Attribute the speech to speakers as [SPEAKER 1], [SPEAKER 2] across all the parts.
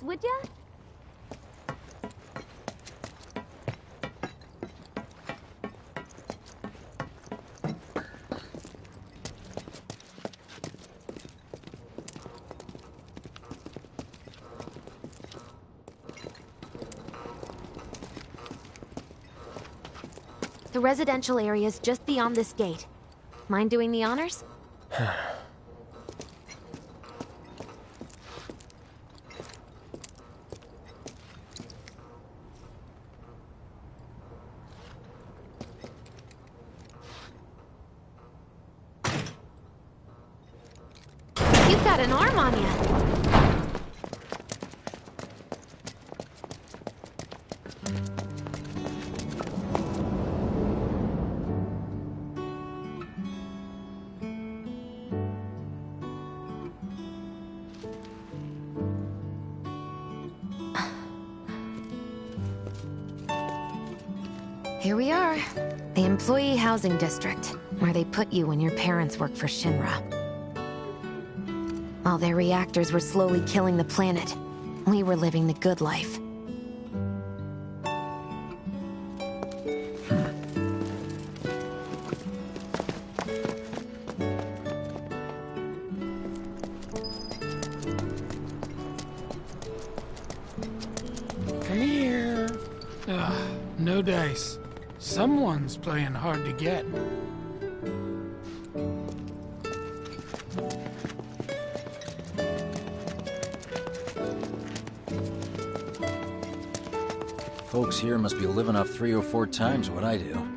[SPEAKER 1] would ya? The residential area's just beyond this gate. Mind doing the honors? You've got an arm on you. Here we are. The Employee Housing District, where they put you when your parents work for Shinra. While their reactors were slowly killing the planet, we were living the good life.
[SPEAKER 2] Come here. Ugh, no dice. Someone's playing hard to get.
[SPEAKER 3] Folks here must be living off 3 or 4 times what I do.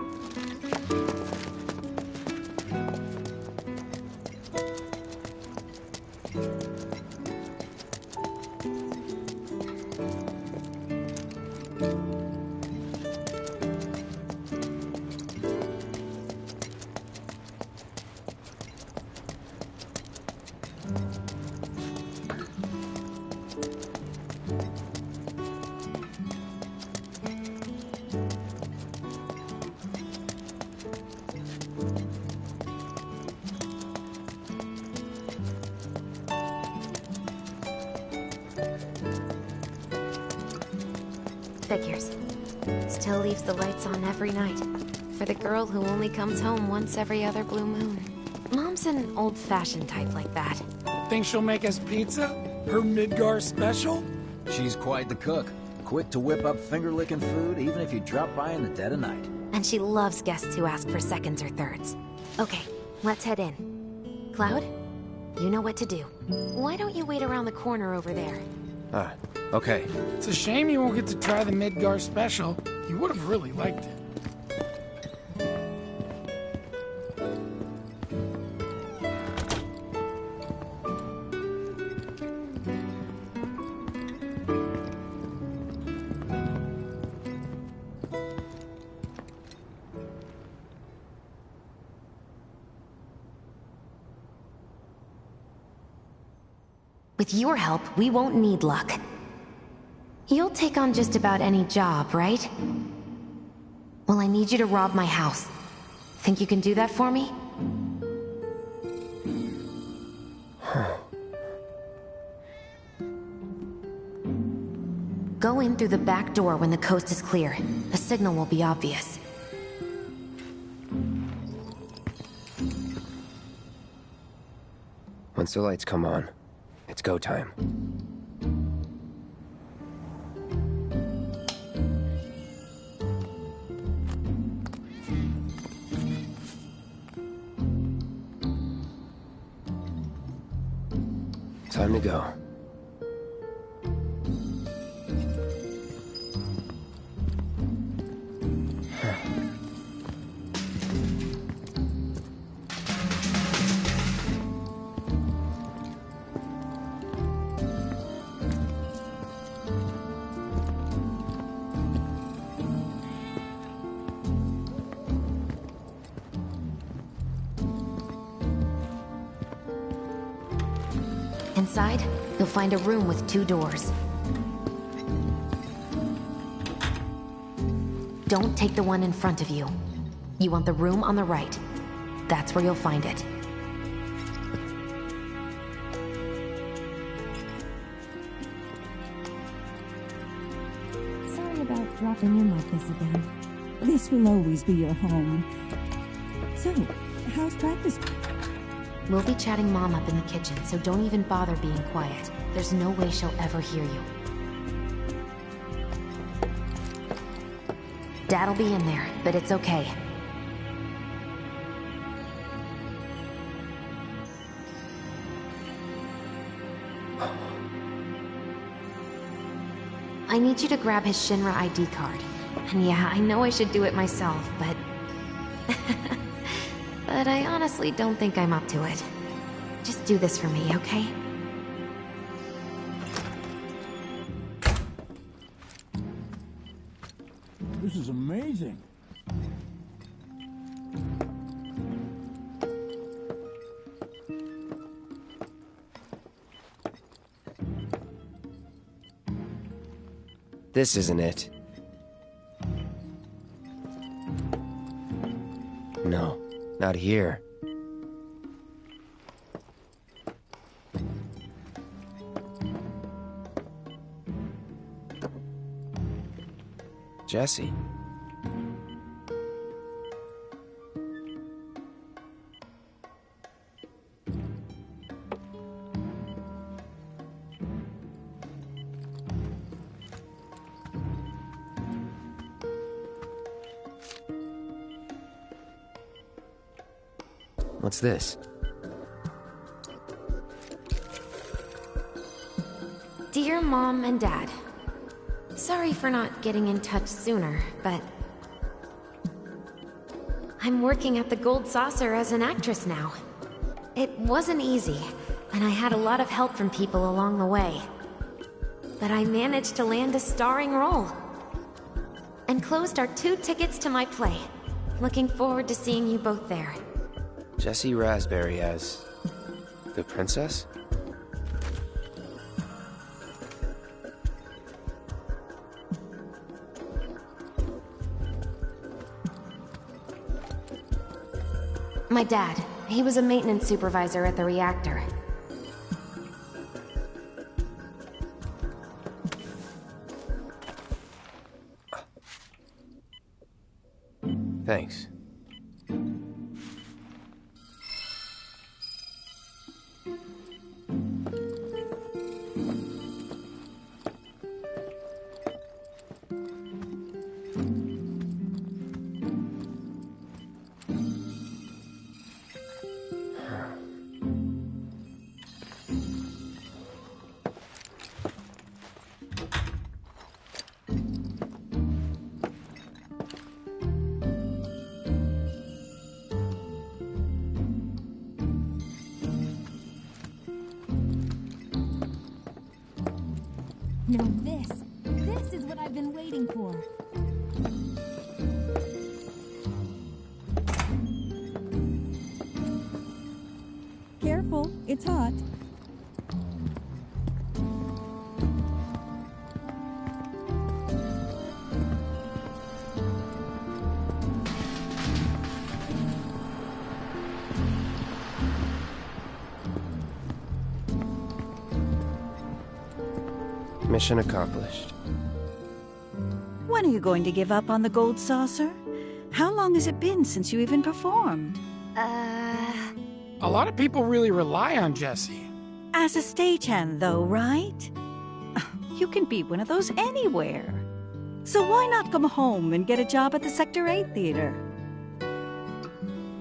[SPEAKER 1] Figures. Still leaves the lights on every night. For the girl who only comes home once every other blue moon. Mom's an old-fashioned type like that.
[SPEAKER 2] Think she'll make us pizza? Her Midgar special?
[SPEAKER 3] She's quite the cook. Quick to whip up finger-licking food, even if you drop by in the dead of night.
[SPEAKER 1] And she loves guests who ask for seconds or thirds. Okay, let's head in. Cloud, you know what to do. Why don't you wait around the corner over there?
[SPEAKER 4] Okay.
[SPEAKER 2] It's a shame you won't get to try the Midgar special. You would have really liked it.
[SPEAKER 1] With your help, we won't need luck. You'll take on just about any job, right? Well, I need you to rob my house. Think you can do that for me? Go in through the back door when the coast is clear. The signal will be obvious.
[SPEAKER 4] Once the lights come on, it's go time. Time to go.
[SPEAKER 1] Inside, you'll find a room with 2 doors. Don't take the one in front of you. You want the room on the right. That's where you'll find it.
[SPEAKER 5] dropping in like this again. This will always be your home. So, how's practice?
[SPEAKER 1] We'll be chatting Mom up in the kitchen, so don't even bother being quiet. There's no way she'll ever hear you. Dad'll be in there, but it's okay. I need you to grab his Shinra ID card. And yeah, I know I should do it myself, but... but I honestly don't think I'm up to it. Just do this for me, okay?
[SPEAKER 6] This is amazing.
[SPEAKER 4] This isn't it. No, not here. Jesse. What's this?
[SPEAKER 1] Dear Mom and Dad, sorry for not getting in touch sooner, but... I'm working at the Gold Saucer as an actress now. It wasn't easy, and I had a lot of help from people along the way. But I managed to land a starring role. Enclosed are 2 tickets to my play. Looking forward to seeing you both there.
[SPEAKER 4] Jessie Raspberry as... the princess?
[SPEAKER 1] My dad. He was a maintenance supervisor at the reactor.
[SPEAKER 4] Thanks.
[SPEAKER 5] Now this is what I've been waiting for. Careful, it's hot.
[SPEAKER 4] Mission accomplished.
[SPEAKER 7] When are you going to give up on the Gold Saucer? How long has it been since you even performed?
[SPEAKER 2] A lot of people really rely on Jesse.
[SPEAKER 7] As a stagehand, though, right? You can be one of those anywhere. So why not come home and get a job at the Sector 8 Theater?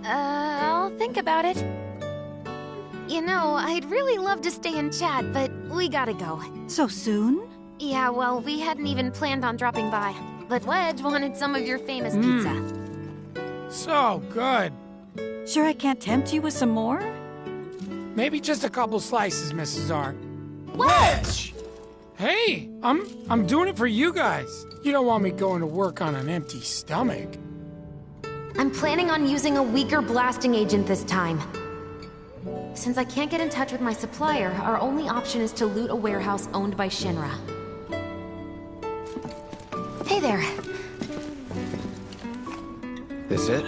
[SPEAKER 1] I'll think about it. You know, I'd really love to stay and chat, but we gotta go.
[SPEAKER 7] So soon?
[SPEAKER 1] Yeah, well, we hadn't even planned on dropping by. But Wedge wanted some of your famous pizza.
[SPEAKER 2] So good.
[SPEAKER 7] Sure I can't tempt you with some more?
[SPEAKER 2] Maybe just a couple slices, Mrs. R.
[SPEAKER 1] Wedge!
[SPEAKER 2] Hey, I'm doing it for you guys. You don't want me going to work on an empty stomach.
[SPEAKER 1] I'm planning on using a weaker blasting agent this time. Since I can't get in touch with my supplier, our only option is to loot a warehouse owned by Shinra. Hey there.
[SPEAKER 4] This it?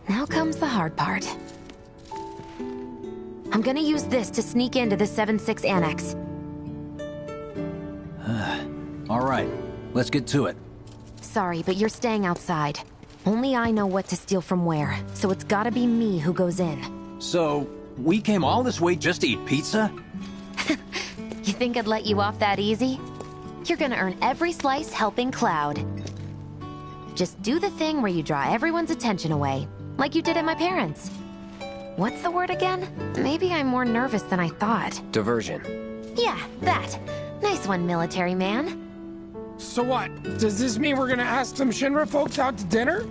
[SPEAKER 1] Now comes the hard part. I'm gonna use this to sneak into the 7-6 Annex.
[SPEAKER 3] All right, let's get to it.
[SPEAKER 1] Sorry, but you're staying outside. Only I know what to steal from where, so it's gotta be me who goes in.
[SPEAKER 3] So, we came all this way just to eat pizza?
[SPEAKER 1] You think I'd let you off that easy? You're gonna earn every slice helping Cloud. Just do the thing where you draw everyone's attention away, like you did at my parents'. What's the word again? Maybe I'm more nervous than I thought.
[SPEAKER 4] Diversion.
[SPEAKER 1] Yeah, that. Nice one, military man.
[SPEAKER 2] So what? Does this mean we're gonna ask some Shinra folks out to dinner?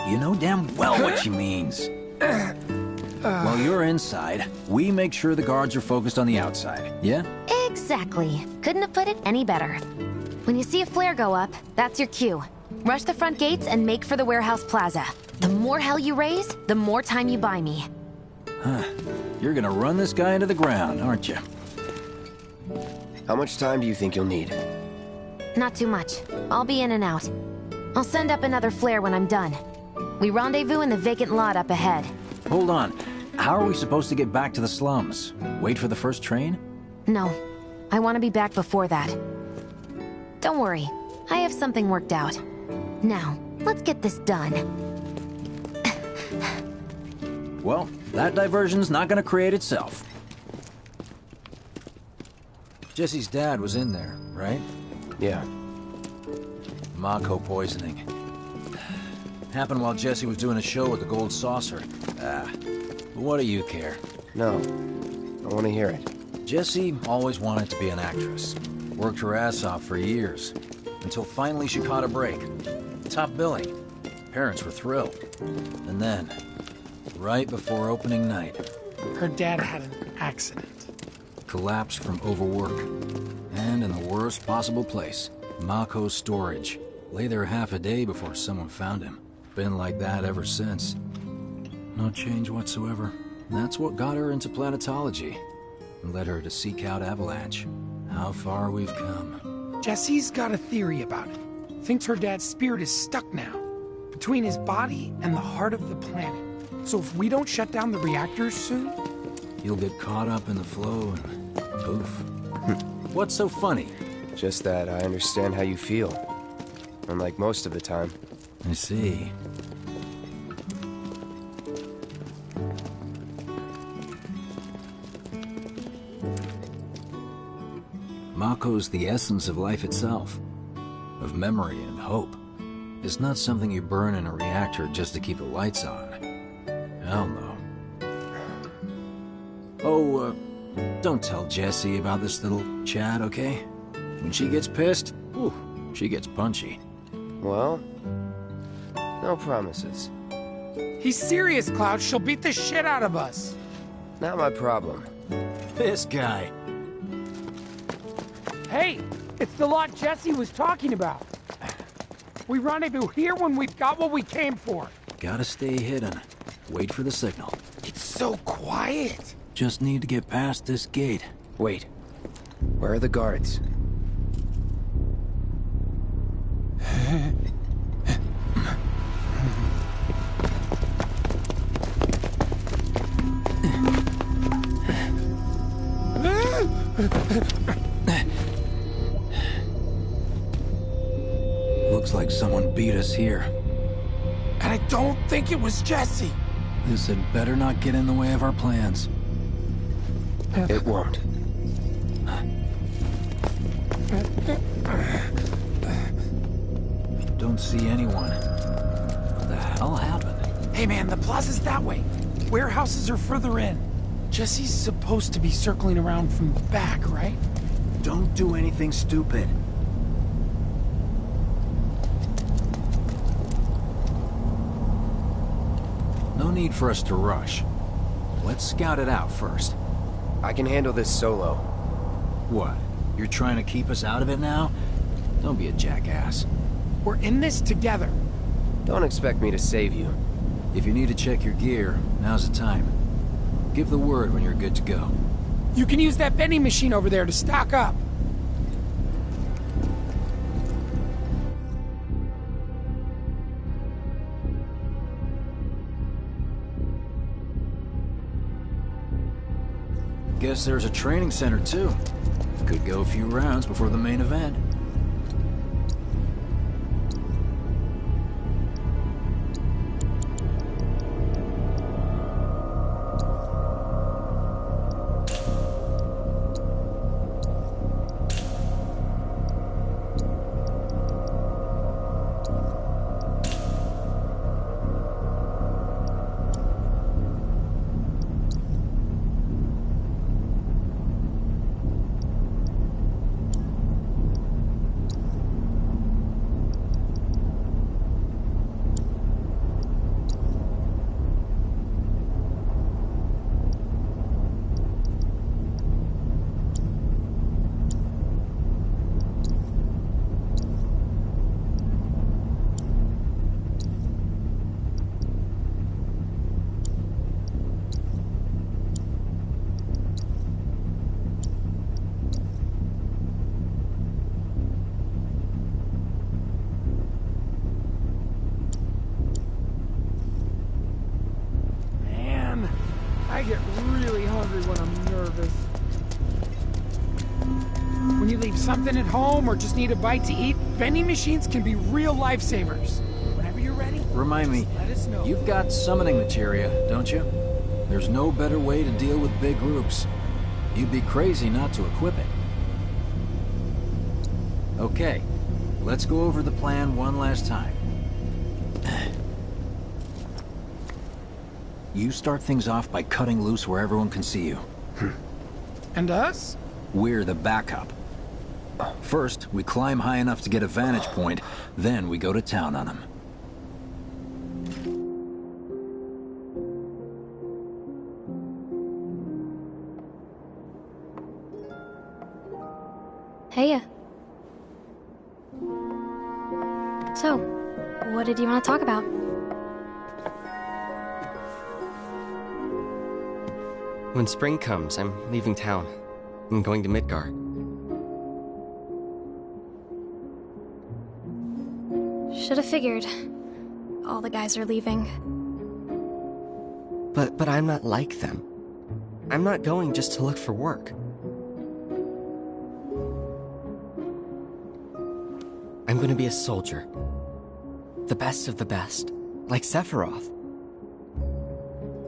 [SPEAKER 3] You know damn well what she means. While you're inside, we make sure the guards are focused on the outside, yeah?
[SPEAKER 1] Exactly. Couldn't have put it any better. When you see a flare go up, that's your cue. Rush the front gates and make for the warehouse plaza. The more hell you raise, the more time you buy me.
[SPEAKER 3] You're gonna run this guy into the ground, aren't you?
[SPEAKER 4] How much time do you think you'll need?
[SPEAKER 1] Not too much. I'll be in and out. I'll send up another flare when I'm done. We rendezvous in the vacant lot up ahead.
[SPEAKER 3] Hold on. How are we supposed to get back to the slums? Wait for the first train?
[SPEAKER 1] No. I want to be back before that. Don't worry. I have something worked out. Now, let's get this done.
[SPEAKER 3] Well, that diversion's not gonna create itself. Jesse's dad was in there, right?
[SPEAKER 4] Yeah.
[SPEAKER 3] Mako poisoning. Happened while Jesse was doing a show with the Gold Saucer. But what do you care?
[SPEAKER 4] No. I want to hear it.
[SPEAKER 3] Jessie always wanted to be an actress. Worked her ass off for years. Until finally she caught a break. Top billing. Parents were thrilled. And then, right before opening night,
[SPEAKER 2] Her dad had an accident.
[SPEAKER 3] collapsed from overwork. And in the worst possible place, Mako's storage. Lay there half a day before someone found him. Been like that ever since. No change whatsoever. That's what got her into planetology. And led her to seek out Avalanche. How far we've come.
[SPEAKER 2] Jesse's got a theory about it. Thinks her dad's spirit is stuck now, between his body and the heart of the planet. So if we don't shut down the reactors soon...
[SPEAKER 3] You'll get caught up in the flow and poof. What's so funny?
[SPEAKER 4] Just that I understand how you feel. Unlike most of the time.
[SPEAKER 3] I see. Mako's the essence of life itself. Of memory and hope. It's not something you burn in a reactor just to keep the lights on. Hell no. Oh, don't tell Jessie about this little chat, okay? When she gets pissed, ooh, she gets punchy.
[SPEAKER 4] Well, no promises.
[SPEAKER 2] He's serious, Cloud. She'll beat the shit out of us.
[SPEAKER 4] Not my problem.
[SPEAKER 3] This guy.
[SPEAKER 2] Hey, it's the lot Jesse was talking about. We rendezvous here when we've got what we came for.
[SPEAKER 3] Gotta stay hidden. Wait for the signal.
[SPEAKER 2] It's so quiet.
[SPEAKER 3] Just need to get past this gate.
[SPEAKER 4] Wait. Where are the guards?
[SPEAKER 3] Looks like someone beat us here.
[SPEAKER 2] And I don't think it was Jesse.
[SPEAKER 3] This had better not get in the way of our plans.
[SPEAKER 4] It won't.
[SPEAKER 3] Don't see anyone. What the hell happened?
[SPEAKER 2] Hey man, the plaza's that way. Warehouses are further in. Jesse's supposed to be circling around from the back, right?
[SPEAKER 3] Don't do anything stupid. No need for us to rush. Let's scout it out first.
[SPEAKER 4] I can handle this solo.
[SPEAKER 3] What? You're trying to keep us out of it now? Don't be a jackass.
[SPEAKER 2] We're in this together.
[SPEAKER 4] Don't expect me to save you.
[SPEAKER 3] If you need to check your gear, now's the time. Give the word when you're good to go.
[SPEAKER 2] You can use that vending machine over there to stock up.
[SPEAKER 3] Guess there's a training center too. Could go a few rounds before the main event.
[SPEAKER 2] I get really hungry when I'm nervous. When you leave something at home or just need a bite to eat, vending machines can be real lifesavers. Whenever you're ready,
[SPEAKER 3] Remind me,
[SPEAKER 2] let us know.
[SPEAKER 3] you've got summoning materia, don't you? There's no better way to deal with big groups. You'd be crazy not to equip it. Okay, let's go over the plan one last time. You start things off by cutting loose where everyone can see you.
[SPEAKER 2] And us?
[SPEAKER 3] We're the backup. First, we climb high enough to get a vantage point, then we go to town on them.
[SPEAKER 8] Heya. So, what did you want to talk about?
[SPEAKER 9] When spring comes, I'm leaving town. I'm going to Midgar.
[SPEAKER 8] Should have figured. All the guys are leaving.
[SPEAKER 9] But I'm not like them. I'm not going just to look for work. I'm going to be a soldier. The best of the best. Like Sephiroth.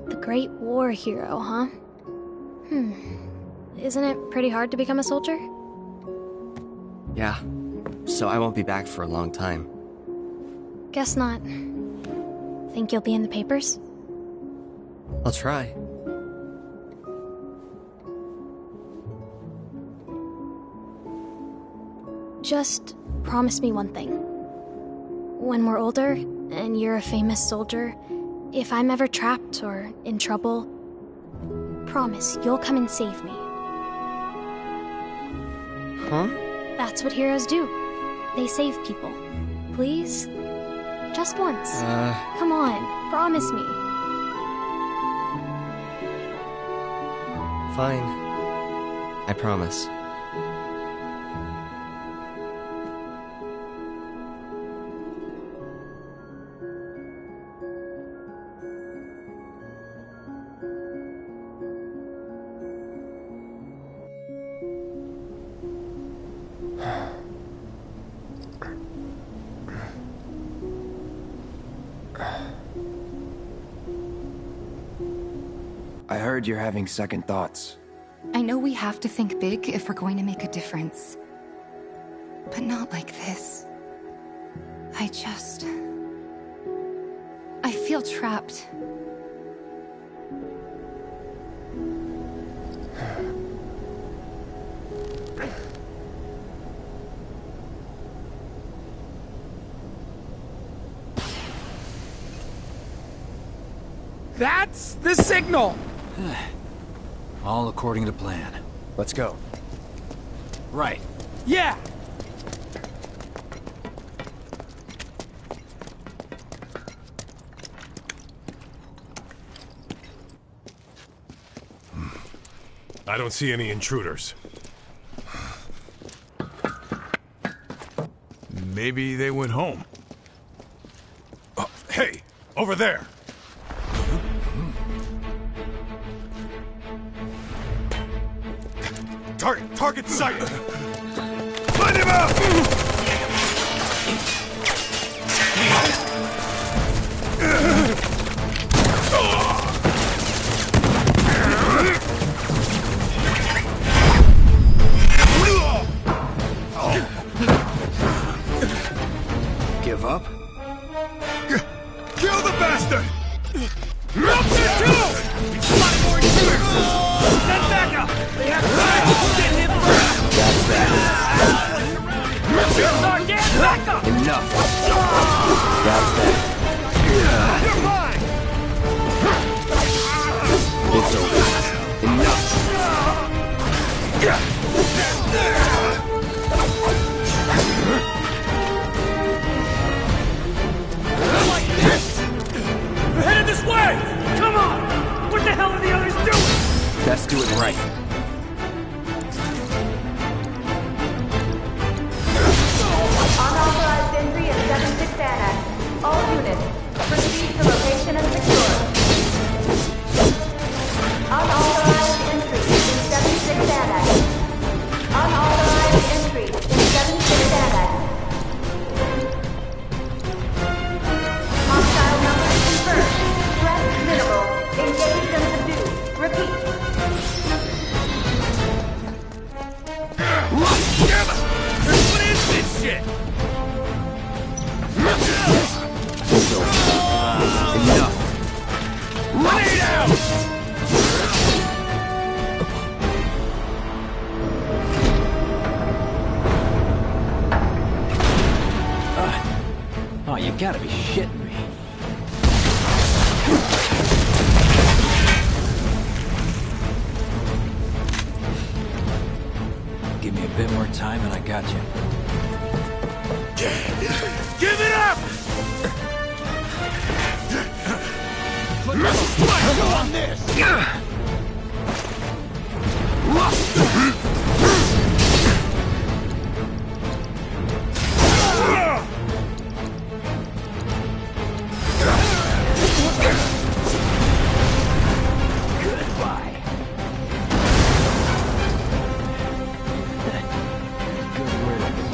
[SPEAKER 8] The Great War hero, huh? Isn't it pretty hard to become a soldier?
[SPEAKER 9] Yeah. So I won't be back for a long time.
[SPEAKER 8] Guess not. Think you'll be in the papers?
[SPEAKER 9] I'll try.
[SPEAKER 8] Just promise me one thing. When we're older, and you're a famous soldier, if I'm ever trapped or in trouble, promise you'll come and save me.
[SPEAKER 9] Huh?
[SPEAKER 8] That's what heroes do. They save people. Please? Just once. Come on, promise me.
[SPEAKER 9] Fine. I promise.
[SPEAKER 4] I heard you're having second thoughts.
[SPEAKER 10] I know we have to think big if we're going to make a difference. But not like this. I feel trapped.
[SPEAKER 2] That's the signal!
[SPEAKER 3] All according to plan.
[SPEAKER 4] Let's go.
[SPEAKER 3] Right.
[SPEAKER 2] Yeah!
[SPEAKER 11] I don't see any intruders. Maybe they went home. Oh, hey, over there! Target sighted! Find him out!
[SPEAKER 4] Give up?
[SPEAKER 11] Kill the bastard!
[SPEAKER 12] Up there too! We've spotted more intruders! Send backup! They have time! Get him first!
[SPEAKER 4] That's that.
[SPEAKER 12] Start getting backup!
[SPEAKER 4] Enough. That's that.
[SPEAKER 12] You're mine!
[SPEAKER 4] It's over. Enough.
[SPEAKER 12] Like this! They're headed this way! Come on! What the hell are the others doing?
[SPEAKER 4] Best do it right.
[SPEAKER 13] Unauthorized entry at 76 Annex. All units, proceed to location and secure. Unauthorized entry in 76 Annex. Unauthorized entry in 76 Annex. Hostile numbers confirmed. Threat minimal. Engaged and subdued. Repeat.
[SPEAKER 12] Damn it! What is this shit?
[SPEAKER 4] It's over. Enough.
[SPEAKER 12] Lay down!
[SPEAKER 3] Oh, you gotta be shitting me. Give me a bit more time and I got you.
[SPEAKER 12] Give it up! Let's go on this!
[SPEAKER 3] Goodbye. Good riddance.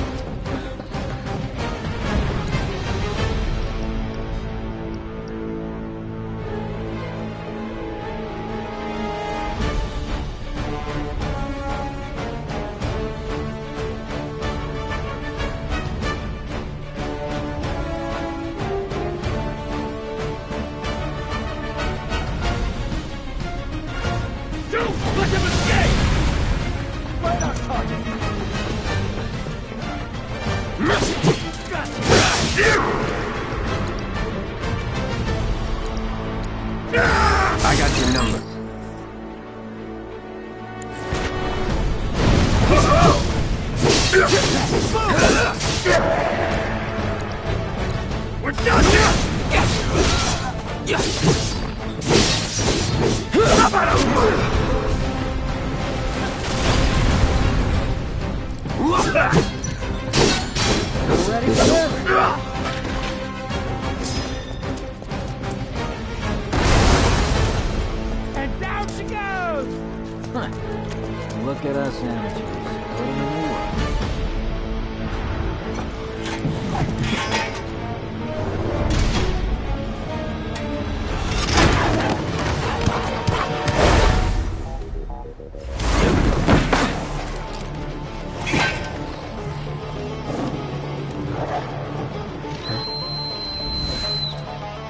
[SPEAKER 12] Don't let him escape! Right on target!
[SPEAKER 4] I got your number.
[SPEAKER 12] We're done here! How about a
[SPEAKER 3] Ready for this?
[SPEAKER 12] And down she goes!
[SPEAKER 3] Look at us amateurs. Putting in the work.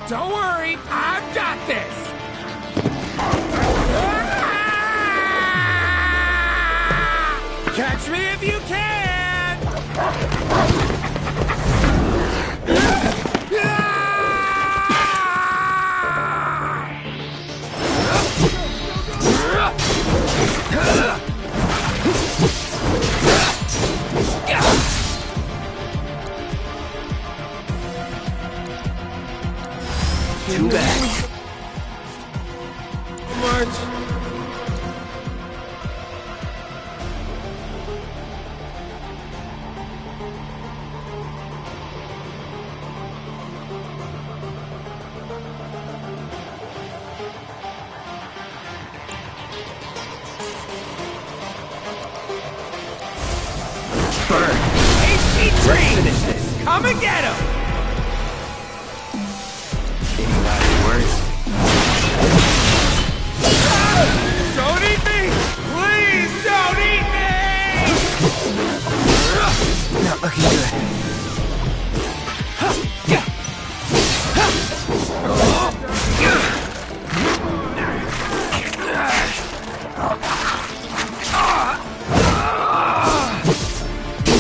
[SPEAKER 2] Don't worry, I've got this! Catch me if you can!
[SPEAKER 4] Too bad.
[SPEAKER 2] March.
[SPEAKER 12] Come and get him!
[SPEAKER 4] Any last words?
[SPEAKER 12] Don't eat me! Please don't eat me!
[SPEAKER 4] Not looking good.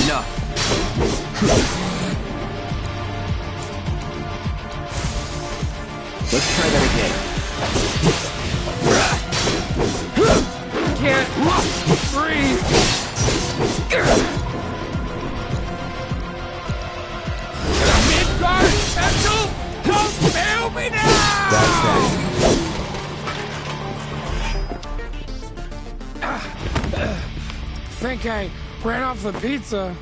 [SPEAKER 4] Enough. Let's try that again.
[SPEAKER 12] Can't breathe. Midgard special? Don't fail me now!
[SPEAKER 4] That's that.
[SPEAKER 2] Think I ran off the pizza.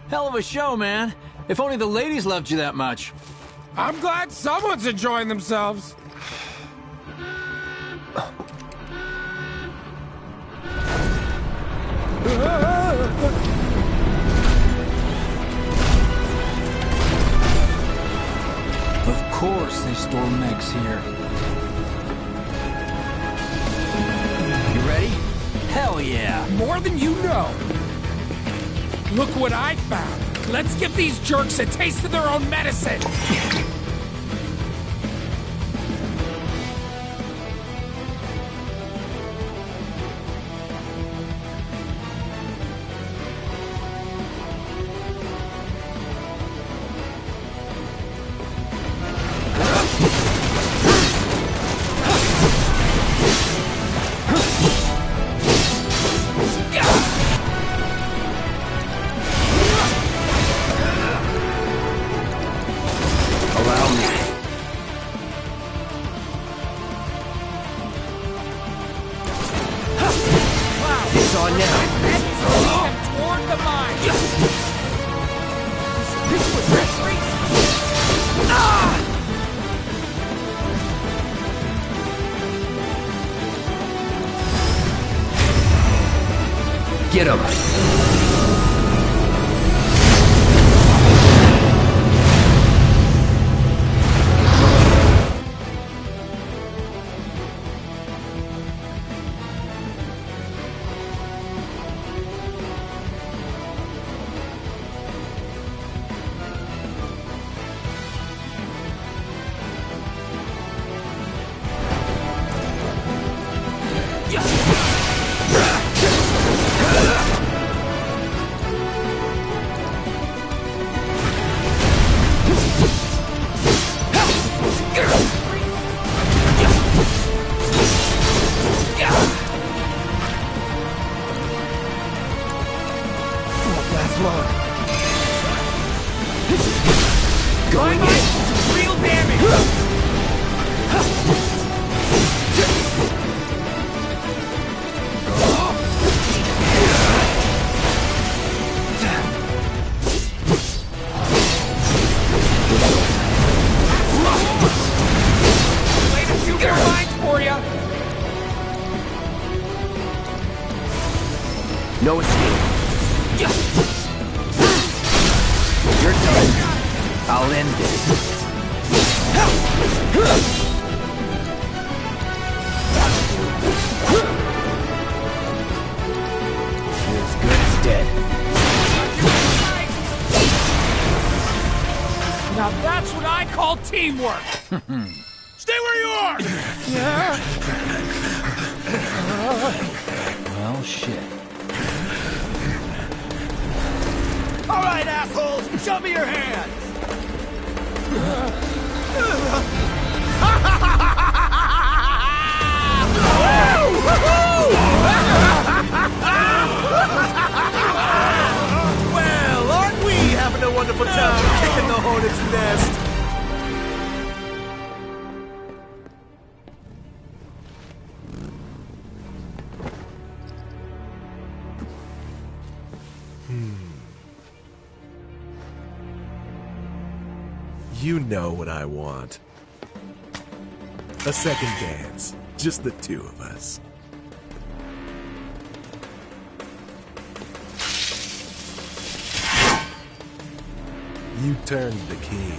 [SPEAKER 3] Hell of a show, man. If only the ladies loved you that much.
[SPEAKER 2] I'm glad someone's enjoying themselves.
[SPEAKER 3] Of course they store mechs here. You ready? Hell yeah!
[SPEAKER 2] More than you know. Look what I found. Let's give these jerks a taste of their own medicine.
[SPEAKER 4] Get him! No escape. You're done. I'll end this. You're as good as dead.
[SPEAKER 2] Now that's what I call teamwork.
[SPEAKER 12] Stay where you are!
[SPEAKER 3] Well, shit.
[SPEAKER 12] All right, assholes, show me your hands! Well, aren't we having a wonderful time kicking the hornet's nest?
[SPEAKER 14] You know what I want. A second dance. Just the two of us. You turned the key.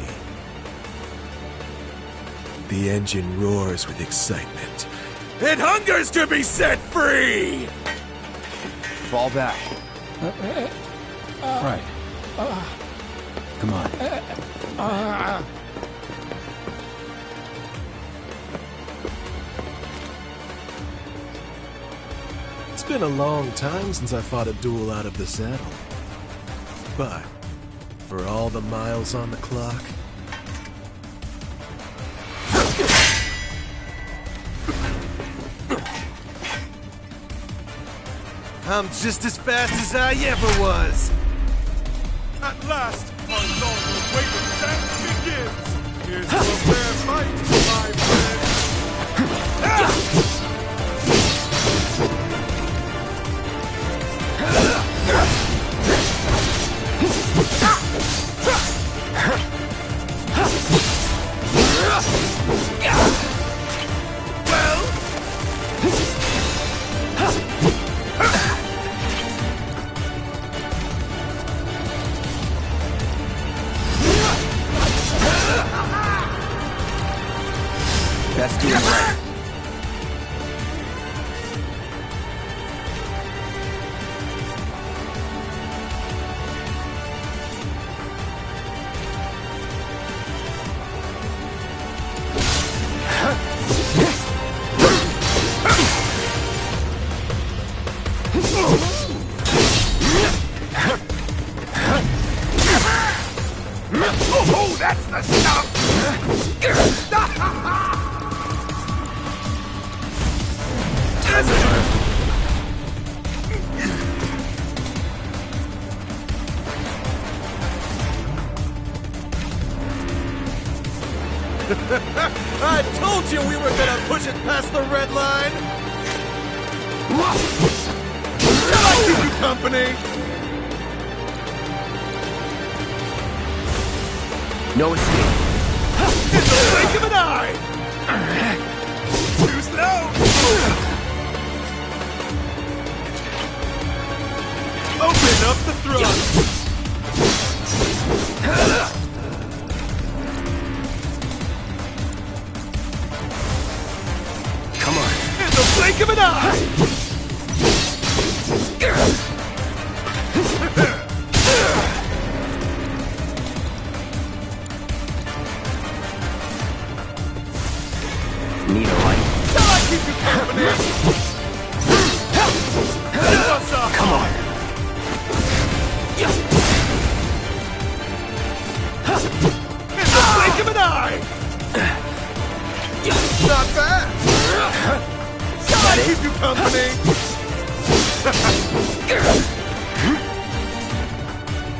[SPEAKER 14] The engine roars with excitement. It hungers to be set free!
[SPEAKER 4] Fall back.
[SPEAKER 3] Right. Come on.
[SPEAKER 14] It's been a long time since I fought a duel out of the saddle. But, for all the miles on the clock... I'm just as fast as I ever was!
[SPEAKER 11] At last, our long awaited dance begins! Here's to a fair fight, my friend!
[SPEAKER 4] Let's do it right.
[SPEAKER 11] Oh, that's the stuff!
[SPEAKER 14] I told you we were gonna push it past the red line! Shall I keep you company?
[SPEAKER 4] No escape.
[SPEAKER 14] In the blink of an eye!
[SPEAKER 11] Too slow!
[SPEAKER 14] Open up the throttle!
[SPEAKER 4] Come on.
[SPEAKER 14] In the blink of an eye!
[SPEAKER 4] Need a light.
[SPEAKER 14] Shall I keep you company?
[SPEAKER 4] Come on.
[SPEAKER 14] In the blink of an eye! Not bad! Shall I keep you company?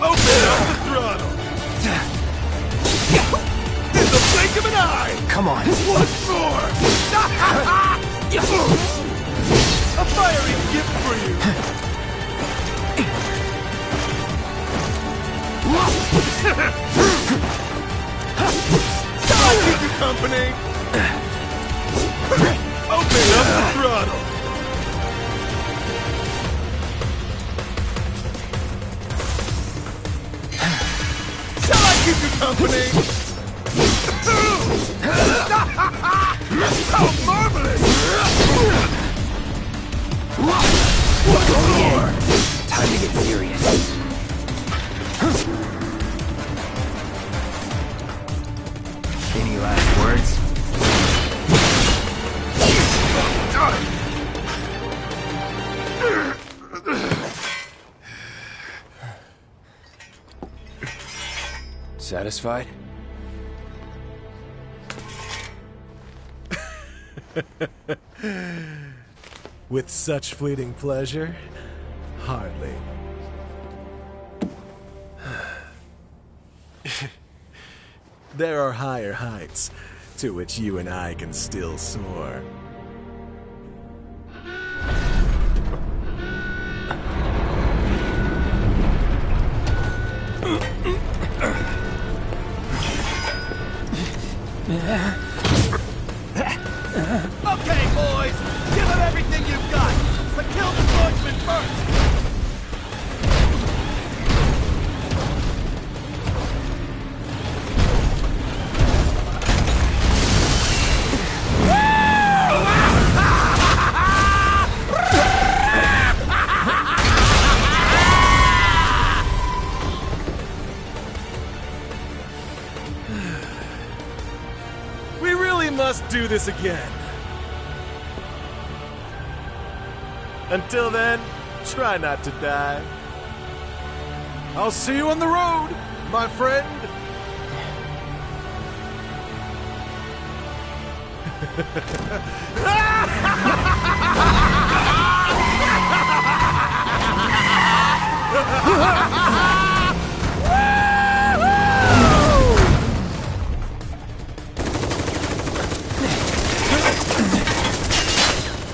[SPEAKER 14] Open up the throttle! In the blink of an eye!
[SPEAKER 4] Come on.
[SPEAKER 14] Once more! A fiery gift for you! Shall I keep you company? Open up the throttle! Shall I keep you company? How marvelous! One more!
[SPEAKER 4] Time to get serious. Any last words? Satisfied?
[SPEAKER 14] With such fleeting pleasure? Hardly. There are higher heights to which you and I can still soar.
[SPEAKER 12] Okay, boys, give him everything you've got, but kill the swordsman first.
[SPEAKER 14] Let's do this again. Until then, try not to die.
[SPEAKER 11] I'll see you on the road, my friend.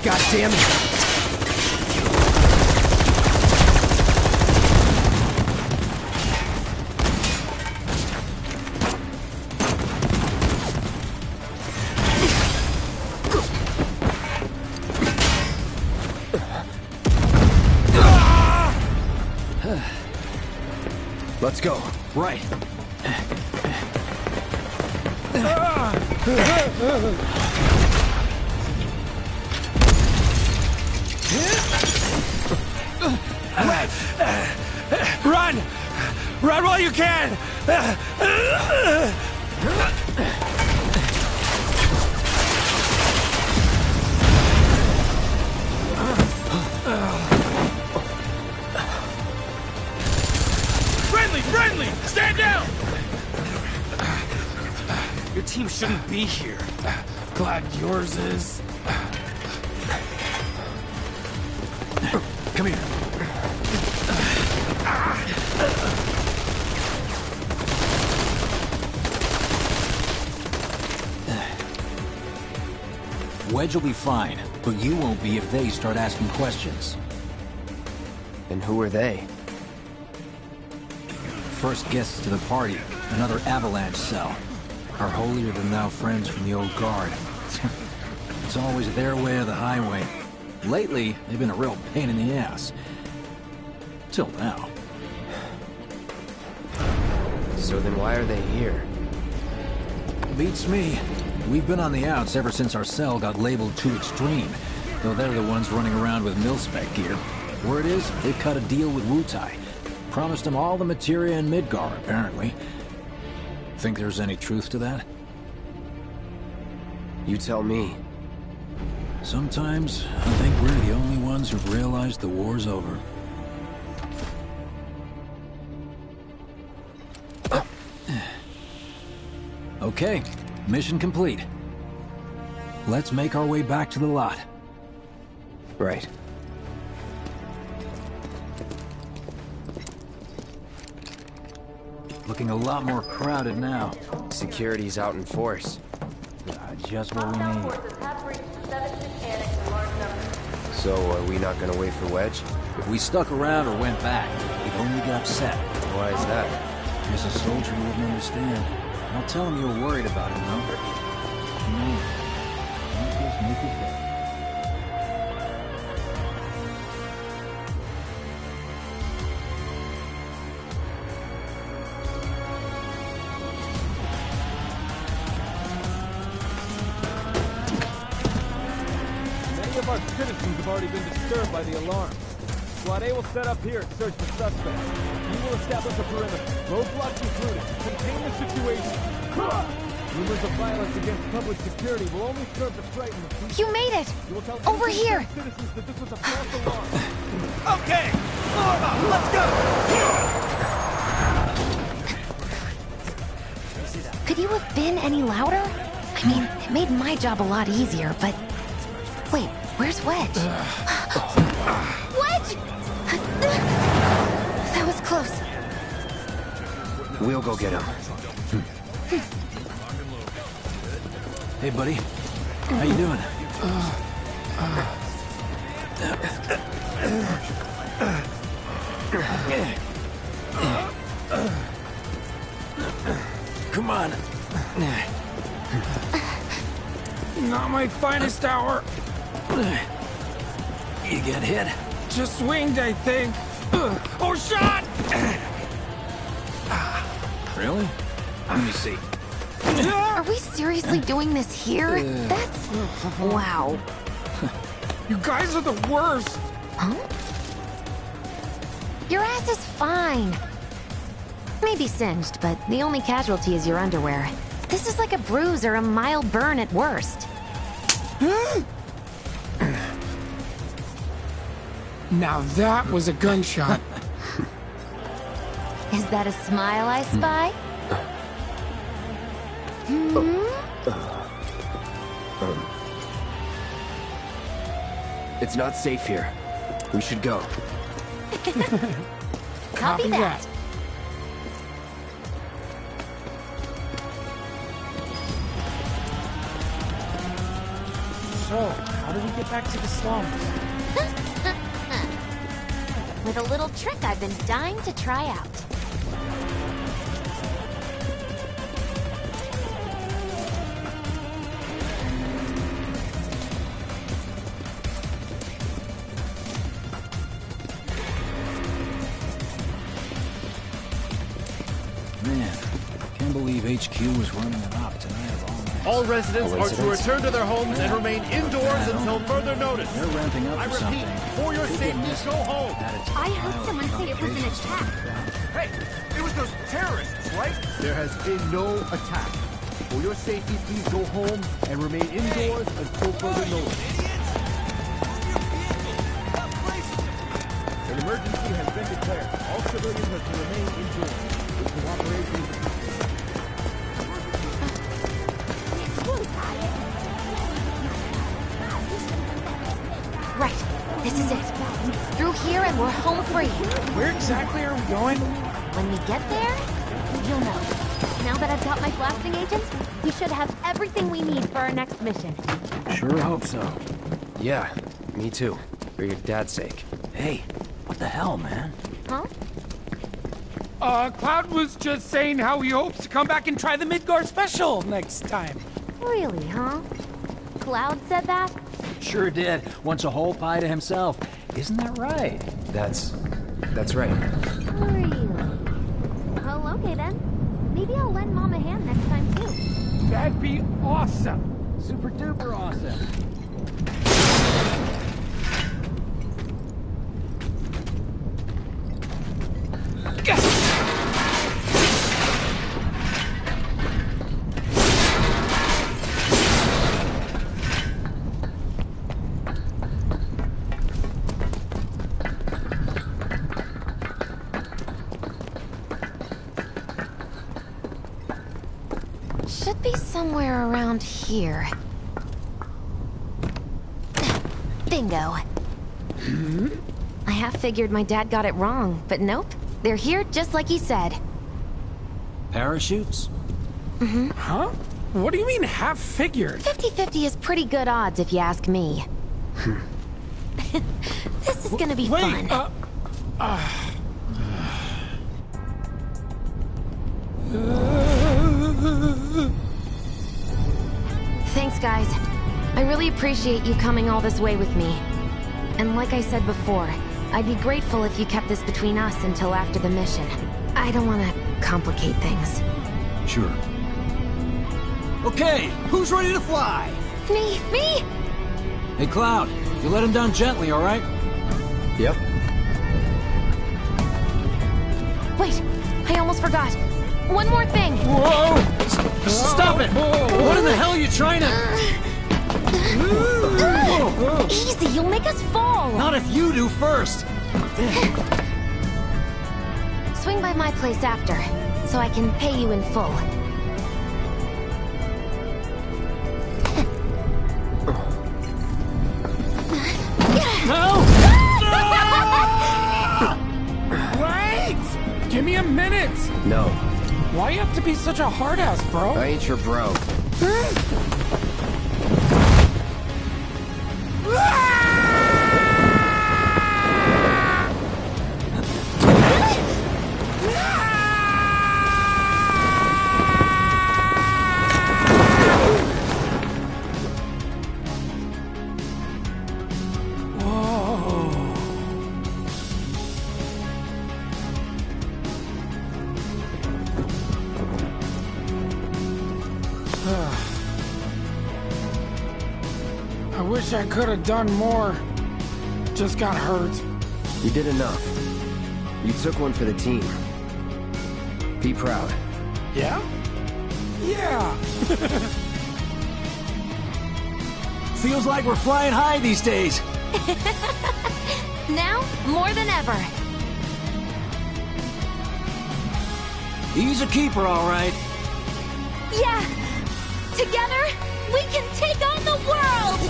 [SPEAKER 9] God damn it!
[SPEAKER 3] Let's go.
[SPEAKER 9] Right.
[SPEAKER 12] Run! Run while you can! Friendly! Stand down! Your team shouldn't be here.
[SPEAKER 2] Glad yours is.
[SPEAKER 3] Come here. Wedge will be fine, but you won't be if they start asking questions.
[SPEAKER 4] And who are they?
[SPEAKER 3] First guests to the party, another avalanche cell. Our holier-than-thou friends from the old guard. It's always their way or the highway. Lately, they've been a real pain in the ass. Till now.
[SPEAKER 4] So then why are they here?
[SPEAKER 3] Beats me. We've been on the outs ever since our cell got labeled too extreme, though they're the ones running around with mil-spec gear. Word is, they've cut a deal with Wutai. Promised them all the materia in Midgar, apparently. Think there's any truth to that?
[SPEAKER 4] You tell me.
[SPEAKER 3] Sometimes, I think we're the only ones who've realized the war's over. Okay, mission complete. Let's make our way back to the lot.
[SPEAKER 4] Right.
[SPEAKER 3] Looking a lot more crowded now.
[SPEAKER 4] Security's out in force.
[SPEAKER 3] Just what we need.
[SPEAKER 4] So, are we not gonna wait for Wedge?
[SPEAKER 3] If we stuck around or went back, he'd only get upset.
[SPEAKER 4] Why is that?
[SPEAKER 3] He's a soldier who wouldn't understand. I'll tell him you were worried about him, though. Don't just make it better.
[SPEAKER 15] Many of our citizens have already been disturbed by the alarm. Squad A will set up here and search for suspects. You will establish a perimeter, roadblocks included, to contain the situation. Rumors of violence against public security will only serve to frighten the people.
[SPEAKER 1] You made it! Over here!
[SPEAKER 15] Citizens that this was a false alarm.
[SPEAKER 12] Okay! Let's go!
[SPEAKER 1] Could you have been any louder? I mean, it made my job a lot easier, but... Wait, where's Wedge? Wedge! That was close.
[SPEAKER 4] We'll go get him.
[SPEAKER 3] Hey, buddy. How you doing? Come on.
[SPEAKER 2] Not my finest hour.
[SPEAKER 3] You get hit?
[SPEAKER 2] Just swinged, I think. Oh, shot!
[SPEAKER 3] Really? Let me see.
[SPEAKER 1] Are we seriously doing this here? That's... wow.
[SPEAKER 2] You guys are the worst.
[SPEAKER 1] Huh? Your ass is fine. Maybe singed, but the only casualty is your underwear. This is like a bruise or a mild burn at worst.
[SPEAKER 2] Now that was a gunshot.
[SPEAKER 1] Is that a smile I spy? Hmm?
[SPEAKER 4] It's not safe here. We should go.
[SPEAKER 1] Copy that.
[SPEAKER 2] So, how do we get back to the slums?
[SPEAKER 1] With a little trick I've been dying to try out.
[SPEAKER 3] Man, can't believe HQ was running an op tonight of all night.
[SPEAKER 16] All residents are to return to their homes and remain indoors until further notice.
[SPEAKER 3] They're ramping up
[SPEAKER 16] I
[SPEAKER 3] for
[SPEAKER 16] repeat,
[SPEAKER 3] something.
[SPEAKER 16] for your safety, go home.
[SPEAKER 10] I heard someone say it was an attack.
[SPEAKER 11] Hey, it was those terrorists, right?
[SPEAKER 16] There has been no attack. For your safety, please go home and remain indoors until further notice. An emergency has been declared. All civilians are to remain indoors. With cooperation with the
[SPEAKER 1] Right, this is it. Through here and we're home free.
[SPEAKER 2] Where exactly are we going?
[SPEAKER 1] When we get there, you'll know. Now that I've got my blasting agent, we should have everything we need for our next mission.
[SPEAKER 3] Sure hope so.
[SPEAKER 4] Yeah, me too. For your dad's sake.
[SPEAKER 3] Hey, what the hell, man?
[SPEAKER 1] Huh?
[SPEAKER 2] Cloud was just saying how he hopes to come back and try the Midgard special next time.
[SPEAKER 1] Really, huh? Cloud said that?
[SPEAKER 3] Sure did. Wants a whole pie to himself. Isn't that right?
[SPEAKER 4] That's right.
[SPEAKER 1] Really? Well, okay then. Maybe I'll lend Mom a hand next time too.
[SPEAKER 2] That'd be awesome.
[SPEAKER 3] Super duper awesome.
[SPEAKER 1] Should be somewhere around here. Bingo. I half figured my dad got it wrong, but nope. They're here just like he said.
[SPEAKER 3] Parachutes?
[SPEAKER 1] Mm-hmm.
[SPEAKER 2] Huh? What do you mean half figured?
[SPEAKER 1] 50-50 is pretty good odds if you ask me. This is gonna be fun. Thanks, guys. I really appreciate you coming all this way with me. And like I said before, I'd be grateful if you kept this between us until after the mission. I don't want to complicate things.
[SPEAKER 3] Sure. Okay, who's ready to fly?
[SPEAKER 1] Me!
[SPEAKER 3] Hey, Cloud, you let him down gently, all right?
[SPEAKER 4] Yep.
[SPEAKER 1] Wait, I almost forgot. One more thing.
[SPEAKER 3] Whoa! Stop it! What in the hell are you trying to...
[SPEAKER 1] Easy, you'll make us fall.
[SPEAKER 3] Not if you do first.
[SPEAKER 1] Swing by my place after, so I can pay you in full.
[SPEAKER 3] No!
[SPEAKER 2] Wait! Give me a minute!
[SPEAKER 4] No.
[SPEAKER 2] Why you have to be such a hard ass, bro?
[SPEAKER 4] I ain't your bro.
[SPEAKER 2] I wish I could have done more. Just got hurt.
[SPEAKER 4] You did enough. You took one for the team. Be proud.
[SPEAKER 2] Yeah? Yeah.
[SPEAKER 12] Feels like we're flying high these days.
[SPEAKER 1] Now, more than ever.
[SPEAKER 12] He's a keeper, all right.
[SPEAKER 1] Yeah! Together, we can take on the world!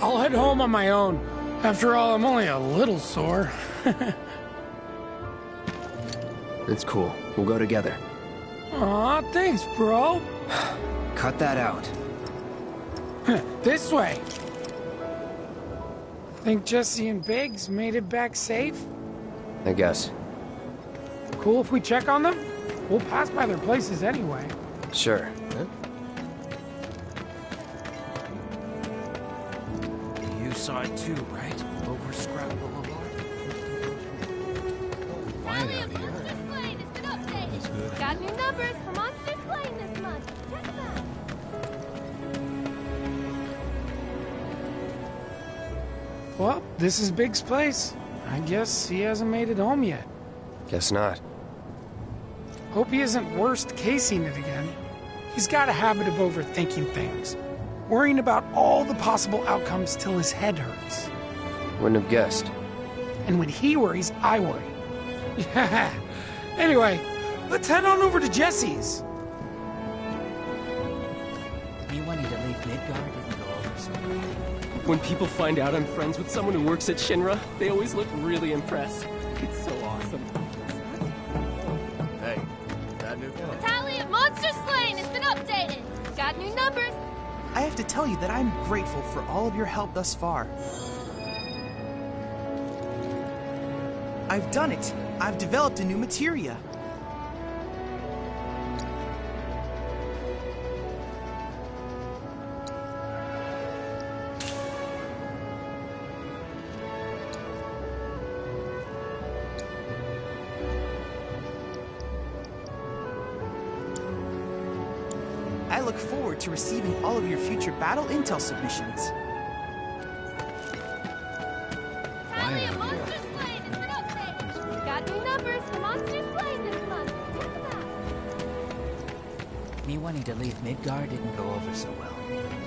[SPEAKER 2] I'll head home on my own. After all, I'm only a little sore.
[SPEAKER 4] It's cool. We'll go together.
[SPEAKER 2] Aw, thanks, bro.
[SPEAKER 4] Cut that out.
[SPEAKER 2] This way. Think Jesse and Biggs made it back safe?
[SPEAKER 4] I guess.
[SPEAKER 2] Cool if we check on them? We'll pass by their places anyway.
[SPEAKER 4] Sure.
[SPEAKER 3] You saw it too, right? Over Scrap Boulevard? Quiet out here. That's good.
[SPEAKER 13] Got new numbers for Monsters playing this month. Check them out.
[SPEAKER 2] Well, this is Big's place. I guess he hasn't made it home yet.
[SPEAKER 4] Guess not.
[SPEAKER 2] Hope he isn't worst casing it again. He's got a habit of overthinking things, worrying about all the possible outcomes till his head hurts.
[SPEAKER 4] Wouldn't have guessed.
[SPEAKER 2] And when he worries, I worry. Yeah. Anyway, let's head on over to Jesse's.
[SPEAKER 9] Me wanting to leave Midgard didn't go over so well.
[SPEAKER 17] When people find out I'm friends with someone who works at Shinra, they always look really impressed. It's so awesome.
[SPEAKER 16] Hey, that new
[SPEAKER 13] The tally of Monsters slain has been updated. Got new numbers.
[SPEAKER 18] I have to tell you that I'm grateful for all of your help thus far. I've done it. I've developed a new materia. I look forward to receiving all of your future battle intel submissions.
[SPEAKER 13] Tally of Monsters slain has been updated. Got new numbers for Monsters slain this month. Check them out.
[SPEAKER 9] Me wanting to leave Midgard didn't go over so well.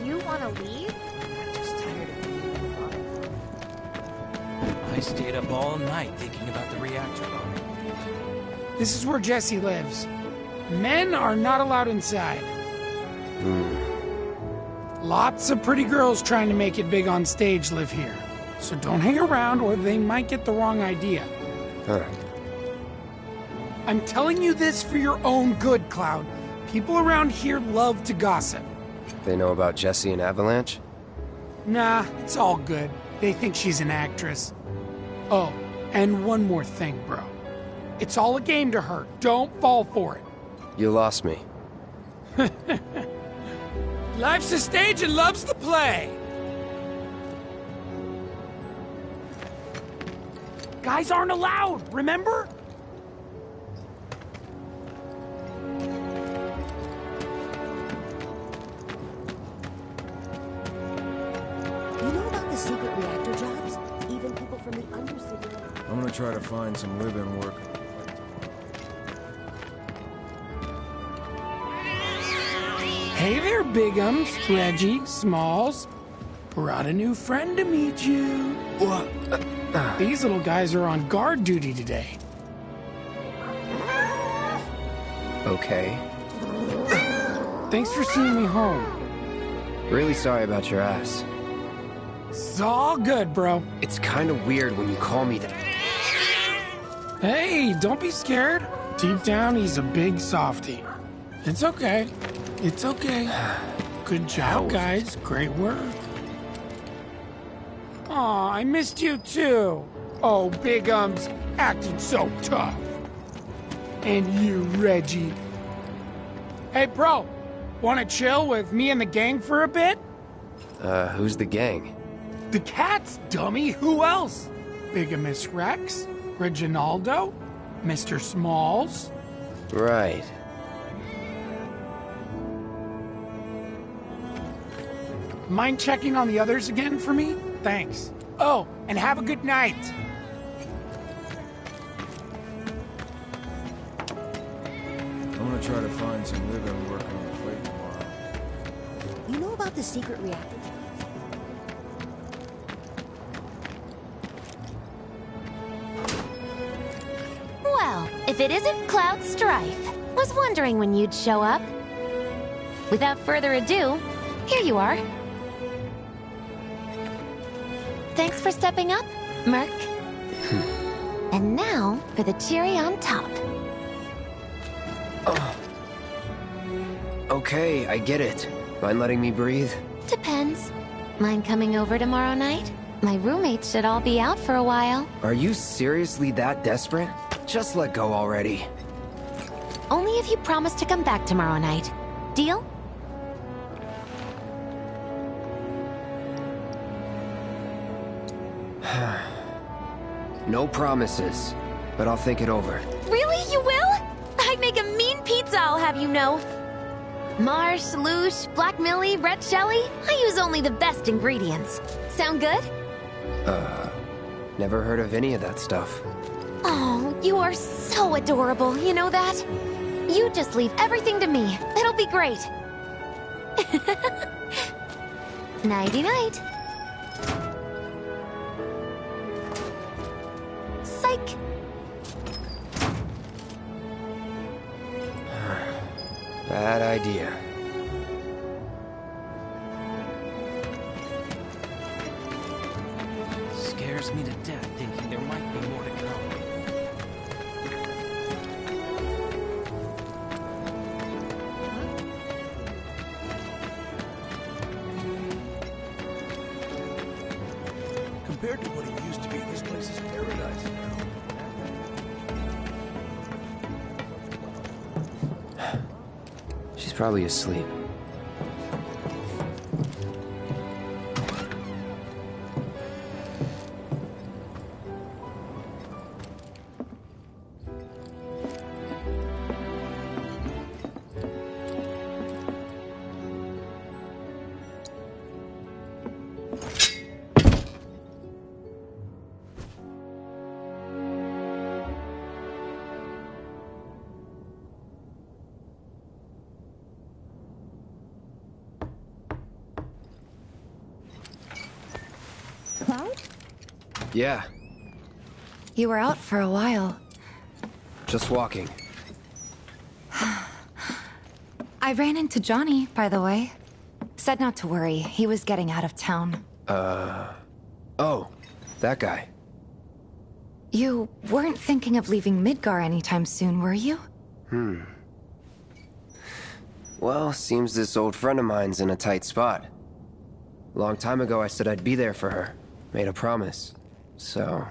[SPEAKER 13] You want to leave?
[SPEAKER 9] I'm just tired of being in the bottom.
[SPEAKER 3] I stayed up all night thinking about the reactor bombing.
[SPEAKER 2] This is where Jesse lives. Men are not allowed inside. Lots of pretty girls trying to make it big on stage live here. So don't hang around or they might get the wrong idea.
[SPEAKER 4] Huh.
[SPEAKER 2] I'm telling you this for your own good, Cloud. People around here love to gossip.
[SPEAKER 4] They know about Jesse and Avalanche?
[SPEAKER 2] Nah, it's all good. They think she's an actress. Oh, and one more thing, bro. It's all a game to her. Don't fall for it.
[SPEAKER 4] You lost me.
[SPEAKER 2] Life's a stage and love's the play. Guys aren't allowed, remember?
[SPEAKER 19] You know about the secret reactor jobs? Even people from the Undercity.
[SPEAKER 14] I'm gonna try to find some live-in work.
[SPEAKER 2] Hey there, Bigums, Reggie, Smalls. Brought a new friend to meet you.
[SPEAKER 4] What?
[SPEAKER 2] These little guys are on guard duty today.
[SPEAKER 4] Okay.
[SPEAKER 2] Thanks for seeing me home.
[SPEAKER 4] Really sorry about your ass.
[SPEAKER 2] It's all good, bro.
[SPEAKER 4] It's kind of weird when you call me that.
[SPEAKER 2] Hey, don't be scared. Deep down, he's a big softie. It's okay. It's okay. Good job, guys. Great work. Aw, I missed you too. Oh, Bigums, acting so tough. And you, Reggie. Hey, bro, wanna chill with me and the gang for a bit?
[SPEAKER 4] Who's the gang?
[SPEAKER 2] The cats, dummy. Who else? Bigamous Rex, Reginaldo, Mr. Smalls?
[SPEAKER 4] Right.
[SPEAKER 2] Mind checking on the others again for me? Thanks. Oh, and have a good night.
[SPEAKER 3] I'm gonna try to find some living work on the plate tomorrow.
[SPEAKER 19] You know about the secret reactor jobs?
[SPEAKER 1] Well, if it isn't Cloud Strife. Was wondering when you'd show up. Without further ado, here you are. Thanks for stepping up, Merc. And now for the cherry on top.
[SPEAKER 4] Okay, I get it. Mind letting me breathe?
[SPEAKER 1] Depends. Mind coming over tomorrow night? My roommates should all be out for a while.
[SPEAKER 4] Are you seriously that desperate? Just let go already.
[SPEAKER 1] Only if you promise to come back tomorrow night. Deal?
[SPEAKER 4] No promises, but I'll think it over.
[SPEAKER 1] Really? You will? I'd make a mean pizza, I'll have you know. Marsh, Loosh, Black Millie, Red Shelly. I use only the best ingredients. Sound good?
[SPEAKER 4] Never heard of any of that stuff.
[SPEAKER 1] Oh, you are so adorable, you know that? You just leave everything to me. It'll be great. Nighty-night. Psych.
[SPEAKER 4] Bad idea.
[SPEAKER 12] Scares me to death thinking there might be more to come.
[SPEAKER 14] Compared to what it used to be, this place is paradise now.
[SPEAKER 4] She's probably asleep.
[SPEAKER 5] Cloud?
[SPEAKER 4] Yeah,
[SPEAKER 10] You were out for a while.
[SPEAKER 4] just walking.
[SPEAKER 10] I ran into Johnny, by the way. Said not to worry. He was getting out of town.
[SPEAKER 4] Oh, that guy.
[SPEAKER 10] You weren't thinking of leaving Midgar anytime soon, were you?
[SPEAKER 4] Well, seems this old friend of mine's in a tight spot. Long time ago, I said I'd be there for her. Made a promise. So...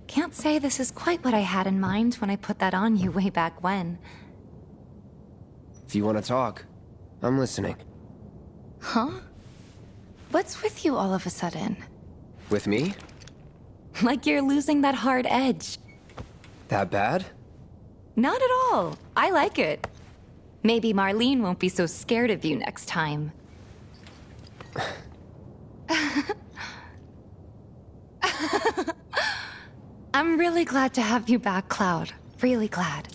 [SPEAKER 10] Can't say this is quite what I had in mind when I put that on you way back when.
[SPEAKER 4] if you want to talk, I'm listening.
[SPEAKER 10] Huh? What's with you all of a sudden?
[SPEAKER 4] With me?
[SPEAKER 10] Like you're losing that hard edge.
[SPEAKER 4] That bad?
[SPEAKER 10] Not at all. I like it. Maybe Marlene won't be so scared of you next time. I'm really glad to have you back, Cloud. Really glad.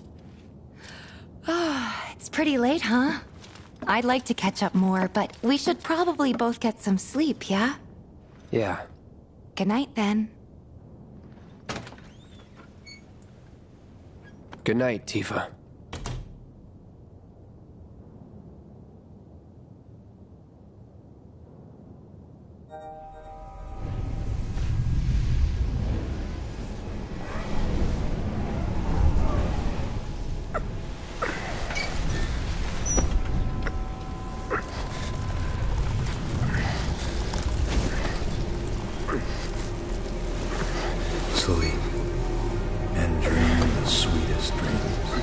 [SPEAKER 10] It's pretty late, huh? I'd like to catch up more, but we should probably both get some sleep, yeah?
[SPEAKER 4] Yeah.
[SPEAKER 10] Good night, then.
[SPEAKER 4] Good night, Tifa.
[SPEAKER 14] Sleep and dream the sweetest dreams.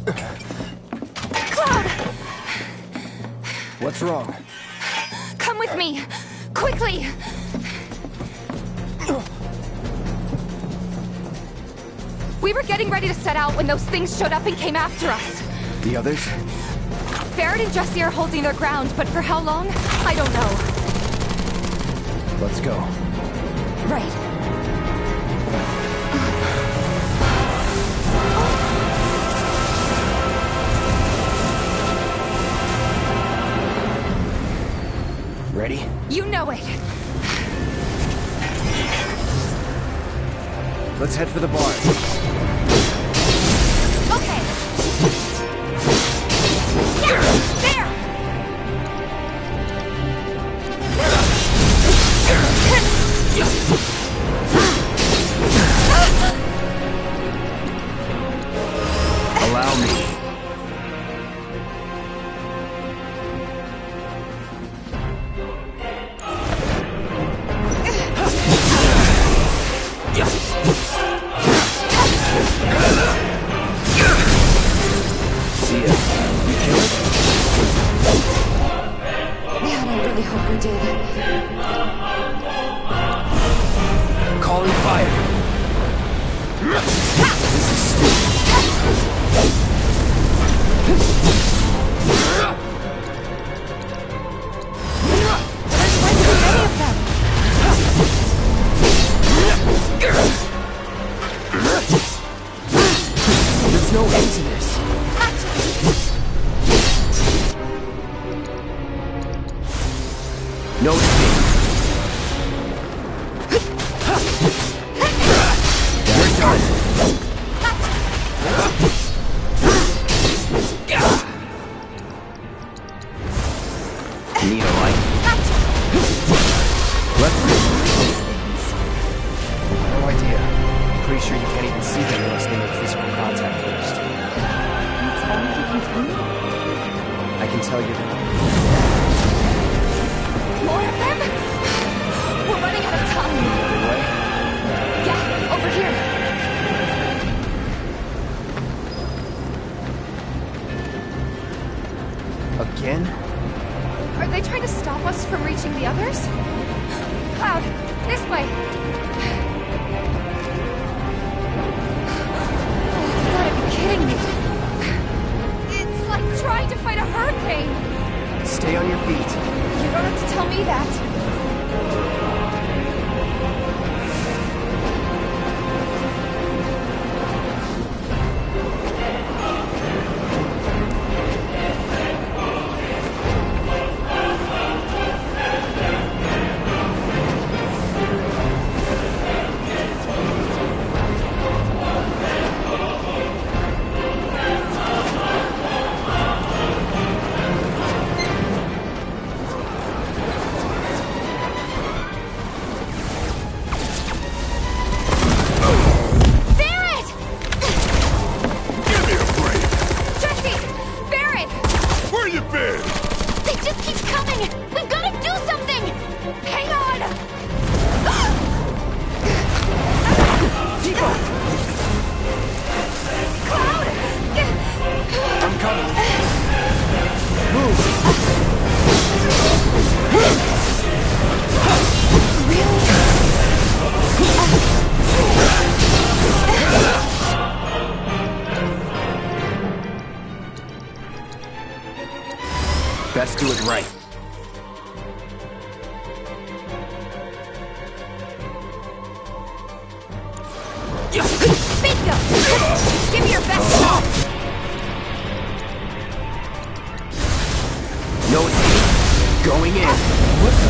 [SPEAKER 10] Cloud!
[SPEAKER 4] What's wrong?
[SPEAKER 10] Come with me! Quickly! We were getting ready to set out when those things showed up and came after us.
[SPEAKER 4] The others?
[SPEAKER 10] Barrett and Jesse are holding their ground, but for how long? I don't know.
[SPEAKER 4] Let's go.
[SPEAKER 10] Right.
[SPEAKER 4] Ready?
[SPEAKER 10] You know it.
[SPEAKER 4] Let's head for the bar.
[SPEAKER 10] Okay. Yeah, there.
[SPEAKER 4] Allow me. See ya. You kill it?
[SPEAKER 10] Man, I really hope we did.
[SPEAKER 4] Calling fire. This is stupid.
[SPEAKER 10] There's way too many of them.
[SPEAKER 4] There's no end to this. No escape. We're done. Need a light? Let's go. No idea. Pretty sure you can't even see them unless they make physical contact first. I can tell you.
[SPEAKER 10] More of them? We're running out of time.
[SPEAKER 4] Good way?
[SPEAKER 10] Yeah, over here.
[SPEAKER 4] Again?
[SPEAKER 10] Are they trying to stop us from reaching the others? Cloud, this way. Oh, you gotta be kidding me. It's like trying to fight a hurricane.
[SPEAKER 4] Stay on your feet.
[SPEAKER 10] You don't have to tell me that.
[SPEAKER 4] Best do it right.
[SPEAKER 10] Bingo! Give me your best shot!
[SPEAKER 4] No escape. Going in. What the?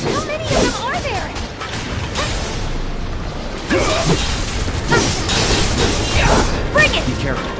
[SPEAKER 10] How many of them are there? Bring it!
[SPEAKER 4] Be careful.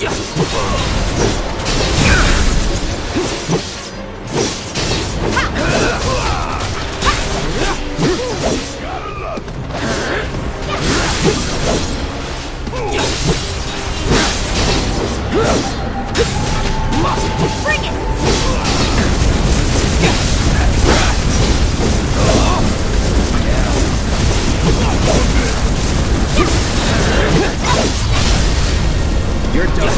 [SPEAKER 13] Bring it!
[SPEAKER 4] You're done.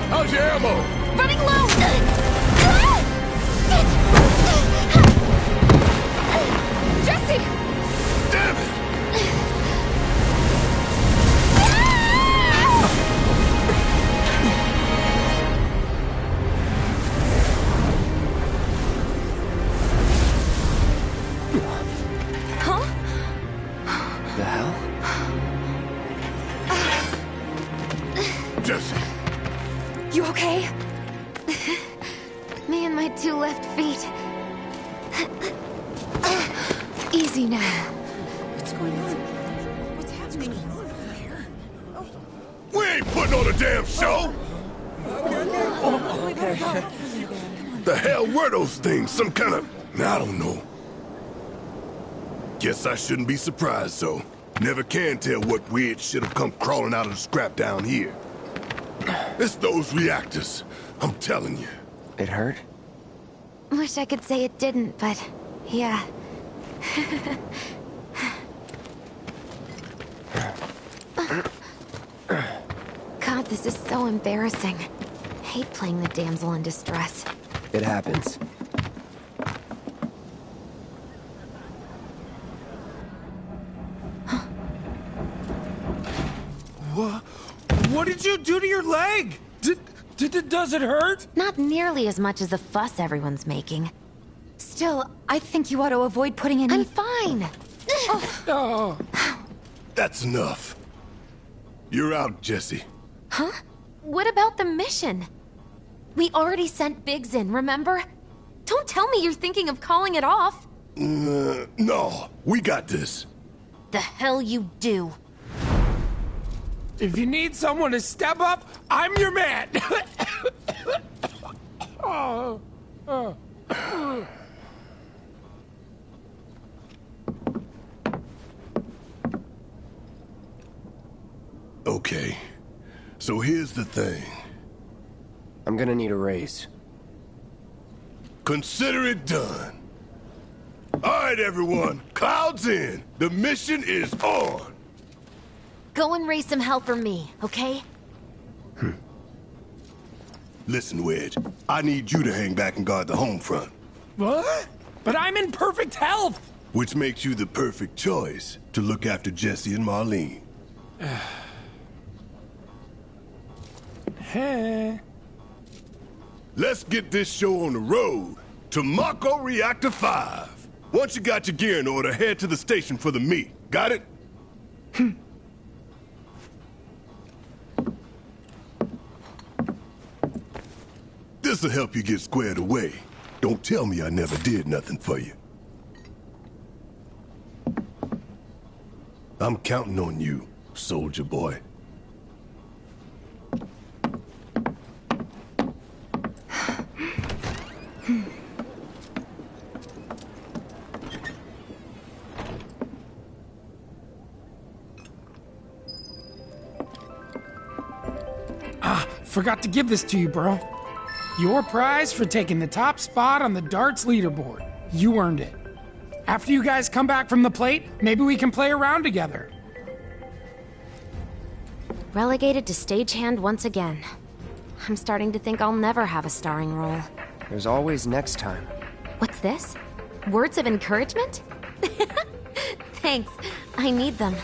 [SPEAKER 11] How's your ammo?
[SPEAKER 13] Running low! Jesse!
[SPEAKER 11] Damn it!
[SPEAKER 13] Huh?
[SPEAKER 4] The hell?
[SPEAKER 11] Jesse!
[SPEAKER 1] You okay? Me and my two left feet. Easy now.
[SPEAKER 19] What's going on? What's happening?
[SPEAKER 11] We ain't putting on a damn show! The hell were those things? Some kind of... I don't know. Guess I shouldn't be surprised, though. Never can tell what weird shit have come crawling out of the scrap down here. It's those reactors. I'm telling you.
[SPEAKER 4] It hurt?
[SPEAKER 1] Wish I could say it didn't, but yeah. God, this is so embarrassing. Hate playing the damsel in distress.
[SPEAKER 4] It happens.
[SPEAKER 2] What did you do to your leg? Does it hurt?
[SPEAKER 1] Not nearly as much as the fuss everyone's making.
[SPEAKER 10] Still, I think you ought to avoid putting any...
[SPEAKER 1] I'm fine.
[SPEAKER 2] Oh.
[SPEAKER 11] That's enough. You're out, Jesse.
[SPEAKER 1] Huh? What about the mission? We already sent Biggs in, remember? Don't tell me you're thinking of calling it off.
[SPEAKER 11] No, we got this.
[SPEAKER 1] The hell you do.
[SPEAKER 2] If you need someone to step up, I'm your man. Oh.
[SPEAKER 11] Okay, so here's the thing.
[SPEAKER 4] I'm gonna need a raise.
[SPEAKER 11] Consider it done. All right, everyone, clouds in. The mission is on.
[SPEAKER 1] Go and raise some hell for me, okay?
[SPEAKER 11] Listen, Wedge, I need you to hang back and guard the home front.
[SPEAKER 2] What? But I'm in perfect health.
[SPEAKER 11] Which makes you the perfect choice to look after Jesse and Marlene.
[SPEAKER 2] Hey.
[SPEAKER 11] Let's get this show on the road to Mako Reactor 5. Once you got your gear in order, head to the station for the meet. Got it? This'll help you get squared away. Don't tell me I never did nothing for you. I'm counting on you, soldier boy.
[SPEAKER 2] forgot to give this to you, bro. Your prize for taking the top spot on the darts leaderboard. You earned it. After you guys come back from the plate, maybe we can play around together.
[SPEAKER 1] Relegated to stagehand once again. I'm starting to think I'll never have a starring role.
[SPEAKER 4] There's always next time.
[SPEAKER 1] What's this? Words of encouragement? Thanks. I need them.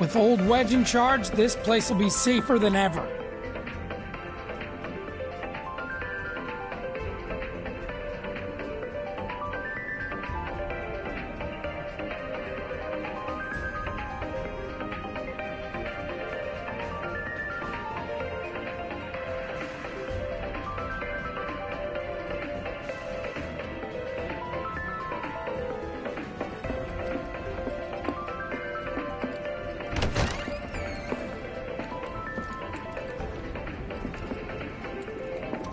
[SPEAKER 2] With old Wedge in charge, this place will be safer than ever.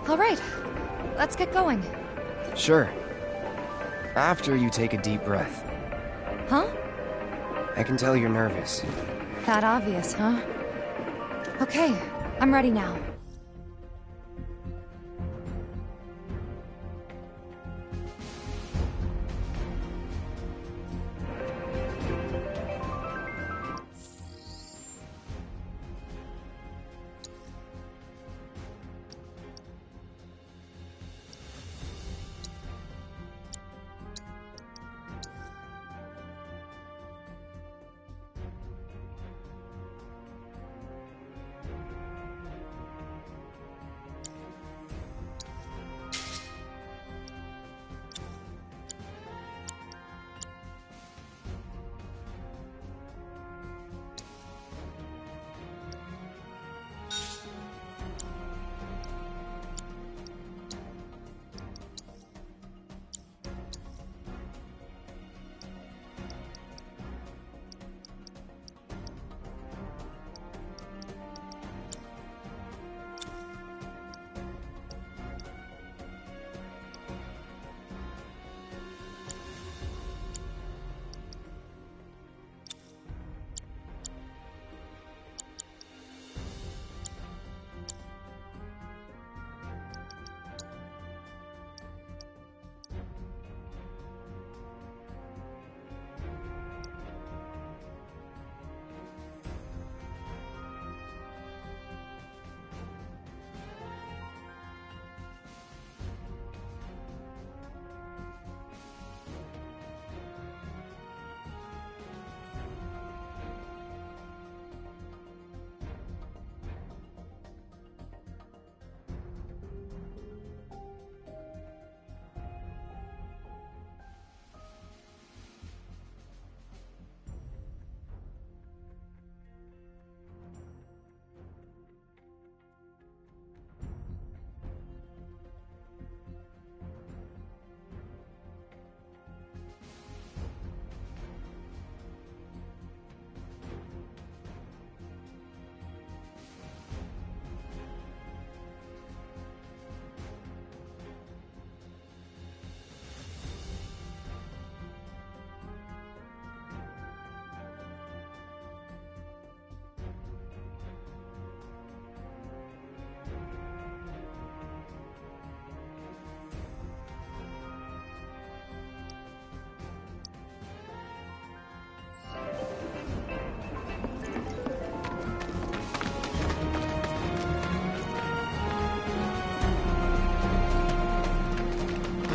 [SPEAKER 10] All right, let's get going.
[SPEAKER 4] Sure. After you take a deep breath.
[SPEAKER 10] Huh?
[SPEAKER 4] I can tell you're nervous.
[SPEAKER 10] That obvious, huh? Okay, I'm ready now.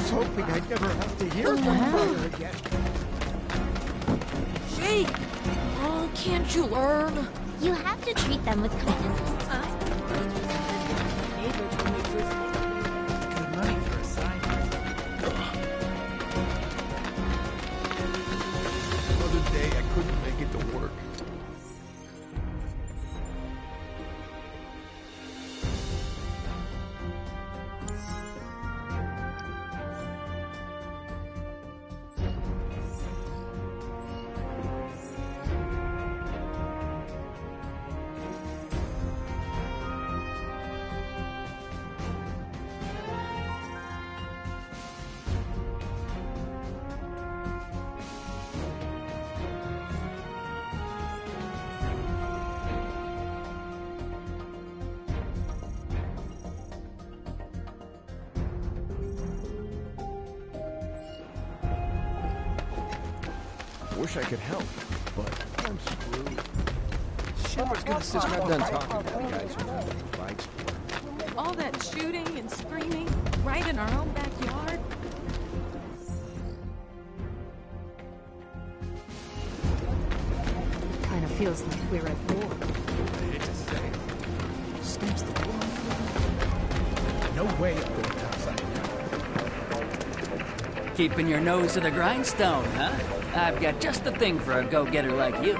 [SPEAKER 16] Hoping I'd never have to hear from Mother again.
[SPEAKER 19] Jake! Oh, can't you learn?
[SPEAKER 13] You have to treat them with kindness.
[SPEAKER 18] Good money for a sign.
[SPEAKER 16] Another day I couldn't make it to work. Wish I could help, but I'm screwed.
[SPEAKER 14] Shinra's gonna sit right done talking to the guys who have any bikes for.
[SPEAKER 20] All that shooting and screaming right in our own backyard.
[SPEAKER 10] Kind of
[SPEAKER 20] Feels like we're at war.
[SPEAKER 16] I hate to say it. Stinks the war. No way I'm going topside now.
[SPEAKER 21] Keeping your nose to the grindstone, huh? I've got just the thing for a go-getter like you.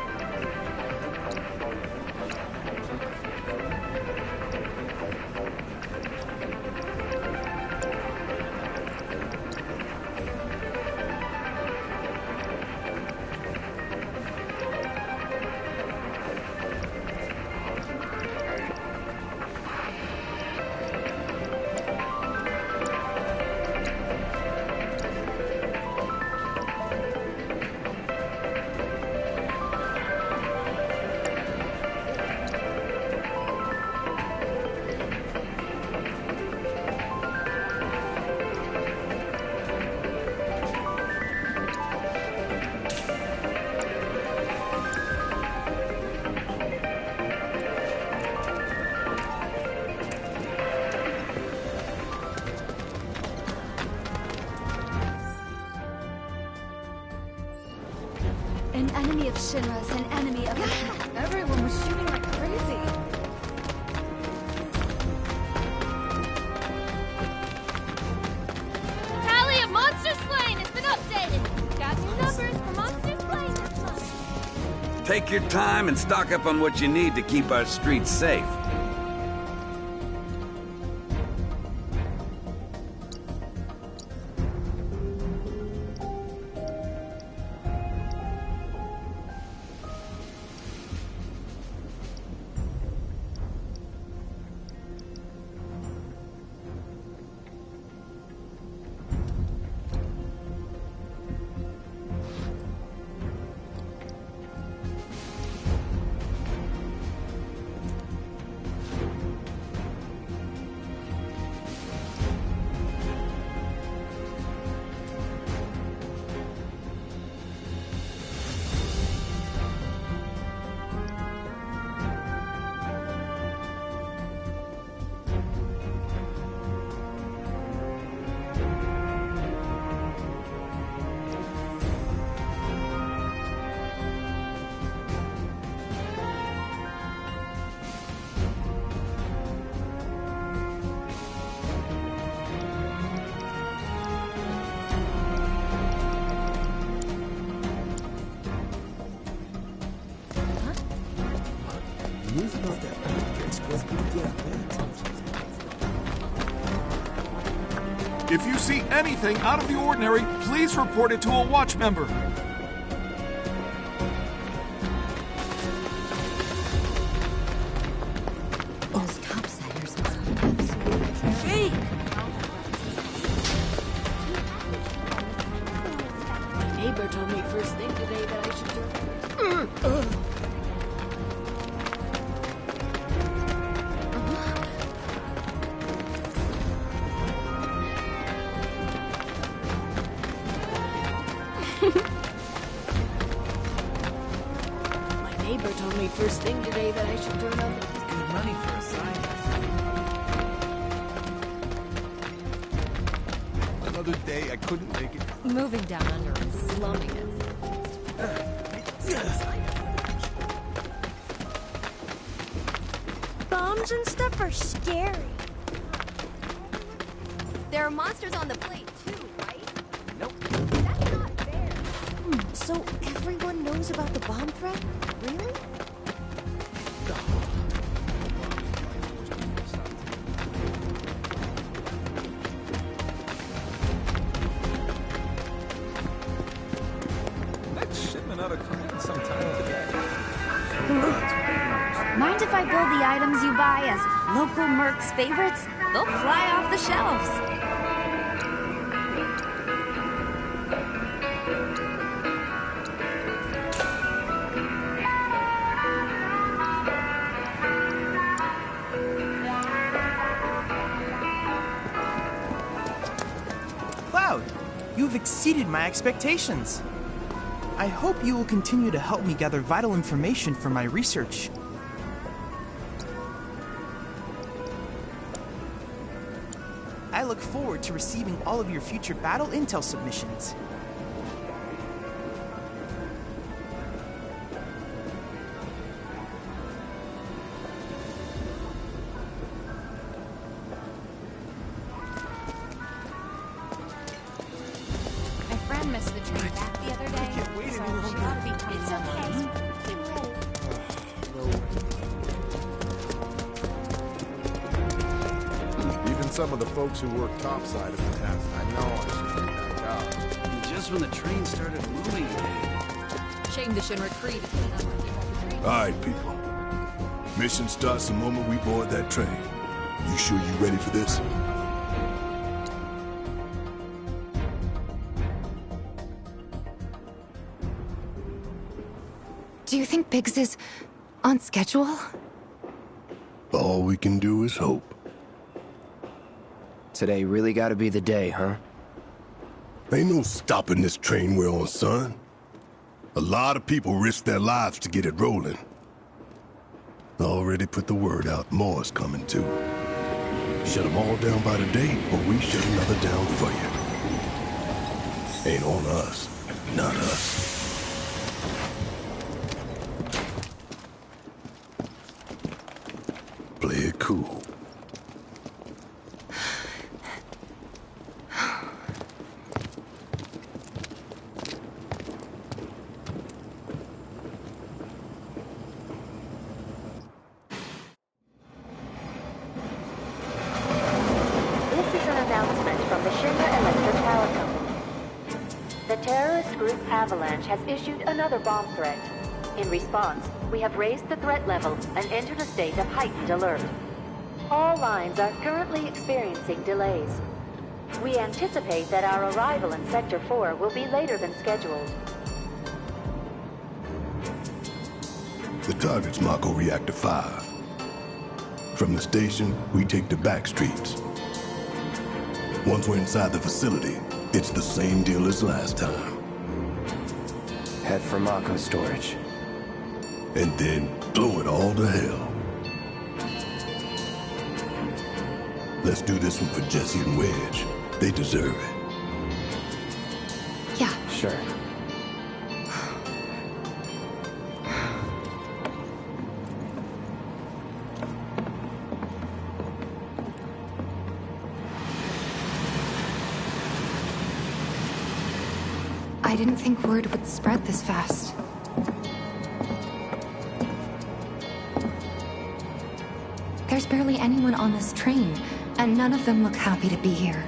[SPEAKER 13] An enemy of Shinra's an enemy of...
[SPEAKER 20] Yeah, everyone was shooting like crazy.
[SPEAKER 13] Tally of monsters slain has been updated. Got new numbers for monsters slain this month.
[SPEAKER 22] Take your time and stock up on what you need to keep our streets safe.
[SPEAKER 23] If you see anything out of the ordinary, please report it to a watch member.
[SPEAKER 19] Those topsiders must be absolutely fake.
[SPEAKER 20] My neighbor told me first thing today that I should do... My neighbor told me first thing today that I should turn up
[SPEAKER 16] Good money for a scientist. Another day I couldn't make it.
[SPEAKER 20] Moving down under and slumming it.
[SPEAKER 13] Bombs and stuff are scary. There are monsters on the plate too, right?
[SPEAKER 18] Nope.
[SPEAKER 13] That's not fair.
[SPEAKER 19] So everyone knows about the bomb threat? Really?
[SPEAKER 23] That shipment ought to come in sometime today.
[SPEAKER 24] Mind if I build the items you buy as local mercs' favorites? They'll fly off the shelves.
[SPEAKER 18] Cloud, you've exceeded my expectations. I hope you will continue to help me gather vital information for my research. I look forward to receiving all of your future battle intel submissions.
[SPEAKER 14] some of the folks who work topside of the task. I know I should get back out.
[SPEAKER 22] And just when the train started moving again.
[SPEAKER 20] Shame the Shinra Creed.
[SPEAKER 11] Alright, people. Mission starts the moment we board that train. You sure you ready for this?
[SPEAKER 1] Do you think Biggs is on schedule?
[SPEAKER 11] All we can do is hope.
[SPEAKER 4] Today really gotta be the day, huh?
[SPEAKER 11] Ain't no stopping this train we're on, son. A lot of people risk their lives to get it rolling. Already put the word out, more's coming too. Shut them all down by today, or we shut another down for you. Ain't on us, not us. Play it cool.
[SPEAKER 6] Avalanche has issued another bomb threat. In response, we have raised the threat level and entered a state of heightened alert. All lines are currently experiencing delays. We anticipate that our arrival in Sector 4 will be later than scheduled.
[SPEAKER 11] The target's Mako Reactor 5. From the station, we take the back streets. Once we're inside the facility, it's the same deal as last time.
[SPEAKER 4] Head for Mako storage.
[SPEAKER 11] And then blow it all to hell. Let's do this one for Jesse and Wedge. They deserve it.
[SPEAKER 1] Yeah.
[SPEAKER 4] Sure.
[SPEAKER 1] I didn't think word would spread this fast. There's barely anyone on this train, and none of them look happy to be here.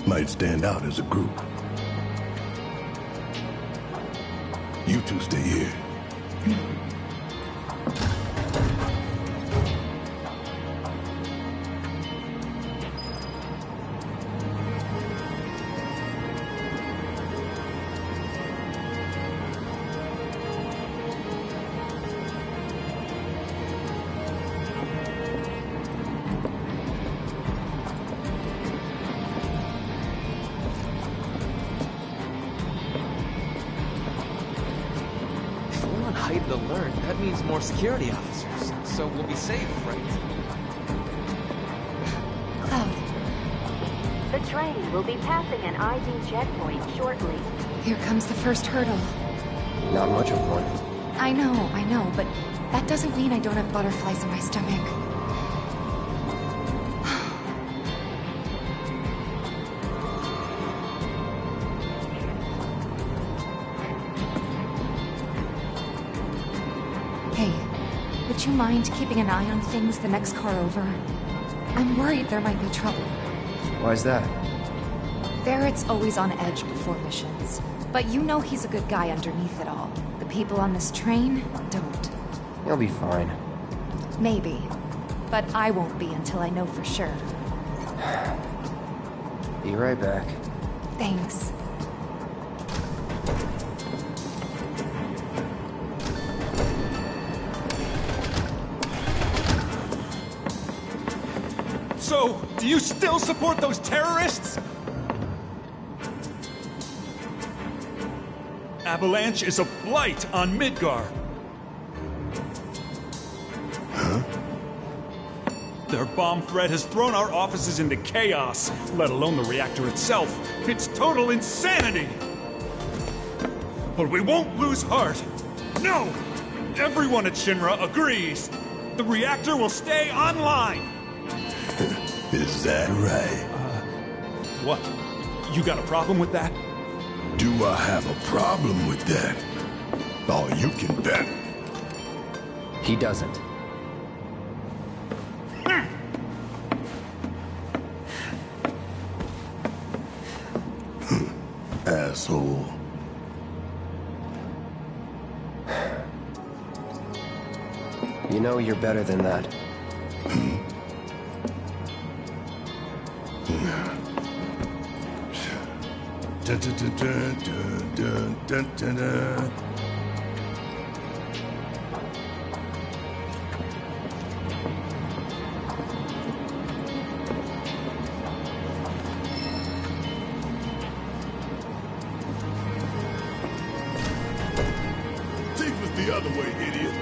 [SPEAKER 11] Might stand out as a group. You two stay here.
[SPEAKER 9] Heightened alert, that means more security officers. So we'll be safe, right?
[SPEAKER 1] Cloud.
[SPEAKER 6] The train will be passing an ID checkpoint shortly.
[SPEAKER 1] Here comes the first hurdle.
[SPEAKER 4] Not much of one.
[SPEAKER 1] I know, but that doesn't mean I don't have butterflies in my stomach. Would you mind keeping an eye on things the next car over? I'm worried there might be trouble.
[SPEAKER 4] Why's that?
[SPEAKER 1] Barrett's always on edge before missions. But you know he's a good guy underneath it all. The people on this train don't.
[SPEAKER 4] He'll be fine.
[SPEAKER 1] Maybe. But I won't be until I know for sure.
[SPEAKER 4] Be right back.
[SPEAKER 1] Thanks.
[SPEAKER 12] So, do you still support those terrorists? Avalanche is a blight on Midgar.
[SPEAKER 11] Huh?
[SPEAKER 12] Their bomb threat has thrown our offices into chaos, let alone the reactor itself. It's total insanity! But we won't lose heart. No! Everyone at Shinra agrees. The reactor will stay online.
[SPEAKER 11] Is that right?
[SPEAKER 12] What? You got a problem with that?
[SPEAKER 11] Do I have a problem with that? Oh, you can bet.
[SPEAKER 4] He doesn't.
[SPEAKER 11] asshole.
[SPEAKER 4] You know you're better than that.
[SPEAKER 11] Dun, dun, dun, dun, dun, dun, dun. Tifa's the other way, idiot.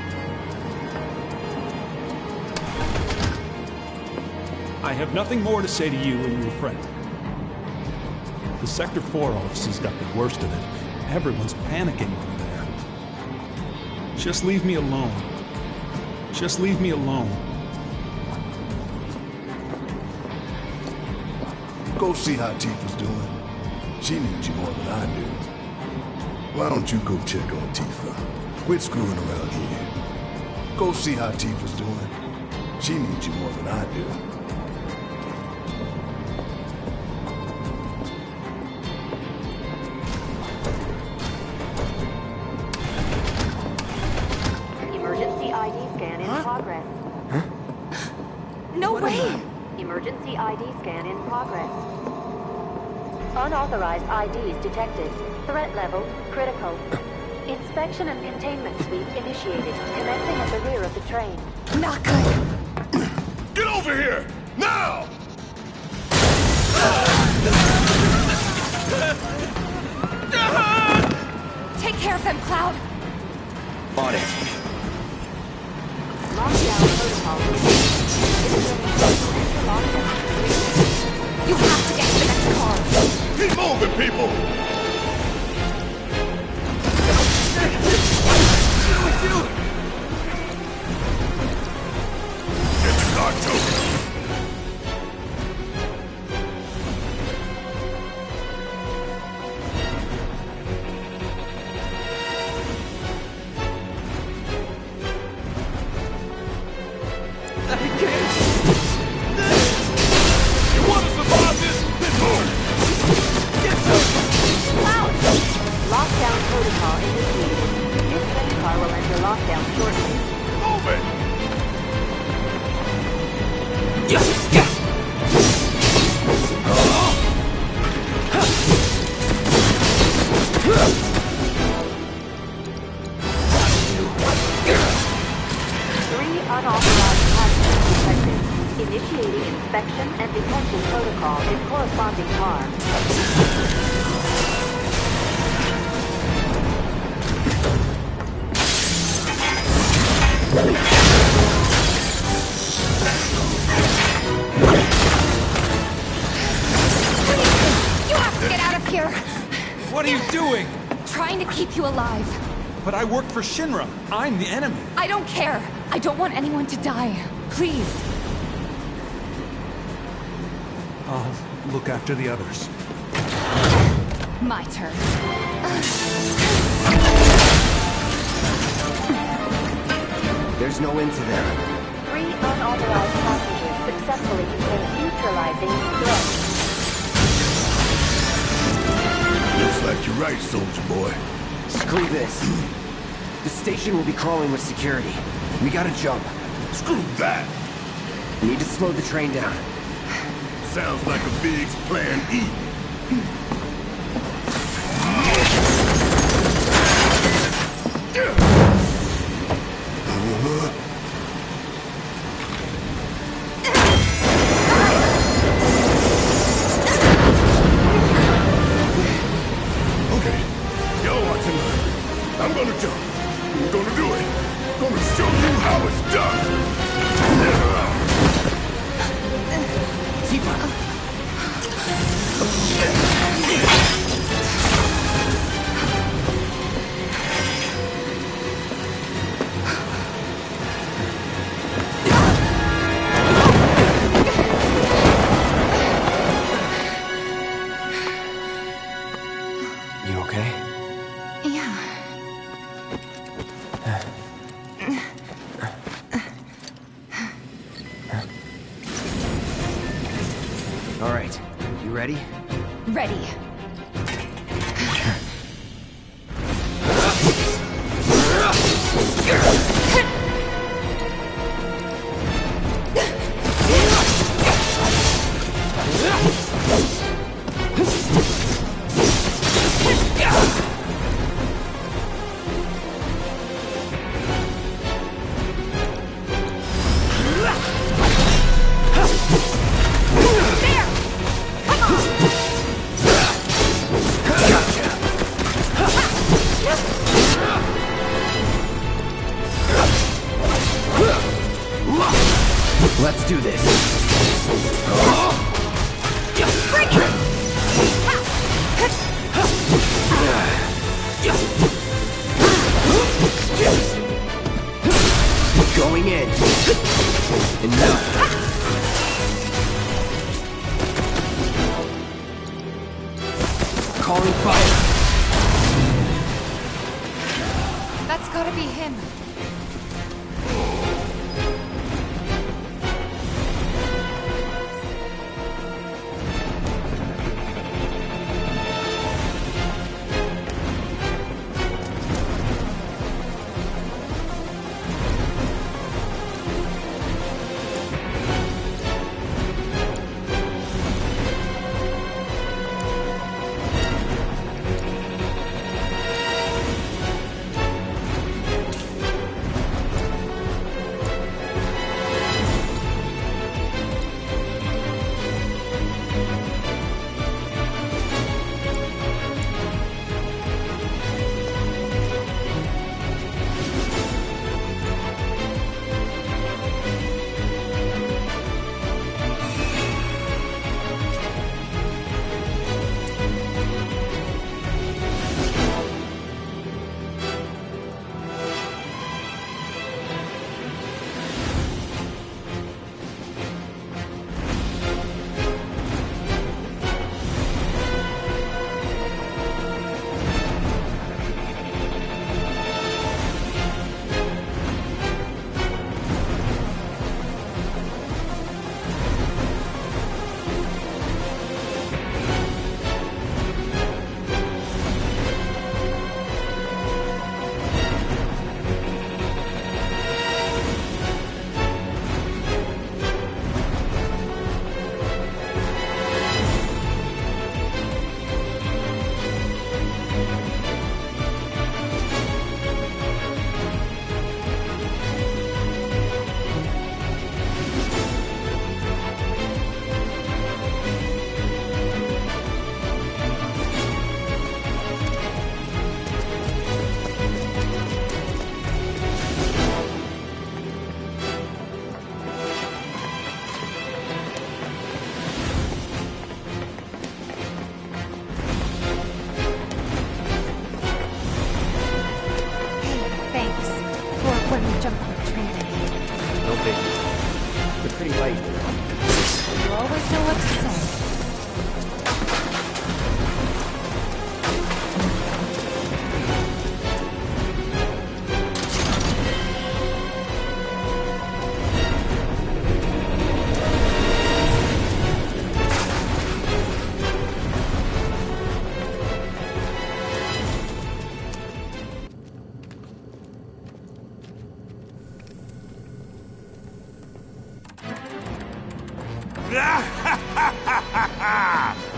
[SPEAKER 12] I have nothing more to say to you and your friend. The Sector 4 offices got the worst of it. Everyone's panicking over there. Just leave me alone. Just leave me alone.
[SPEAKER 11] Go see how Tifa's doing. She needs you more than I do. Why don't you go check on Tifa? Quit screwing around here. Go see how Tifa's doing. She needs you more than I do.
[SPEAKER 6] Emergency ID scan in progress.
[SPEAKER 10] No way!
[SPEAKER 6] Emergency ID scan in progress. Unauthorized IDs detected. Threat level critical. Inspection and containment sweep initiated, commencing at the rear of the train.
[SPEAKER 10] Not good.
[SPEAKER 11] Get over here! Now!
[SPEAKER 10] Take care of them, Cloud.
[SPEAKER 4] On it.
[SPEAKER 6] Lockdown protocol.
[SPEAKER 10] You have to get to the next car.
[SPEAKER 11] Keep moving, people! Get the car, Joker! You want to survive this? Then move!
[SPEAKER 6] Lockdown protocol initiated. This train car will enter lockdown shortly.
[SPEAKER 11] Move it!
[SPEAKER 6] Three unauthorized passengers detected. Initiating inspection and detention protocol in corresponding car.
[SPEAKER 10] You have to get out of here.
[SPEAKER 12] What are you doing?
[SPEAKER 10] Trying to keep you alive.
[SPEAKER 12] But I work for Shinra. I'm the enemy.
[SPEAKER 10] I don't care. I don't want anyone to die. Please.
[SPEAKER 12] I'll look after the others.
[SPEAKER 10] My turn.
[SPEAKER 4] There's no end to them.
[SPEAKER 6] Three unauthorized passengers successfully contained, neutralizing threat.
[SPEAKER 11] Looks like you're right, soldier boy.
[SPEAKER 4] Screw this. The station will be crawling with security. We gotta jump.
[SPEAKER 11] Screw that!
[SPEAKER 4] Need to slow the train down.
[SPEAKER 11] Sounds like a big plan E. Okay, y'all watch and learn. I'm gonna jump. I'm gonna do it. Gonna show you how it's done.
[SPEAKER 4] Tifa! You okay?
[SPEAKER 10] Yeah.
[SPEAKER 4] All right. You ready?
[SPEAKER 10] Ready.
[SPEAKER 4] Let's do this.
[SPEAKER 13] Bring it!
[SPEAKER 4] Going in. Enough. Calling fire.
[SPEAKER 10] That's gotta be him.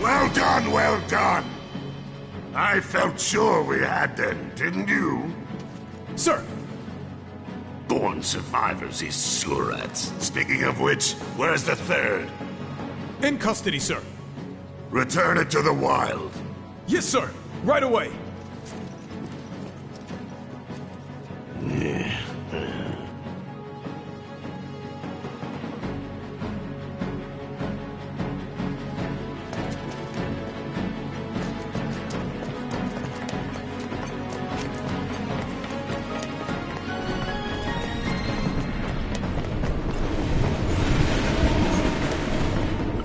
[SPEAKER 7] Well done, well done. I felt sure we had them, didn't you?
[SPEAKER 14] Sir!
[SPEAKER 7] Born survivors, these surats. Speaking of which, where's the third?
[SPEAKER 14] In custody, sir.
[SPEAKER 7] Return it to the wild.
[SPEAKER 14] Yes, sir. Right away.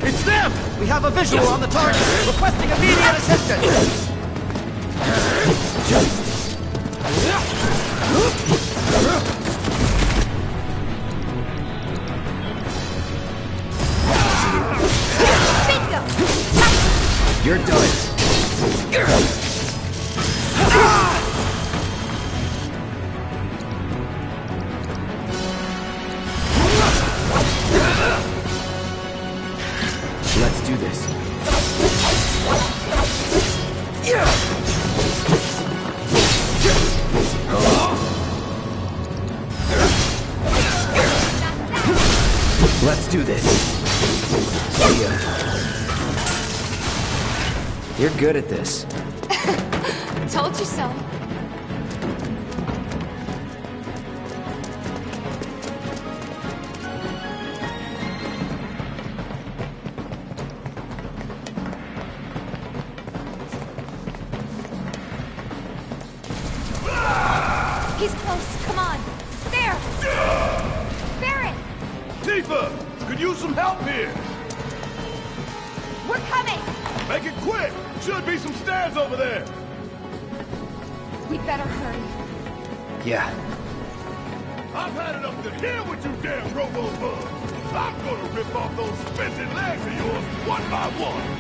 [SPEAKER 18] It's them! We have a visual on the target, requesting immediate assistance!
[SPEAKER 4] You're done. Let's do this. Let's do this. See ya. You're good at this.
[SPEAKER 10] Told you so. He's close. Come on. There! Barrett!
[SPEAKER 3] Tifa! Could use some help here!
[SPEAKER 10] We're coming!
[SPEAKER 3] Make it quick! Should be some stairs over there!
[SPEAKER 10] We better hurry.
[SPEAKER 4] Yeah.
[SPEAKER 3] I've had enough to hear with you damn robo-bugs! I'm gonna rip off those spinning legs of yours one by one!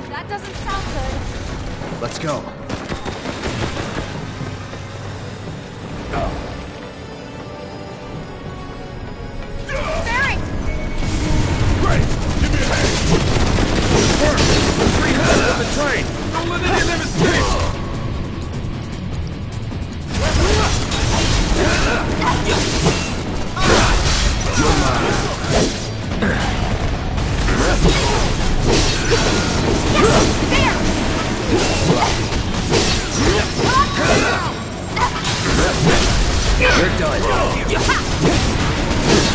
[SPEAKER 10] That doesn't sound good.
[SPEAKER 4] Let's go.
[SPEAKER 10] Barrett!
[SPEAKER 3] Great! Give me a hand! Work! Free hand on the train! Don't let any of them escape!
[SPEAKER 4] You're mine. We're done.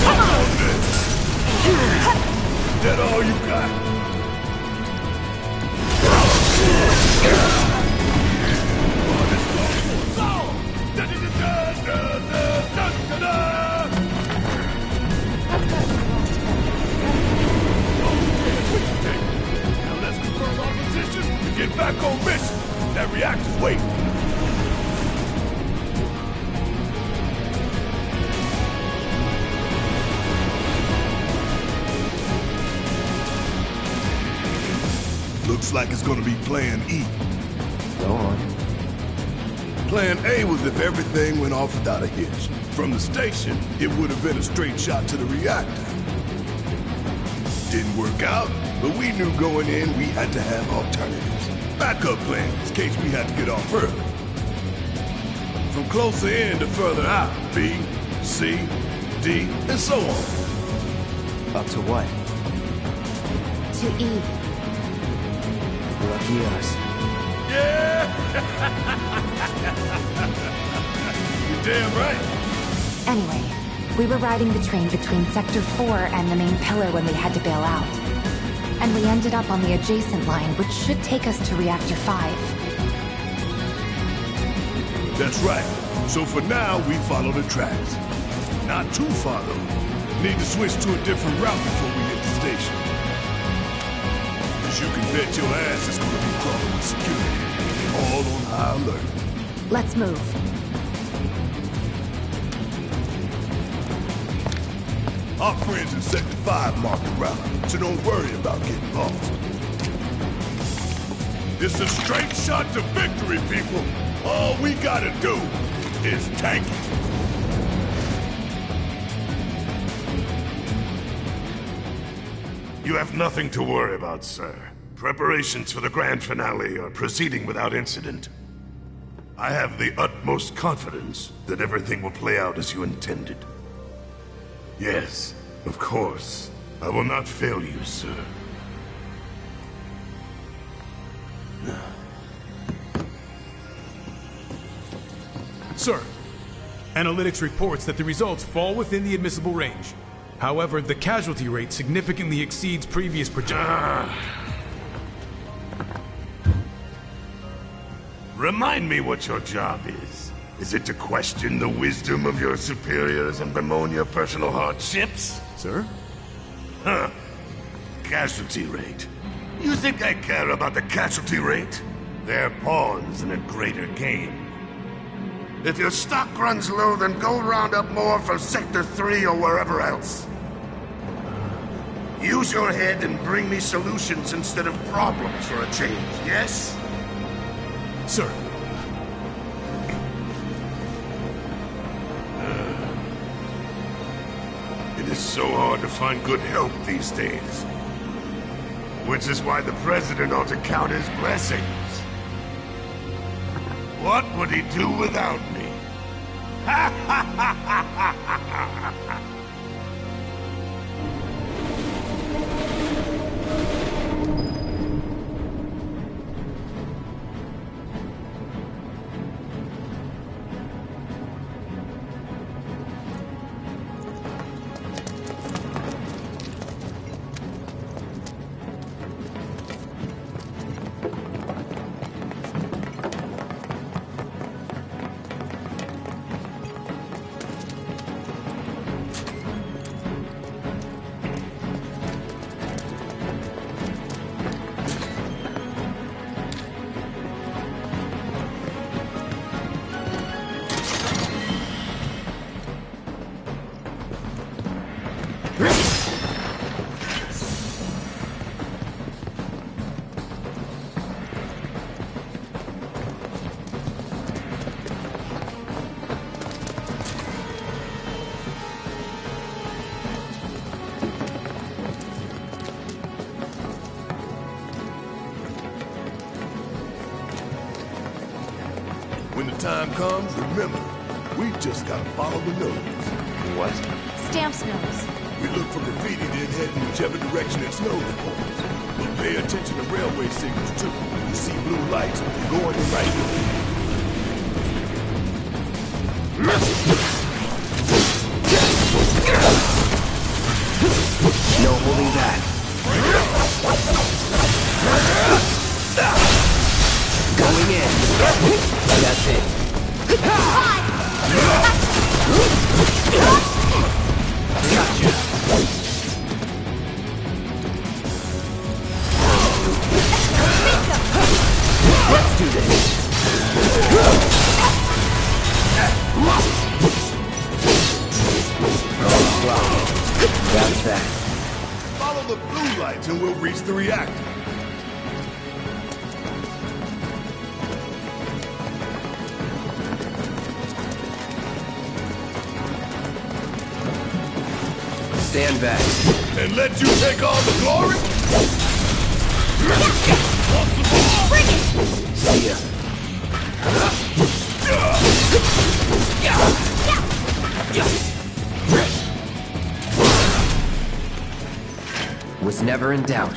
[SPEAKER 3] Come on, man. That all you got? Now let's confirm our position and get back on mission. That reactor's waiting. Looks like it's gonna be Plan E.
[SPEAKER 4] Go on.
[SPEAKER 11] Plan A was if everything went off without a hitch. From the station, it would have been a straight shot to the reactor. Didn't work out, but we knew going in we had to have alternatives. Backup plans in case we had to get off early. From closer in to further out, B, C, D, and so on.
[SPEAKER 4] Up to what?
[SPEAKER 1] To E.
[SPEAKER 4] Lucky us.
[SPEAKER 3] Yeah! You're damn right.
[SPEAKER 1] Anyway, we were riding the train between Sector 4 and the main pillar when we had to bail out. And we ended up on the adjacent line, which should take us to Reactor 5.
[SPEAKER 11] That's right. So for now, we follow the tracks. Not too far, though. Need to switch to a different route before we hit the station. As you can bet your ass is gonna be crawling with security. All on high alert.
[SPEAKER 1] Let's move.
[SPEAKER 11] Our friends in Sector 5 marked the route, so don't worry about getting lost. It's a straight shot to victory, people. All we gotta do is tank it.
[SPEAKER 7] You have nothing to worry about, sir. Preparations for the grand finale are proceeding without incident. I have the utmost confidence that everything will play out as you intended. Yes, of course. I will not fail you, sir.
[SPEAKER 8] Sir, analytics reports that the results fall within the admissible range. However, the casualty rate significantly exceeds previous projections.
[SPEAKER 7] Remind me what your job is. Is it to question the wisdom of your superiors and bemoan your personal hardships?
[SPEAKER 8] Sir?
[SPEAKER 7] Huh. Casualty rate. You think I care about the casualty rate? They're pawns in a greater game. If your stock runs low, then go round up more for Sector 3 or wherever else. Use your head and bring me solutions instead of problems for a change, yes?
[SPEAKER 8] Sir.
[SPEAKER 7] It is so hard to find good help these days. Which is why the President ought to count his blessings. What would he do without me?
[SPEAKER 11] When the time comes, remember, we just gotta follow the nose.
[SPEAKER 4] What?
[SPEAKER 20] Stamp's nose.
[SPEAKER 11] We look for graffiti, then head in whichever direction its nose points. But pay attention to railway signals, too. You see blue lights, go on your right.
[SPEAKER 4] No holding back. Going in. That's it. Gotcha. Let's do this. That's that.
[SPEAKER 11] Follow the blue lights and we'll reach the reactor.
[SPEAKER 4] Stand back.
[SPEAKER 11] And let you take all the glory?
[SPEAKER 4] See ya. Was never in doubt.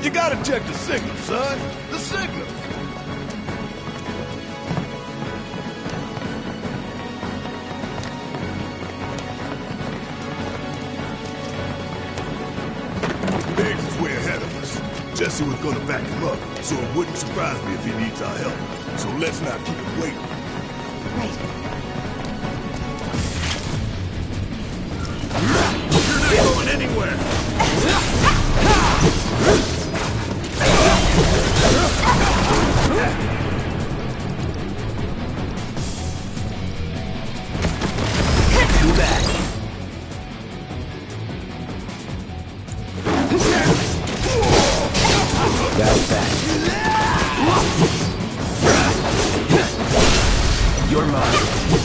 [SPEAKER 11] You gotta check the signal, son. The signal. Biggs is way ahead of us. Jesse was gonna back him up, so it wouldn't surprise me if he needs our help. So let's not keep him waiting. You're not going anywhere.
[SPEAKER 4] Too bad. That's that. You're mine.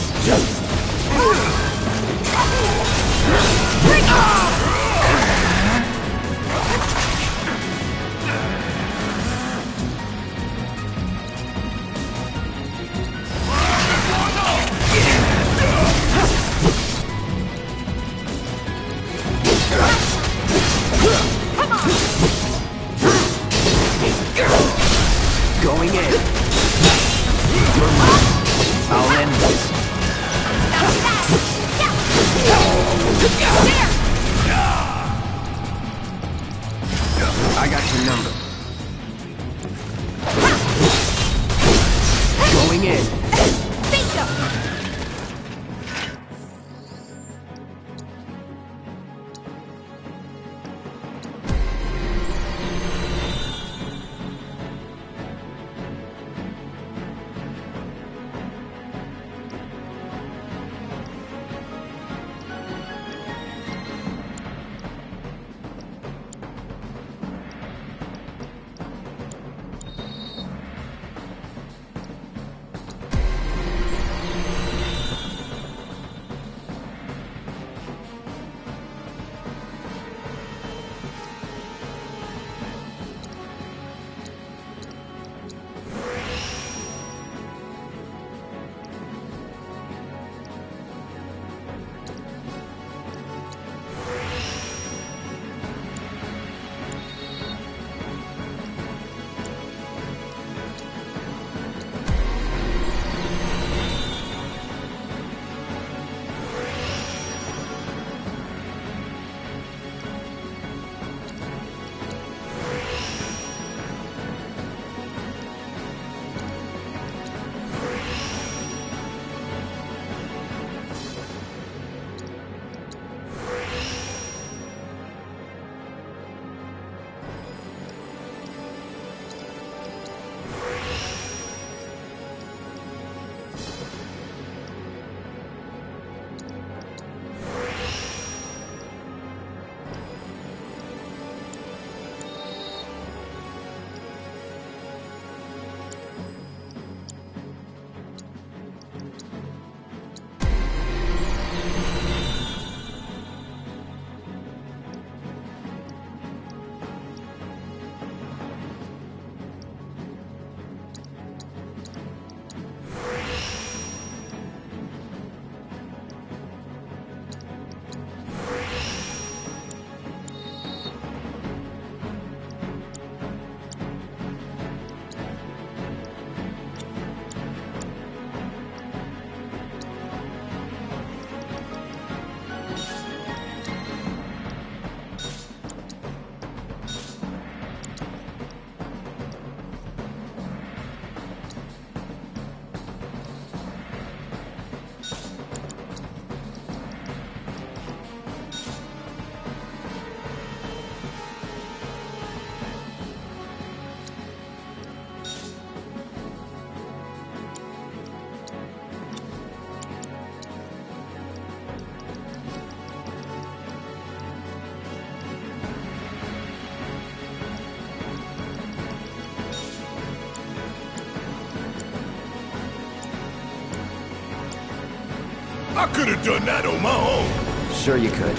[SPEAKER 11] I could have done that on my own.
[SPEAKER 4] Sure you could.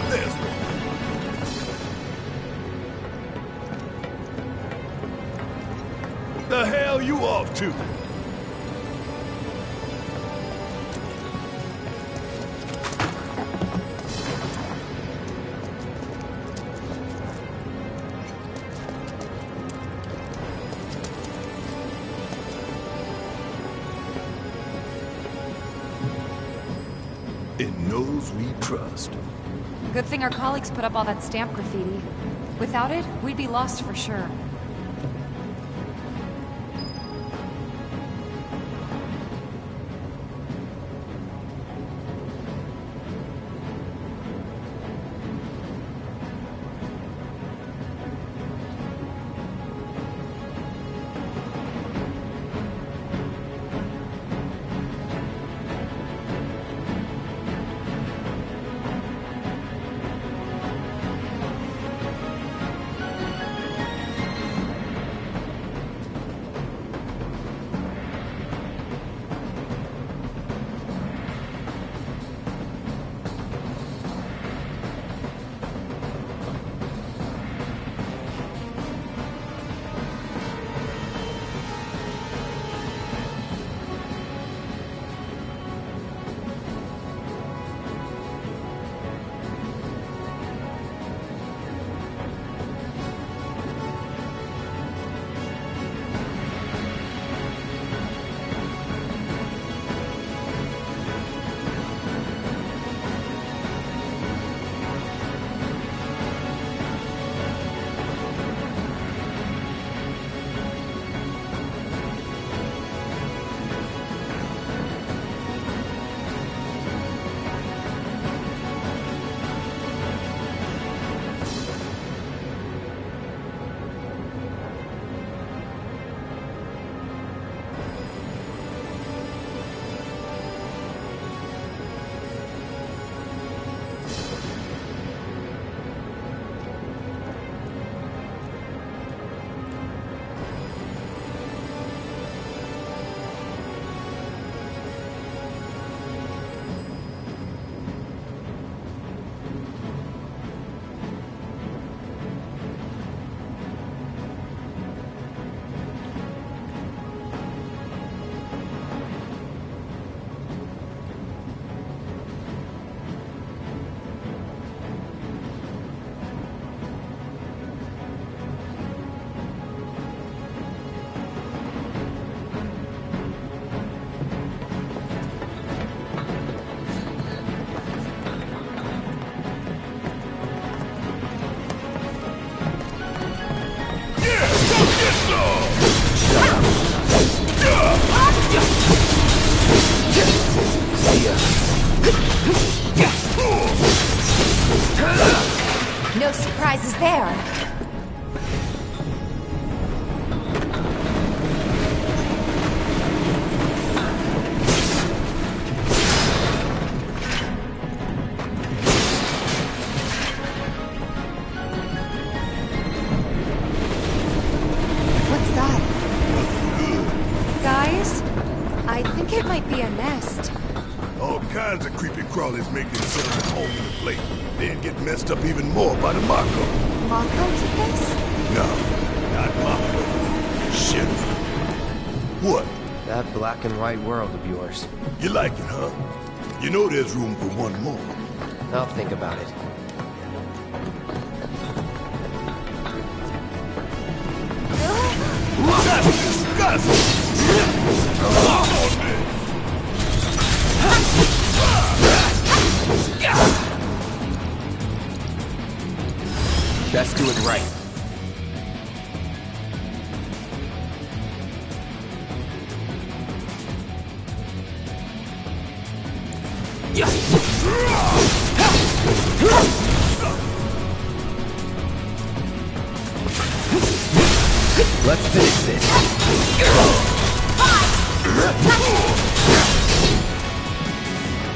[SPEAKER 11] There's one. The hell you off to? In those we trust.
[SPEAKER 10] Good thing our colleagues put up all that stamp graffiti. Without it, we'd be lost for sure. No surprises there.
[SPEAKER 1] What's that?
[SPEAKER 10] Guys, I think it might be a nest.
[SPEAKER 11] All kinds of creepy crawlies make themselves at home in the plate, then get messed up even more by the Mako.
[SPEAKER 1] Mako did this?
[SPEAKER 11] No, not Mako. Shit. What?
[SPEAKER 4] That black and white world of yours.
[SPEAKER 11] You like it, huh? You know there's room for one more.
[SPEAKER 4] I'll think about it.
[SPEAKER 11] That's disgusting!
[SPEAKER 4] Best do it right. Let's finish this.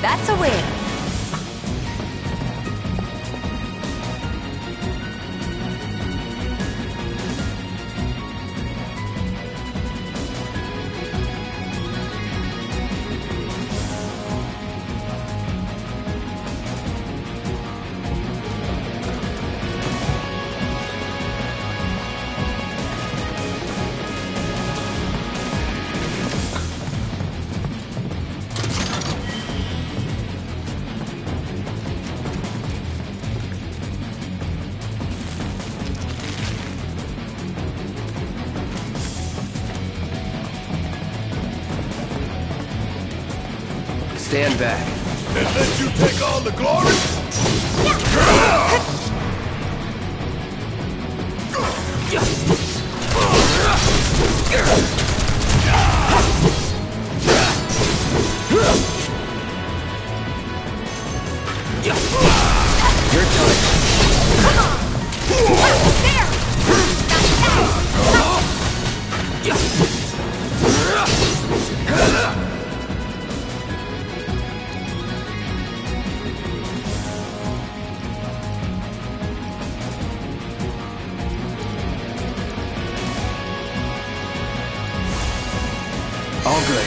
[SPEAKER 10] That's a win.
[SPEAKER 4] stand back.
[SPEAKER 3] And let you take all the glory?
[SPEAKER 4] You're done. All good.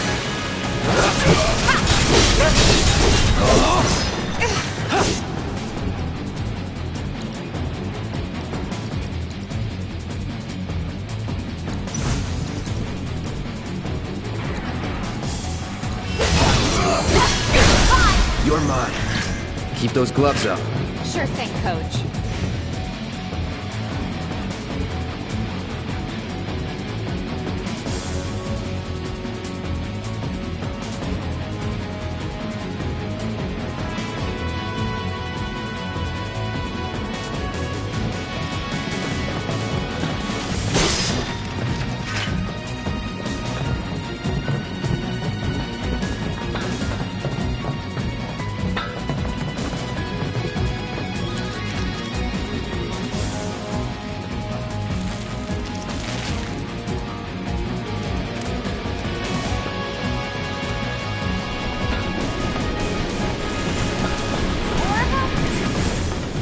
[SPEAKER 4] You're mine. Keep those gloves up.
[SPEAKER 10] Sure thing, Coach.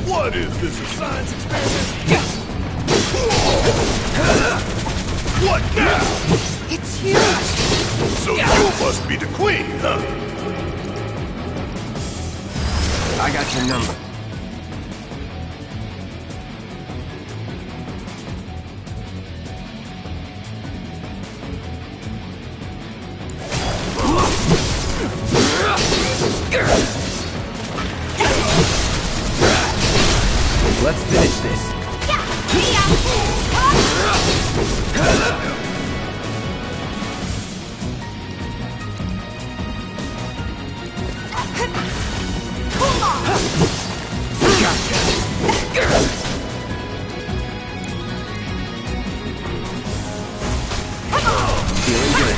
[SPEAKER 3] What is this, a science experiment? What now?
[SPEAKER 10] It's huge!
[SPEAKER 3] So you must be the queen, huh?
[SPEAKER 4] I got your number. Let's finish this. Feeling good.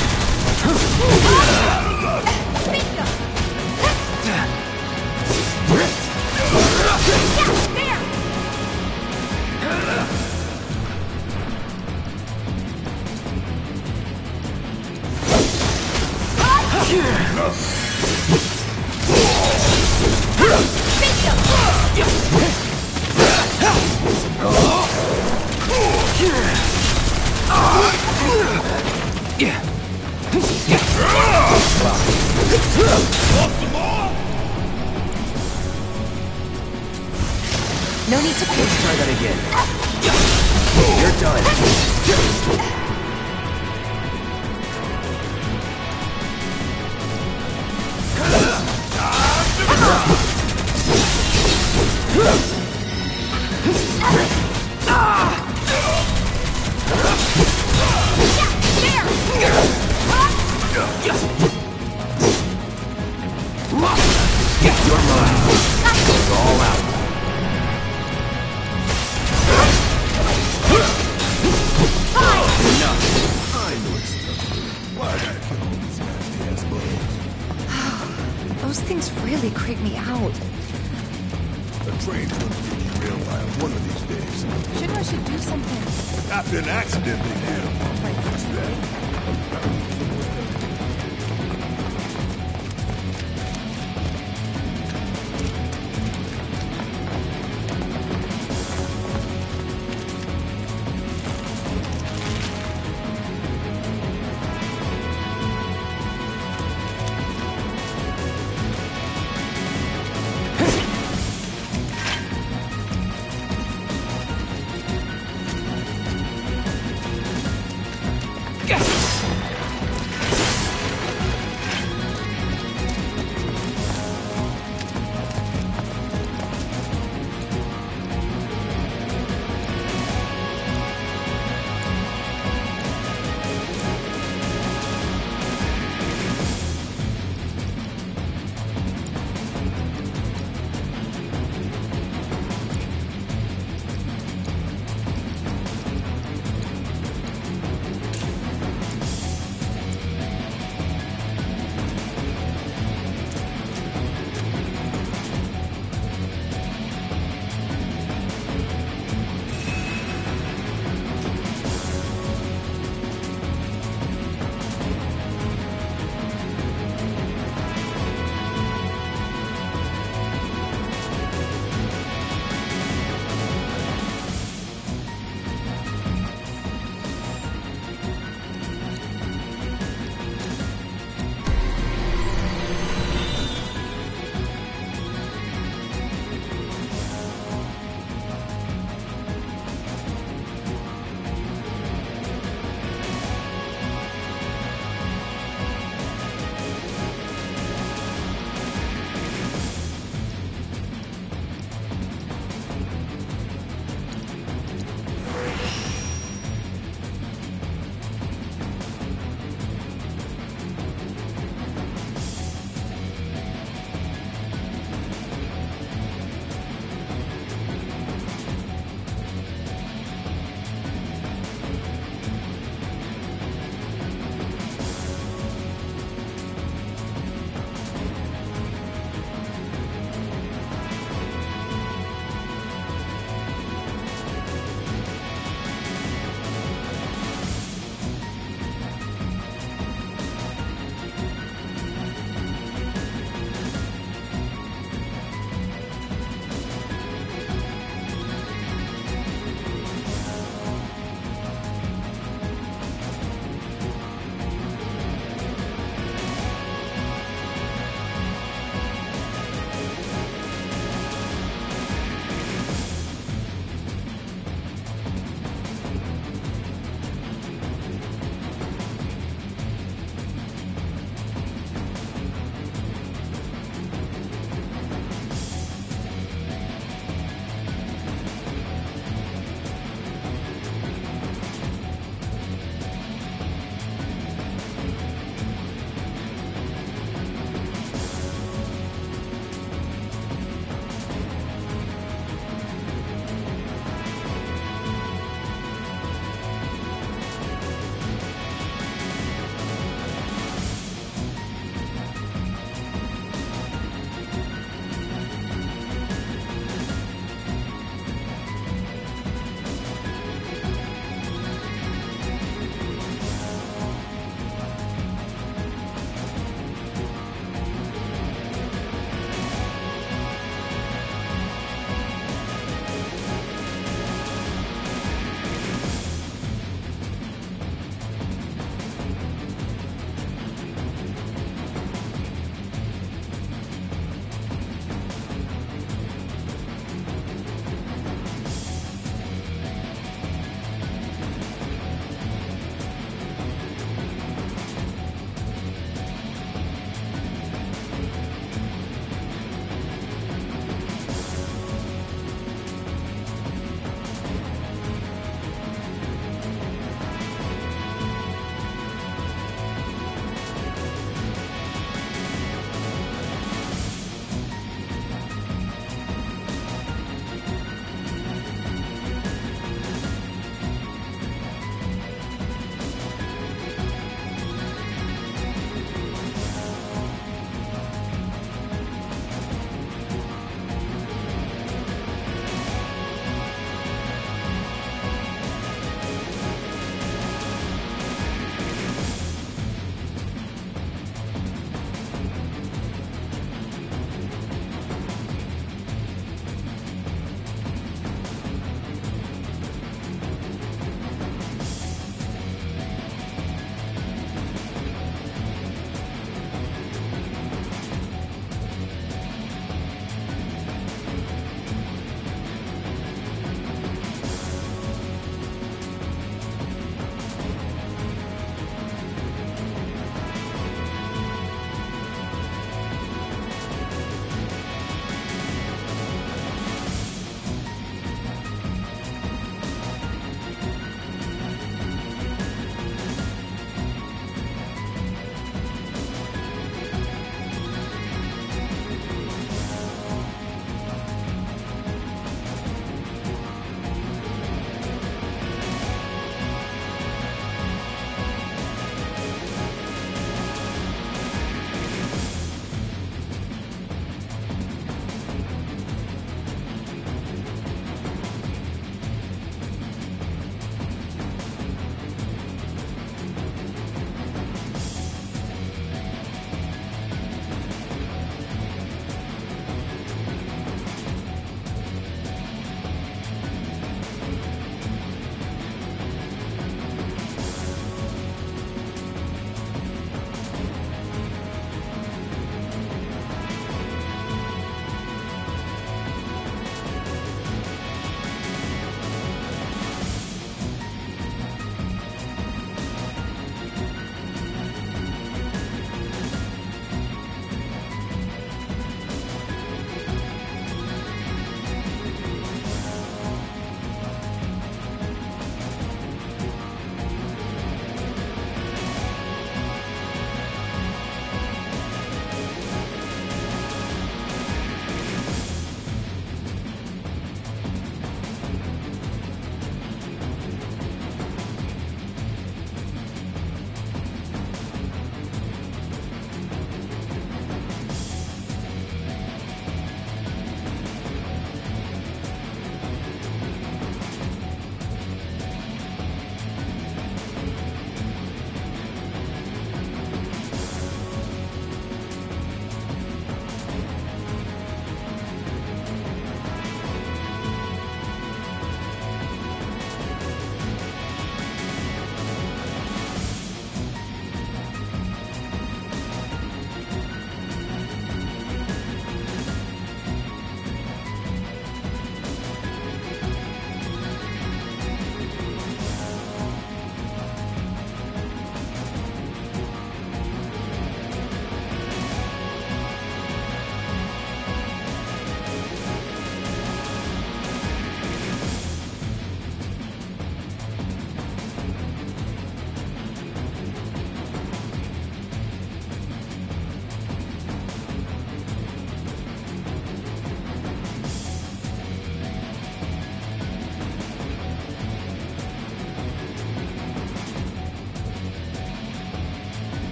[SPEAKER 1] No need to
[SPEAKER 4] Let's try that again. You're done. You're mine. Goes all out.
[SPEAKER 10] Those things really creep me out.
[SPEAKER 3] The train's gonna get derailed one of these days.
[SPEAKER 20] Shinra should do something.
[SPEAKER 3] After an accident, they did.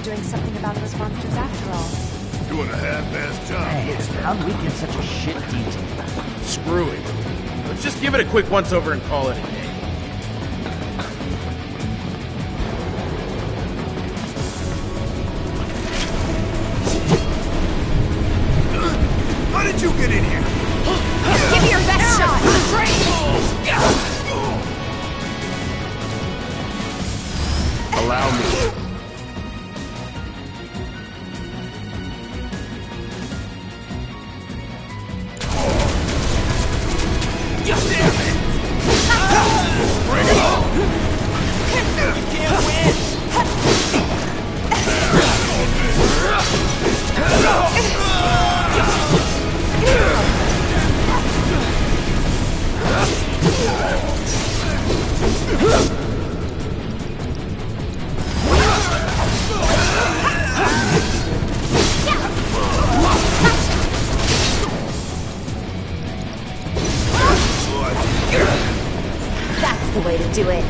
[SPEAKER 2] doing something about those monsters after all.
[SPEAKER 23] Doing a half-assed job.
[SPEAKER 16] Man, how do we get such a shit detail?
[SPEAKER 5] Screw it. Let's just give it a quick once-over and call it a day.
[SPEAKER 23] How did you get in here?
[SPEAKER 2] Give me your best shot!
[SPEAKER 4] Allow me.
[SPEAKER 23] Bring it on!
[SPEAKER 18] You can't win!
[SPEAKER 2] That's the way to do it.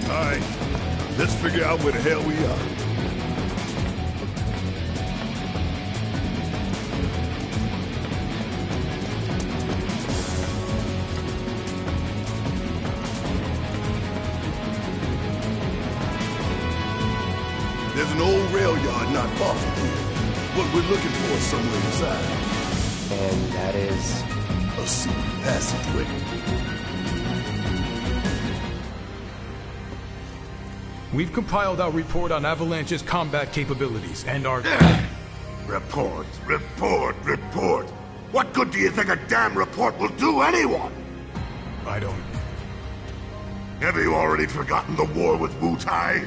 [SPEAKER 23] Alright, let's figure out where the hell we are. There's an old rail yard not far from here. What we're looking for is somewhere inside.
[SPEAKER 4] And that is...
[SPEAKER 23] a secret passageway.
[SPEAKER 8] We've compiled our report on Avalanche's combat capabilities and our...
[SPEAKER 7] Report, report, report. What good do you think a damn report will do anyone?
[SPEAKER 8] I don't...
[SPEAKER 7] Have you already forgotten the war with Wu-Tai?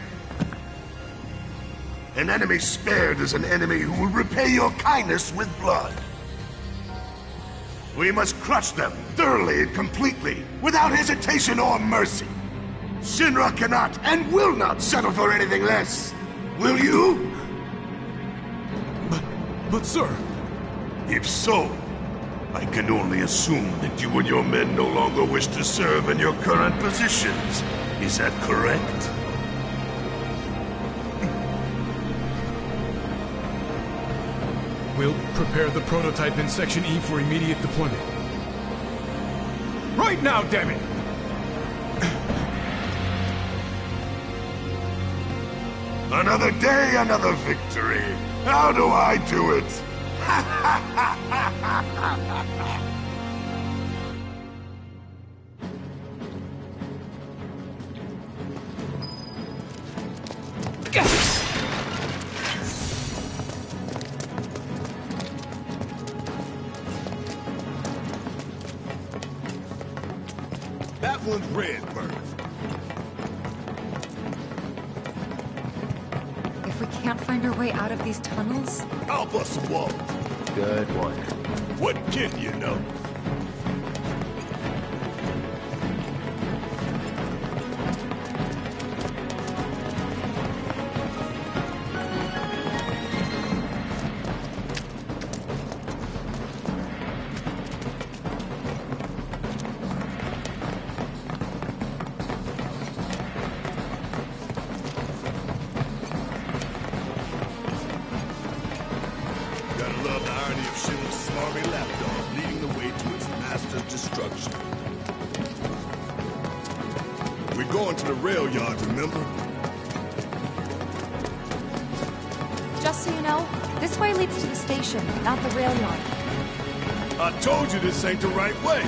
[SPEAKER 7] An enemy spared is an enemy who will repay your kindness with blood. We must crush them thoroughly and completely, without hesitation or mercy. Shinra cannot and will not settle for anything less. Will you?
[SPEAKER 8] But sir...
[SPEAKER 7] If so, I can only assume that you and your men no longer wish to serve in your current positions. Is that correct?
[SPEAKER 8] We'll prepare the prototype in Section E for immediate deployment. Right now, damn it!
[SPEAKER 7] Another day, another victory. How do I do it?
[SPEAKER 23] That one's red, Burke.
[SPEAKER 10] If we can't find our way out of these tunnels...
[SPEAKER 23] I'll bust some walls.
[SPEAKER 4] Good one.
[SPEAKER 23] What kid you know?
[SPEAKER 10] Just so you know, this way leads to the station, not the rail yard.
[SPEAKER 23] I told you this ain't the right way.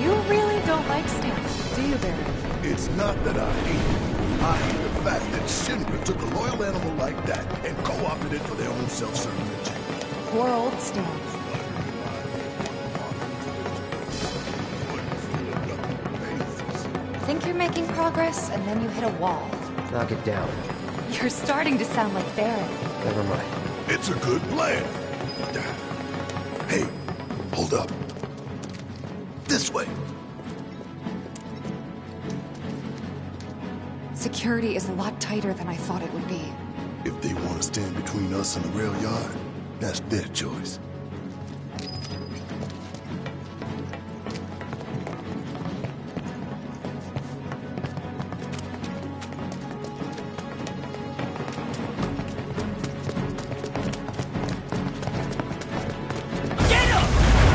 [SPEAKER 10] You really don't like stamps, do you, Barry?
[SPEAKER 23] It's not that I hate it. I hate the fact that Shinra took a loyal animal like that and co-opted it for their own self-serving agenda.
[SPEAKER 10] Poor old Stan. Think you're making progress, and then you hit a wall.
[SPEAKER 4] Knock it down.
[SPEAKER 10] You're starting to sound like Baron.
[SPEAKER 4] Never mind.
[SPEAKER 23] It's a good plan. Hey, hold up. This way.
[SPEAKER 10] Security is a lot tighter than I thought it would be.
[SPEAKER 23] If they want to stand between us and the rail yard, that's their choice.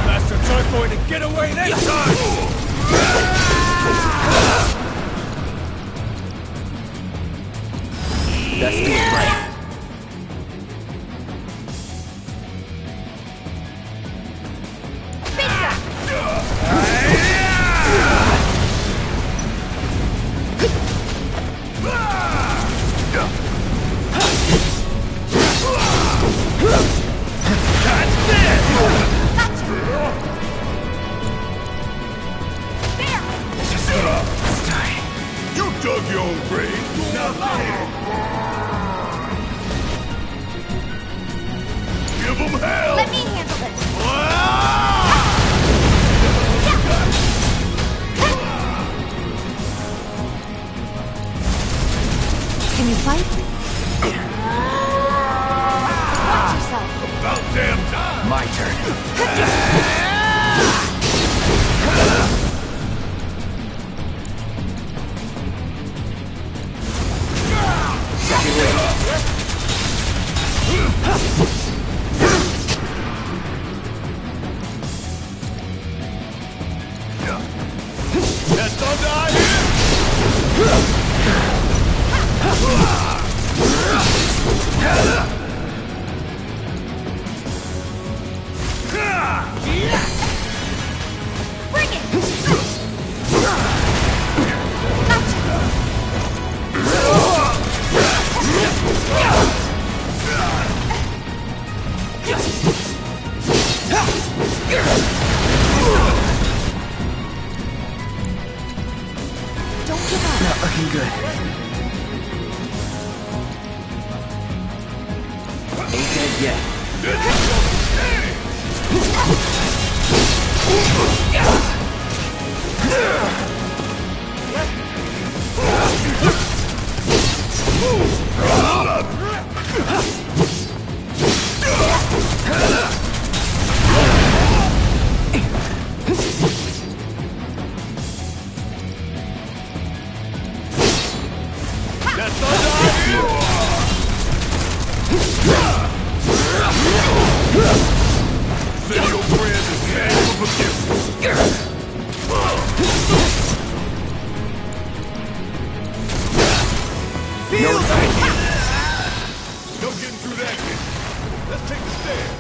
[SPEAKER 3] Bastards aren't going to get away this time!
[SPEAKER 4] That's the right.
[SPEAKER 23] You dug your own grave. Now give them hell!
[SPEAKER 24] Let me handle this.
[SPEAKER 10] Can you fight? Watch yourself.
[SPEAKER 23] About damn time!
[SPEAKER 4] My turn.
[SPEAKER 3] That's thunder I hear!
[SPEAKER 24] Bring it!
[SPEAKER 10] Don't give up.
[SPEAKER 4] Not looking good. Ain't dead yet.
[SPEAKER 3] That's thunder I hear! Send your friends as cash for forgiveness.
[SPEAKER 23] Feels
[SPEAKER 3] No getting through that kid. Let's take the stairs.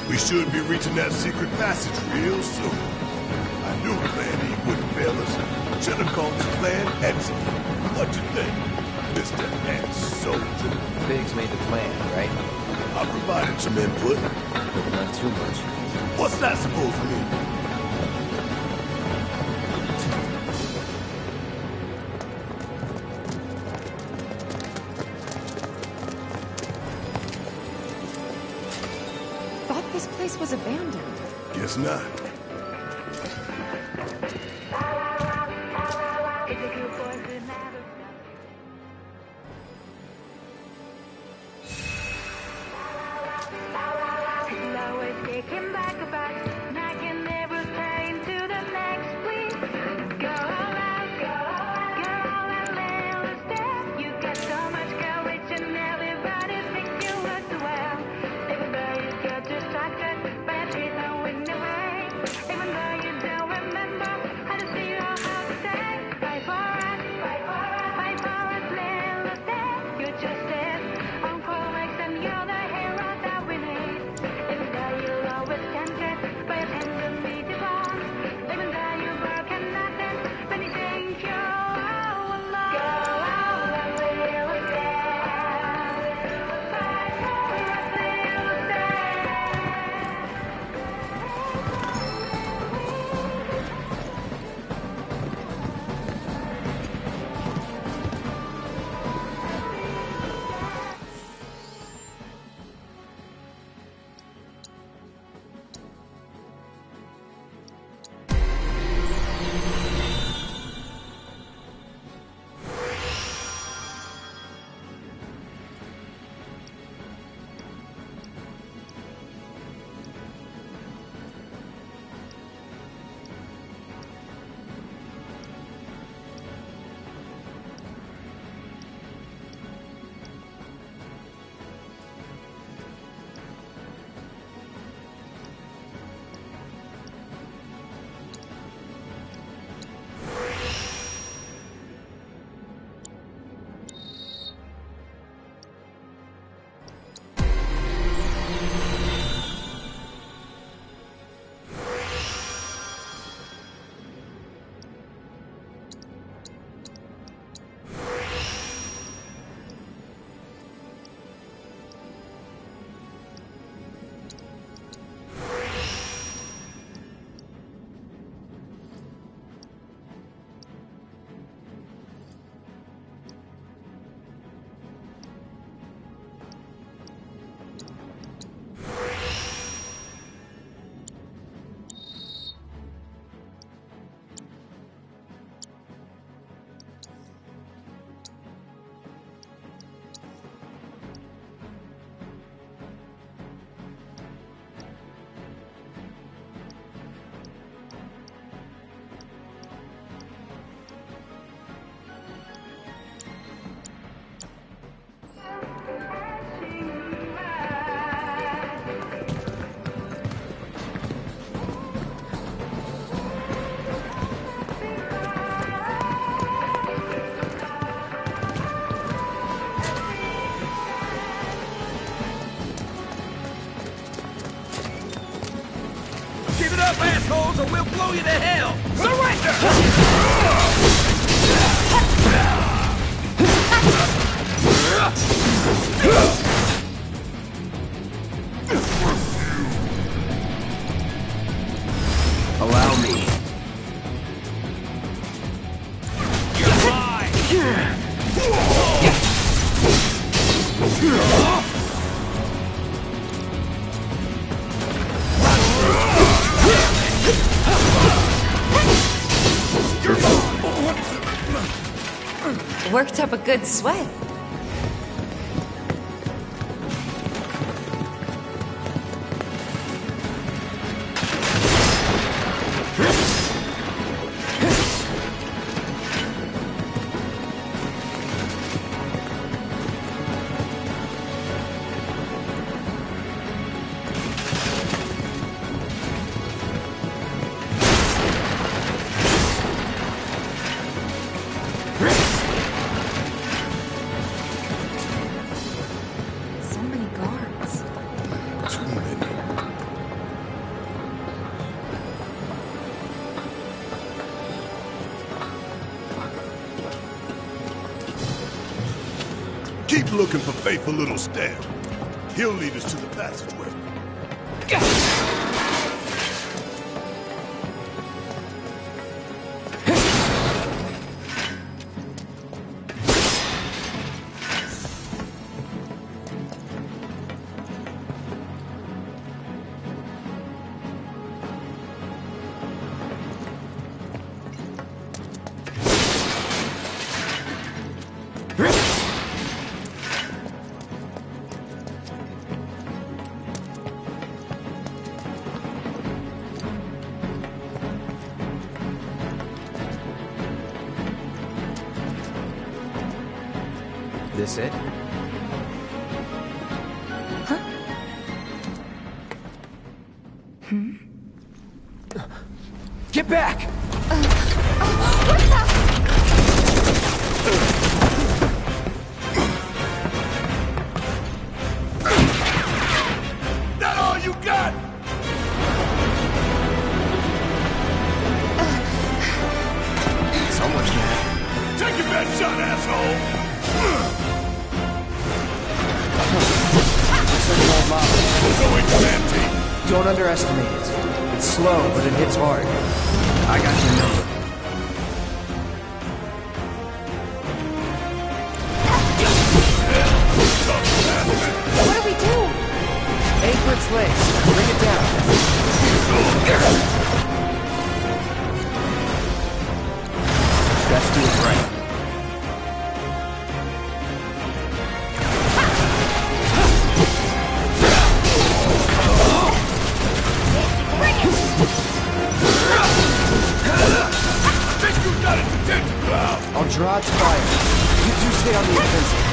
[SPEAKER 23] We should be reaching that secret passage real soon. I knew Plan E wouldn't fail us. Should have called this plan excellent. What you think, Mr. Ex-Soldier?
[SPEAKER 4] Biggs made the plan, right?
[SPEAKER 23] I provided some input.
[SPEAKER 4] But not too much.
[SPEAKER 23] What's that supposed to mean?
[SPEAKER 10] Thought this place was abandoned.
[SPEAKER 23] Guess not.
[SPEAKER 13] him back about, and I can never stay into the next, please. Go all out, little step. You got so much courage and everybody thinks you look so well. Even though you get distracted by a treat and wind away. Even though you don't remember how to see or how to say. Fight for us, little step. You just said, Uncle Rex and you're the hero that we need. Even though you're always tempted by a tendency to belong. Even though you're broken nothing, then you think you're all alone. Go out, little step. Fight for us, little
[SPEAKER 22] Keep it up, assholes, or we'll blow you to hell!
[SPEAKER 4] Allow me.
[SPEAKER 22] You're mine!
[SPEAKER 10] Worked up a good sweat.
[SPEAKER 23] Keep looking for faithful little Stan. He'll lead us to the passageway.
[SPEAKER 4] this it?
[SPEAKER 9] Get back!
[SPEAKER 3] That all you got?
[SPEAKER 4] Someone's mad.
[SPEAKER 3] Take your best shot, asshole!
[SPEAKER 4] Looks like an old model.
[SPEAKER 3] Going to empty.
[SPEAKER 4] Don't underestimate it. It's slow, but it hits hard. I got your number.
[SPEAKER 1] What do we do?
[SPEAKER 4] Anchor its legs. Bring it down. Best do it right. I'll draw its fire. You two stay on the offensive.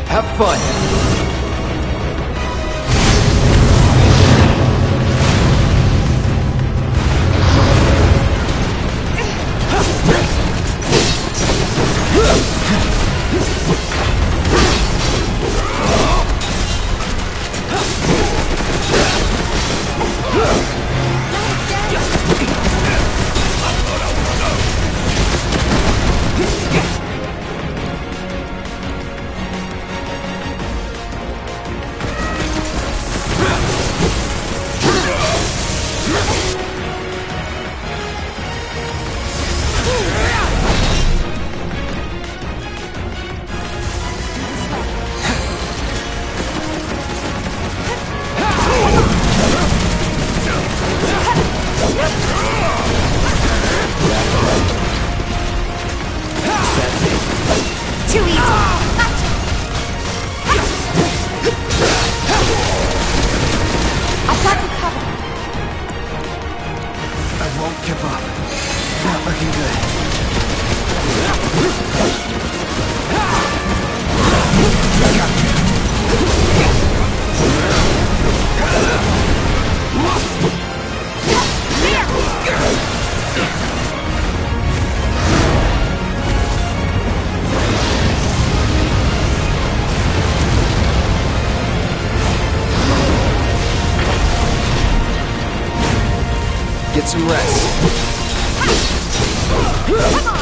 [SPEAKER 4] Have fun.
[SPEAKER 18] need some rest.
[SPEAKER 2] Come on!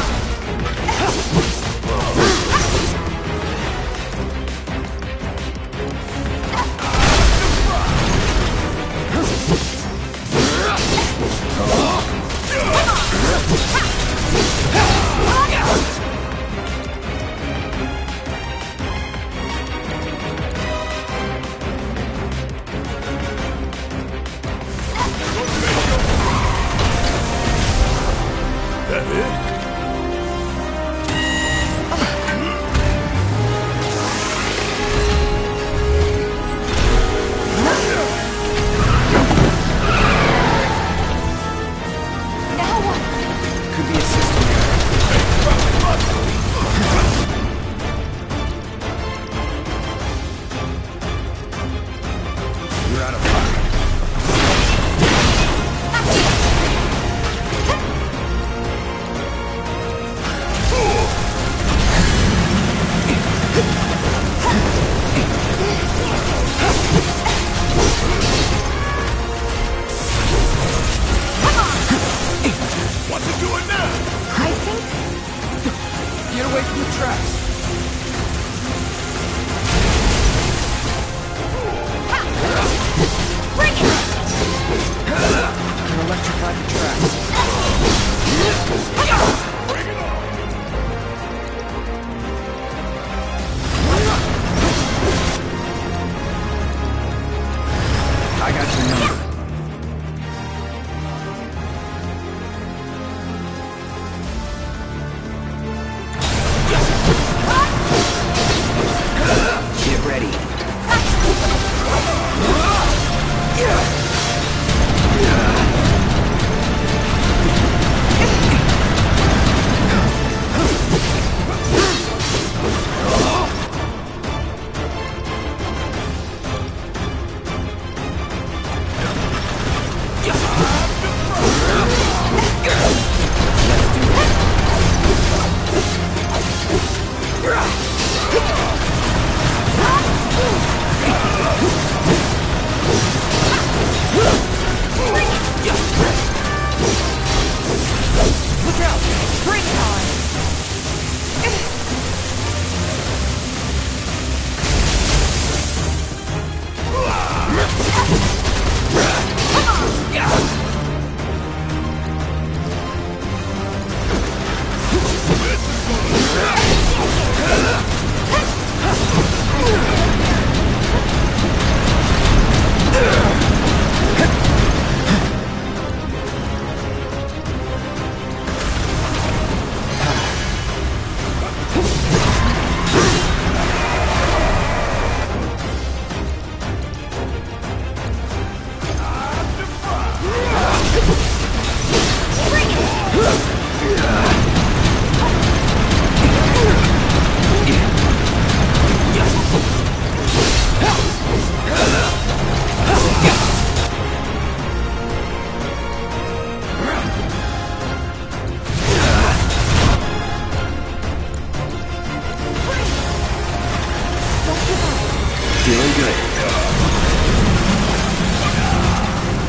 [SPEAKER 4] Feeling good.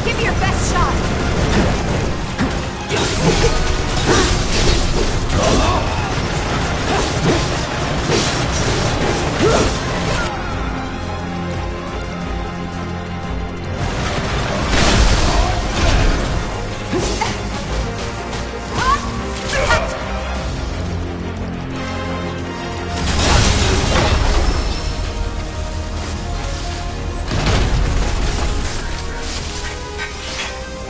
[SPEAKER 2] Give me your best shot!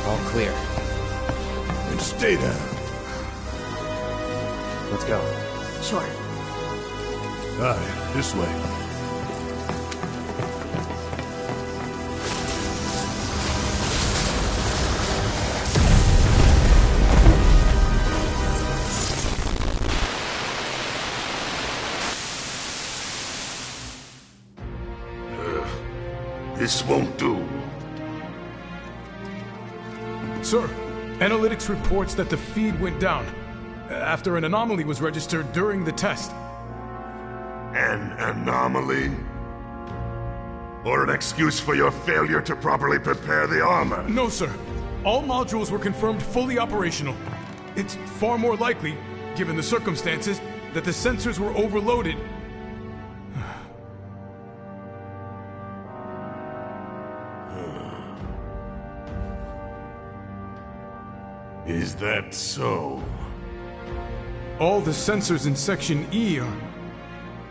[SPEAKER 4] All clear.
[SPEAKER 23] And stay down.
[SPEAKER 4] Let's go.
[SPEAKER 2] Sure.
[SPEAKER 23] All right, this way.
[SPEAKER 7] This won't do.
[SPEAKER 8] Sir, analytics reports that the feed went down after an anomaly was registered during the test.
[SPEAKER 7] An anomaly? Or an excuse for your failure to properly prepare the armor?
[SPEAKER 8] No, sir. All modules were confirmed fully operational. It's far more likely, given the circumstances, that the sensors were overloaded.
[SPEAKER 23] Is that so?
[SPEAKER 8] All the sensors in Section E are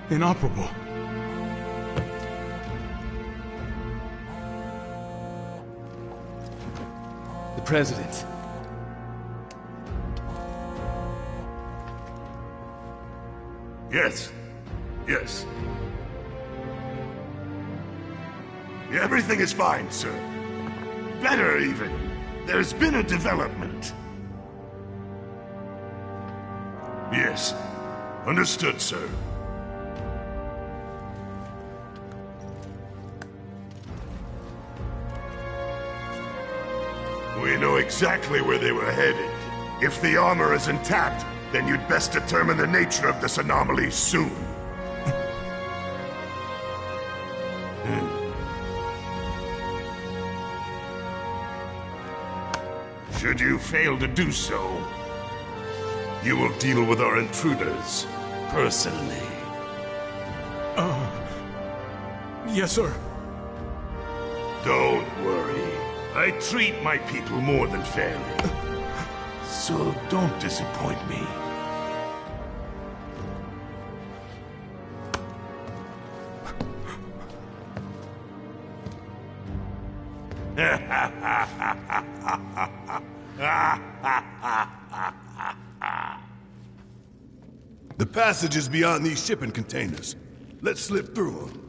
[SPEAKER 8] inoperable.
[SPEAKER 15] The President.
[SPEAKER 7] Yes. Yes. Everything is fine, sir. Better, even. There's been a development. Yes. Understood, sir. We know exactly where they were headed. If the armor is intact, then you'd best determine the nature of this anomaly soon. Should you fail to do so, you will deal with our intruders personally.
[SPEAKER 8] Yes, sir.
[SPEAKER 7] Don't worry. I treat my people more than fairly. So don't disappoint me.
[SPEAKER 23] The passage is beyond these shipping containers. Let's slip through them.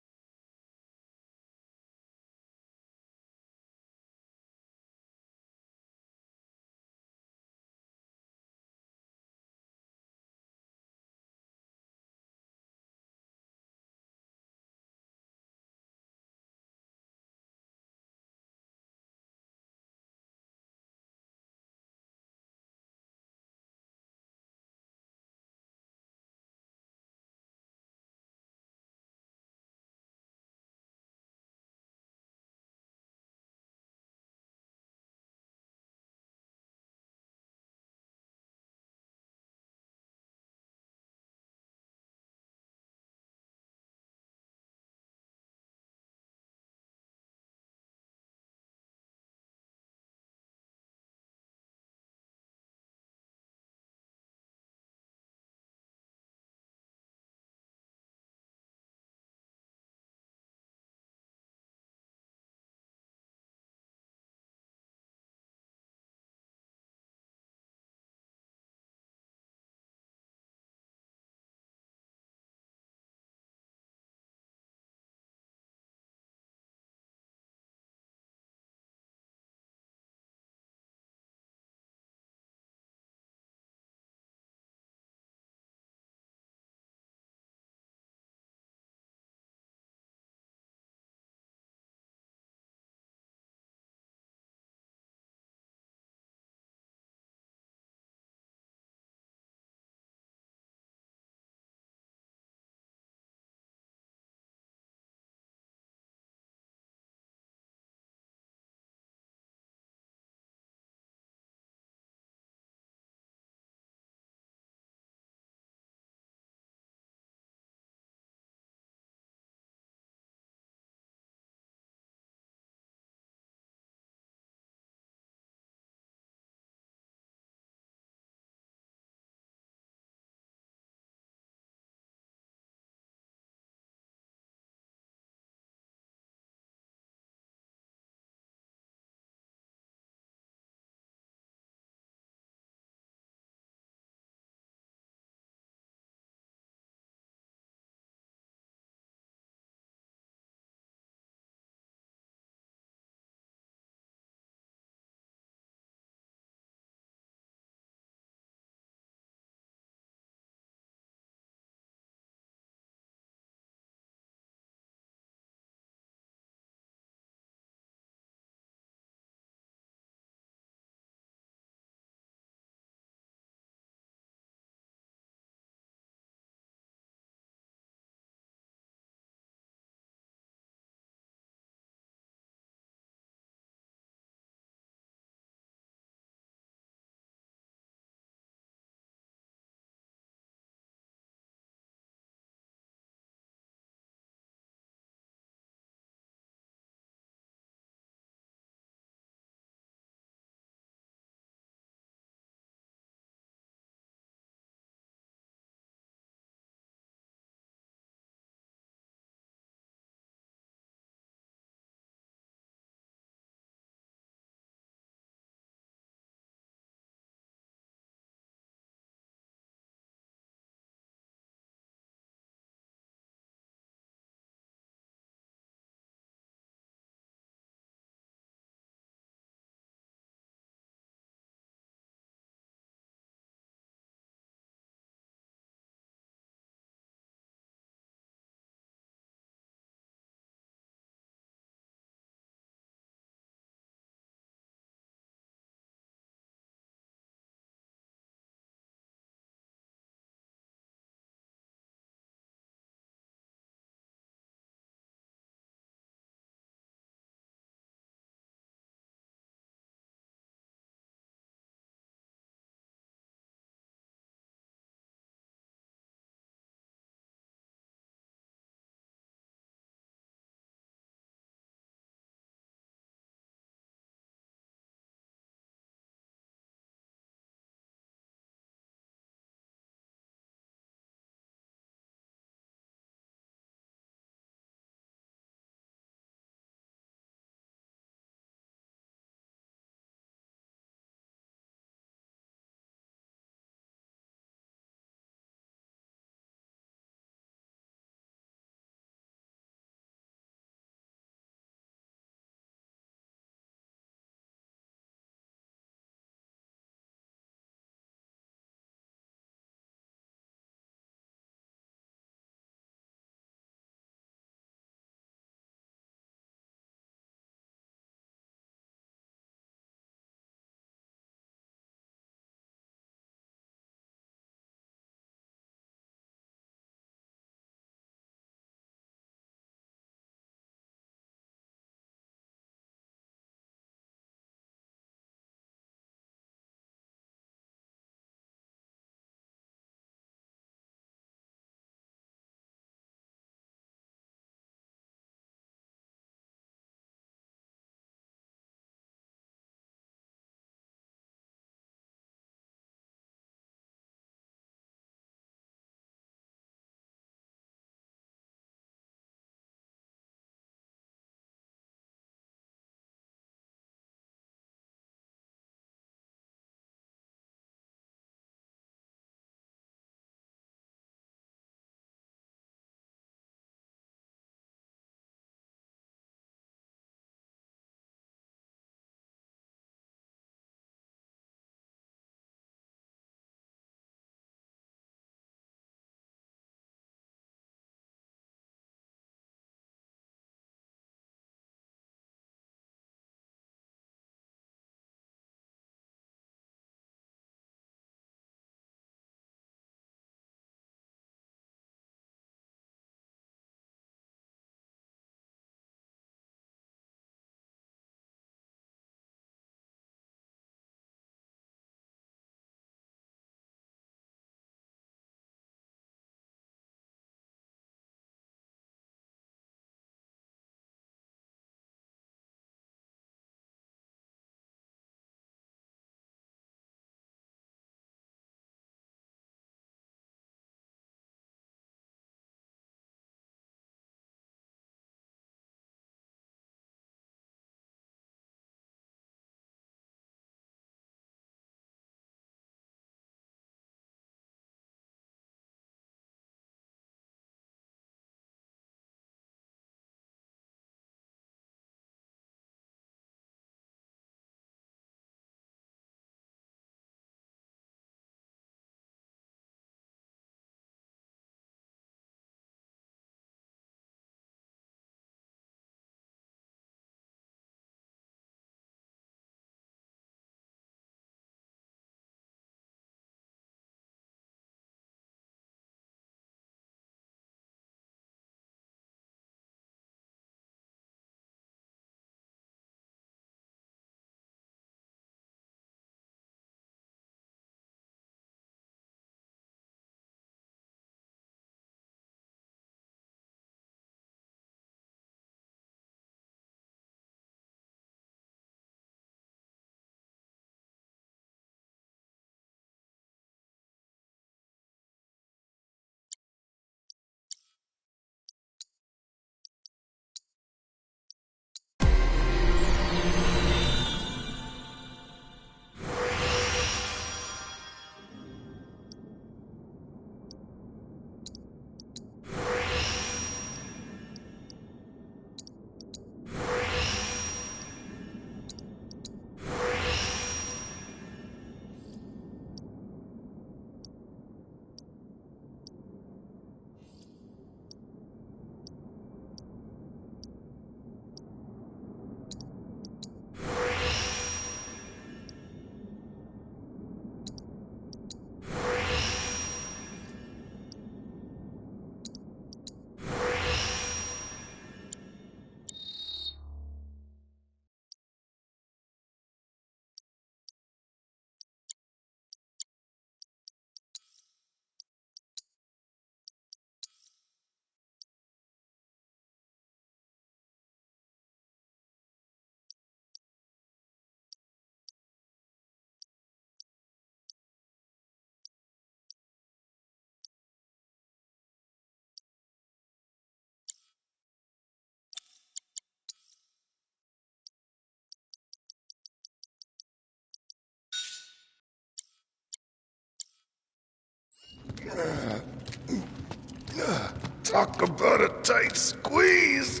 [SPEAKER 23] Talk about a tight squeeze.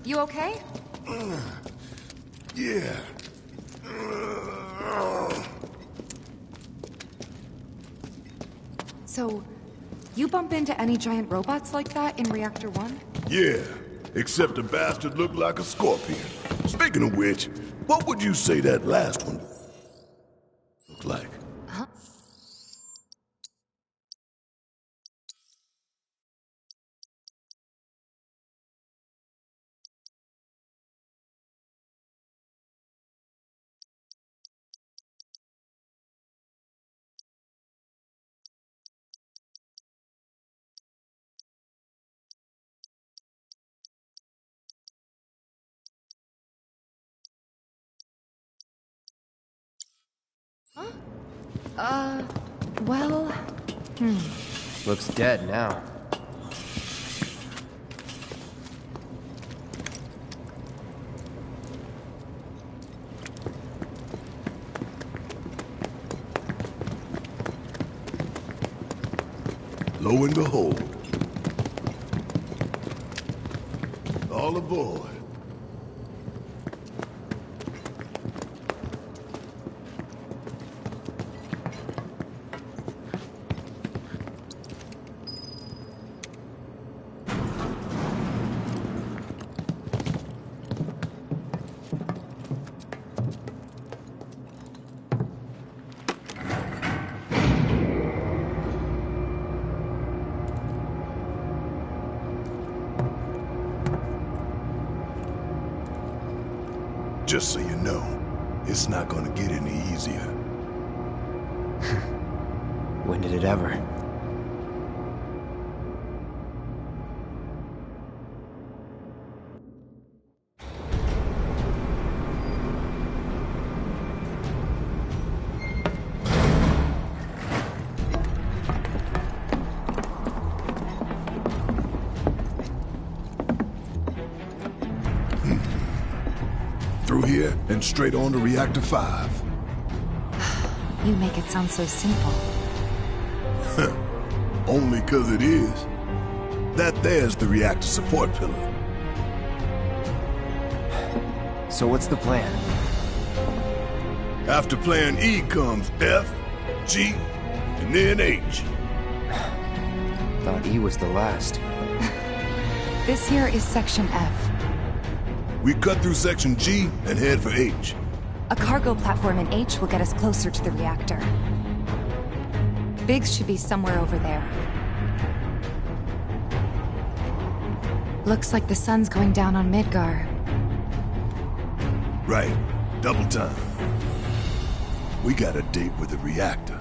[SPEAKER 10] You okay?
[SPEAKER 23] Yeah.
[SPEAKER 10] So, you bump into any giant robots like that in Reactor 1?
[SPEAKER 23] Yeah, except the bastard looked like a scorpion. Speaking of which, what would you say that last one looked like?
[SPEAKER 10] Huh? Well...
[SPEAKER 4] Looks dead now.
[SPEAKER 23] Lo and behold. All aboard. Just so you know, it's not gonna get any easier.
[SPEAKER 4] When did it ever?
[SPEAKER 23] Through here and straight on to Reactor 5.
[SPEAKER 10] You make it sound so simple.
[SPEAKER 23] Only 'cause it is. That there's the reactor support pillar.
[SPEAKER 4] So what's the plan?
[SPEAKER 23] After plan E comes F, G, and then H.
[SPEAKER 4] Thought E was the last.
[SPEAKER 10] This here is Section F.
[SPEAKER 23] We cut through Section G and head for H.
[SPEAKER 10] A cargo platform in H will get us closer to the reactor. Biggs should be somewhere over there. Looks like the sun's going down on Midgar.
[SPEAKER 23] Right. Double time. We got a date with the reactor.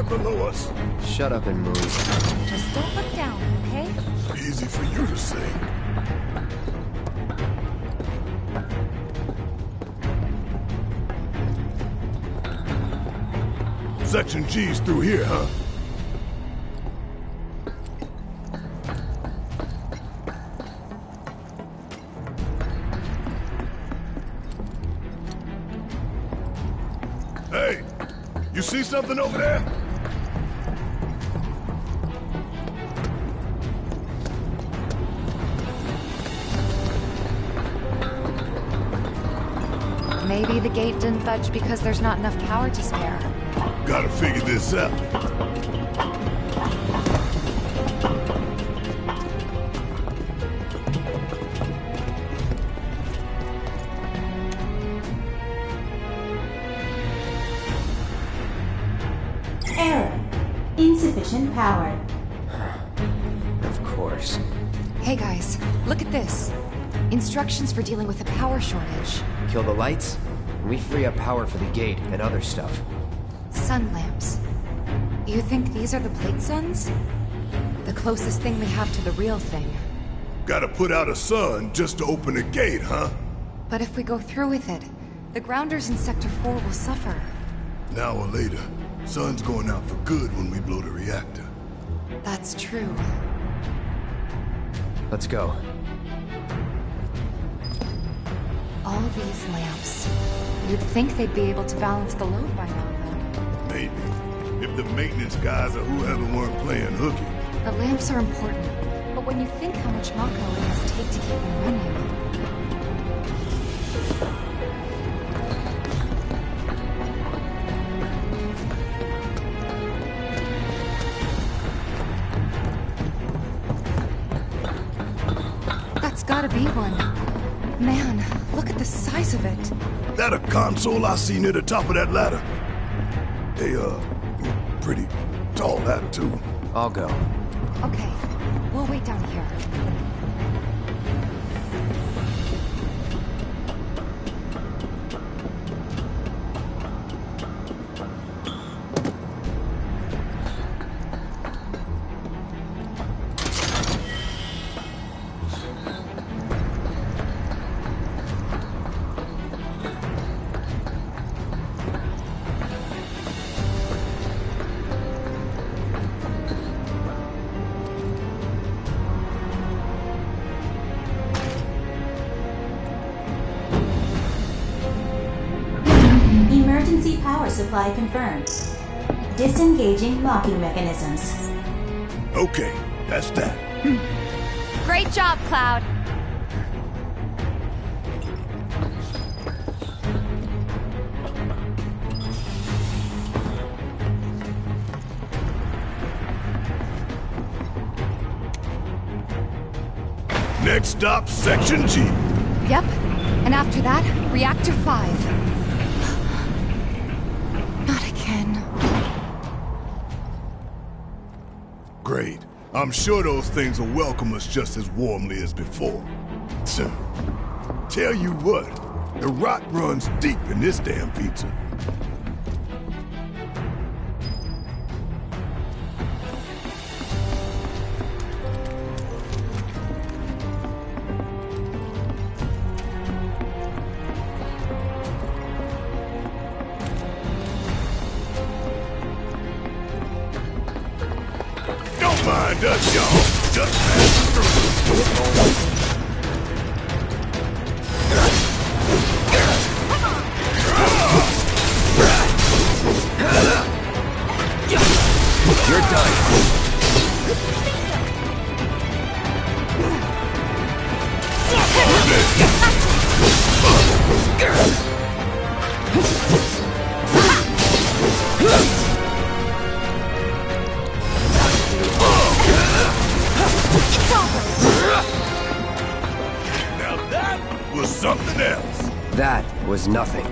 [SPEAKER 23] right below us.
[SPEAKER 4] Shut up and move.
[SPEAKER 10] Just don't look down, okay?
[SPEAKER 23] Easy for you to say. Section G's through here, huh? Hey, you see something over there?
[SPEAKER 10] Maybe the gate didn't budge because there's not enough power to spare.
[SPEAKER 23] Gotta figure this out.
[SPEAKER 12] Error. Insufficient power.
[SPEAKER 4] Of course.
[SPEAKER 10] Hey guys, look at this. Instructions for dealing with a power shortage.
[SPEAKER 4] Kill the lights, and we free up power for the gate and other stuff.
[SPEAKER 10] Sun lamps. You think these are the plate suns? The closest thing we have to the real thing.
[SPEAKER 23] Gotta put out a sun just to open a gate, huh?
[SPEAKER 10] But if we go through with it, the grounders in Sector 4 will suffer.
[SPEAKER 23] An hour later, sun's going out for good when we blow the reactor.
[SPEAKER 10] That's true.
[SPEAKER 4] Let's go.
[SPEAKER 10] All these lamps. You'd think they'd be able to balance the load by now, though.
[SPEAKER 23] Maybe. If the maintenance guys or whoever weren't playing hooky.
[SPEAKER 10] The lamps are important, but when you think how much Mako it must take to keep them running... That's gotta be one. Man, look at the size of it.
[SPEAKER 23] That a console I see near the top of that ladder? They, pretty tall ladder, too.
[SPEAKER 4] I'll go.
[SPEAKER 10] Okay, we'll wait down here.
[SPEAKER 12] Emergency power supply confirmed. Disengaging locking mechanisms.
[SPEAKER 23] Okay, that's that.
[SPEAKER 10] Great job, Cloud.
[SPEAKER 23] Next stop, Section G.
[SPEAKER 10] Yep, and after that, Reactor 5. Not again.
[SPEAKER 23] Great. I'm sure those things will welcome us just as warmly as before. So, tell you what, the rot runs deep in this damn pizza. Mind us, y'all. Just pass through.
[SPEAKER 4] You're done. Now that was something else. That was nothing.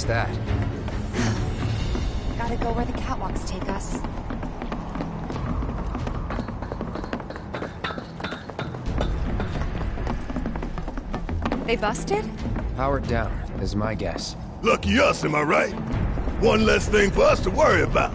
[SPEAKER 4] What's that?
[SPEAKER 10] Gotta go where the catwalks take us. They busted?
[SPEAKER 4] Powered down, is my guess.
[SPEAKER 23] Lucky us, am I right? One less thing for us to worry about.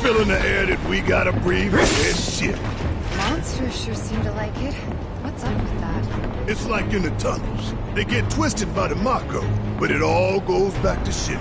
[SPEAKER 23] Feeling the air that we gotta breathe is shit.
[SPEAKER 10] Monsters sure seem to like it. What's up with that?
[SPEAKER 23] It's like in the tunnels. They get twisted by the Mako, but it all goes back to shit.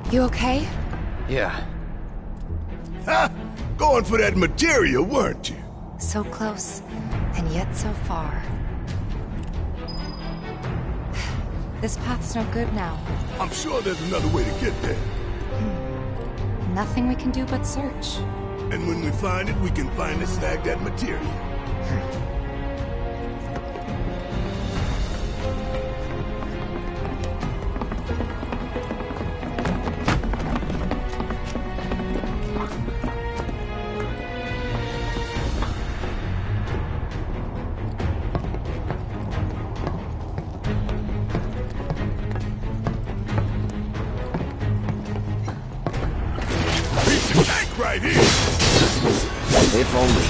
[SPEAKER 10] You okay?
[SPEAKER 4] Yeah.
[SPEAKER 23] Ha! Going for that material, weren't you?
[SPEAKER 10] So close, and yet so far. This path's no good now.
[SPEAKER 23] I'm sure there's another way to get there.
[SPEAKER 10] Nothing we can do but search.
[SPEAKER 23] And when we find it, we can finally snag that material. Right here.
[SPEAKER 4] If only.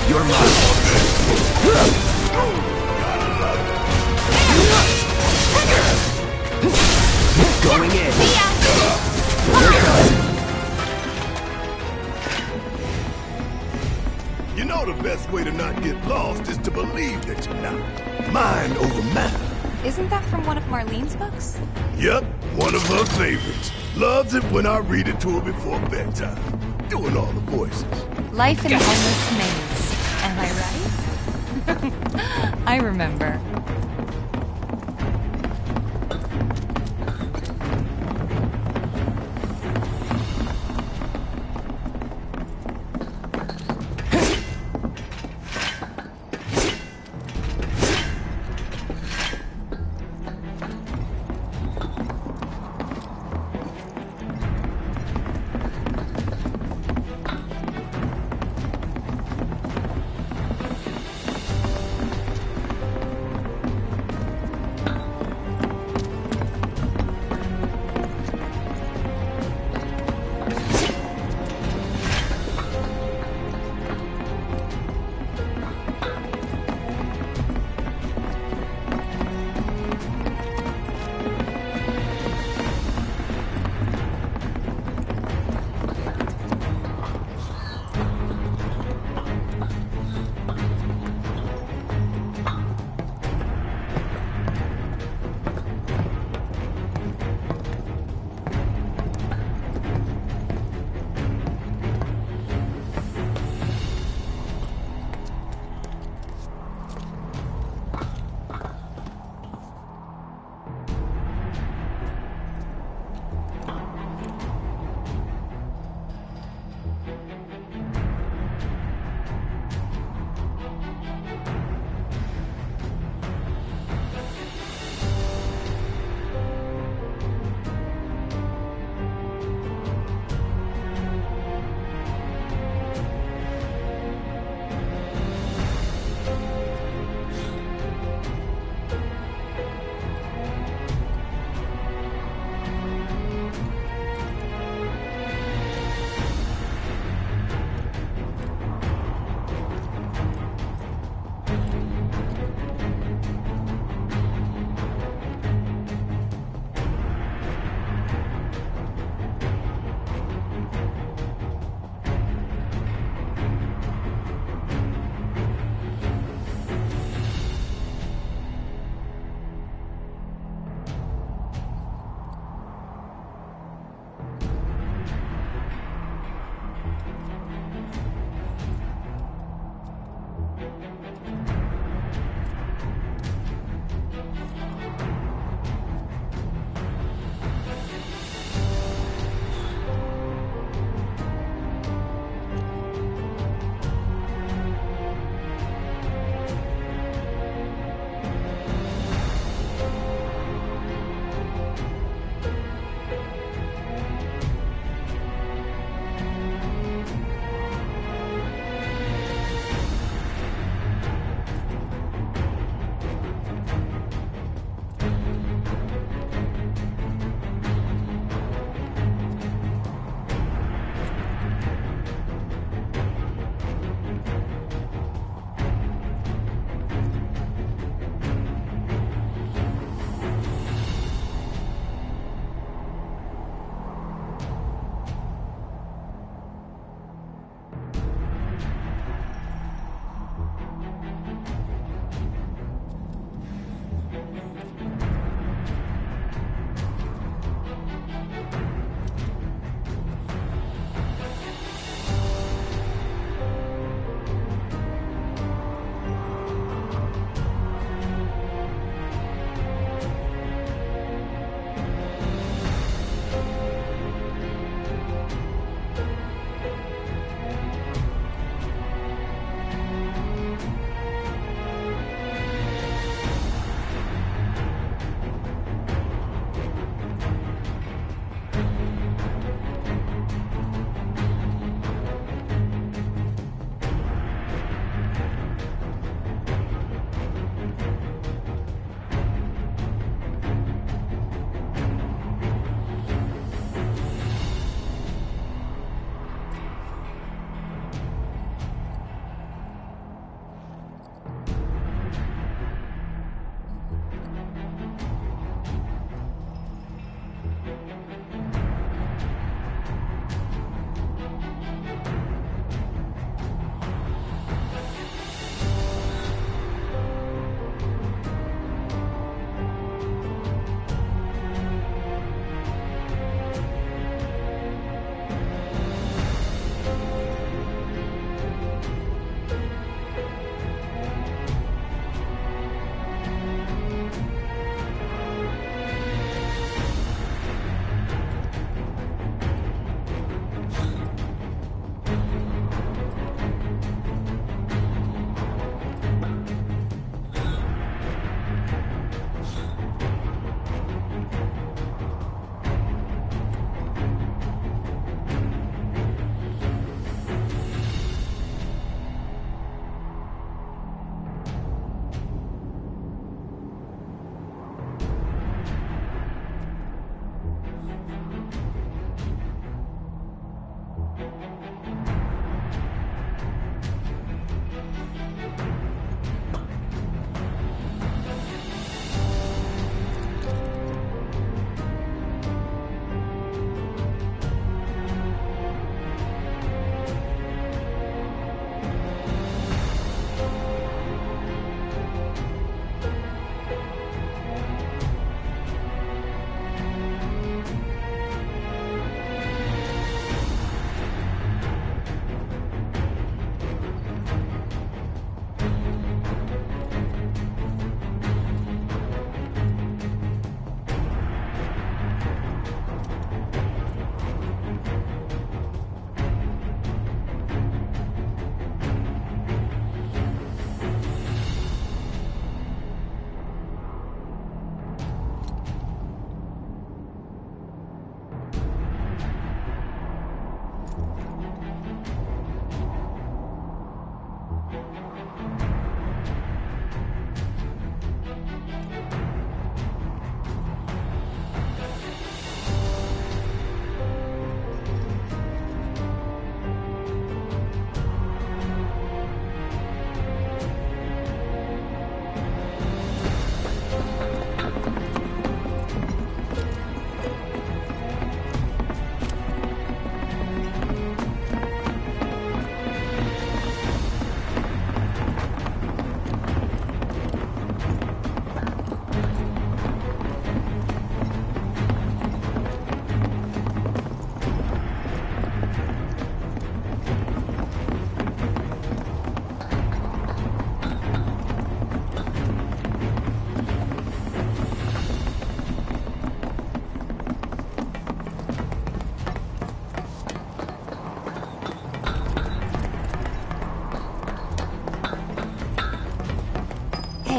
[SPEAKER 4] You're mine. Going in.
[SPEAKER 23] You know the best way to not get lost is to believe that you're not. Mind over matter.
[SPEAKER 10] Isn't that from one of Marlene's books?
[SPEAKER 23] Yep, one of her favorites. Loves it when I read it to her before bedtime. Doing all the voices.
[SPEAKER 10] Life in Endless Maze. Am I right? I remember.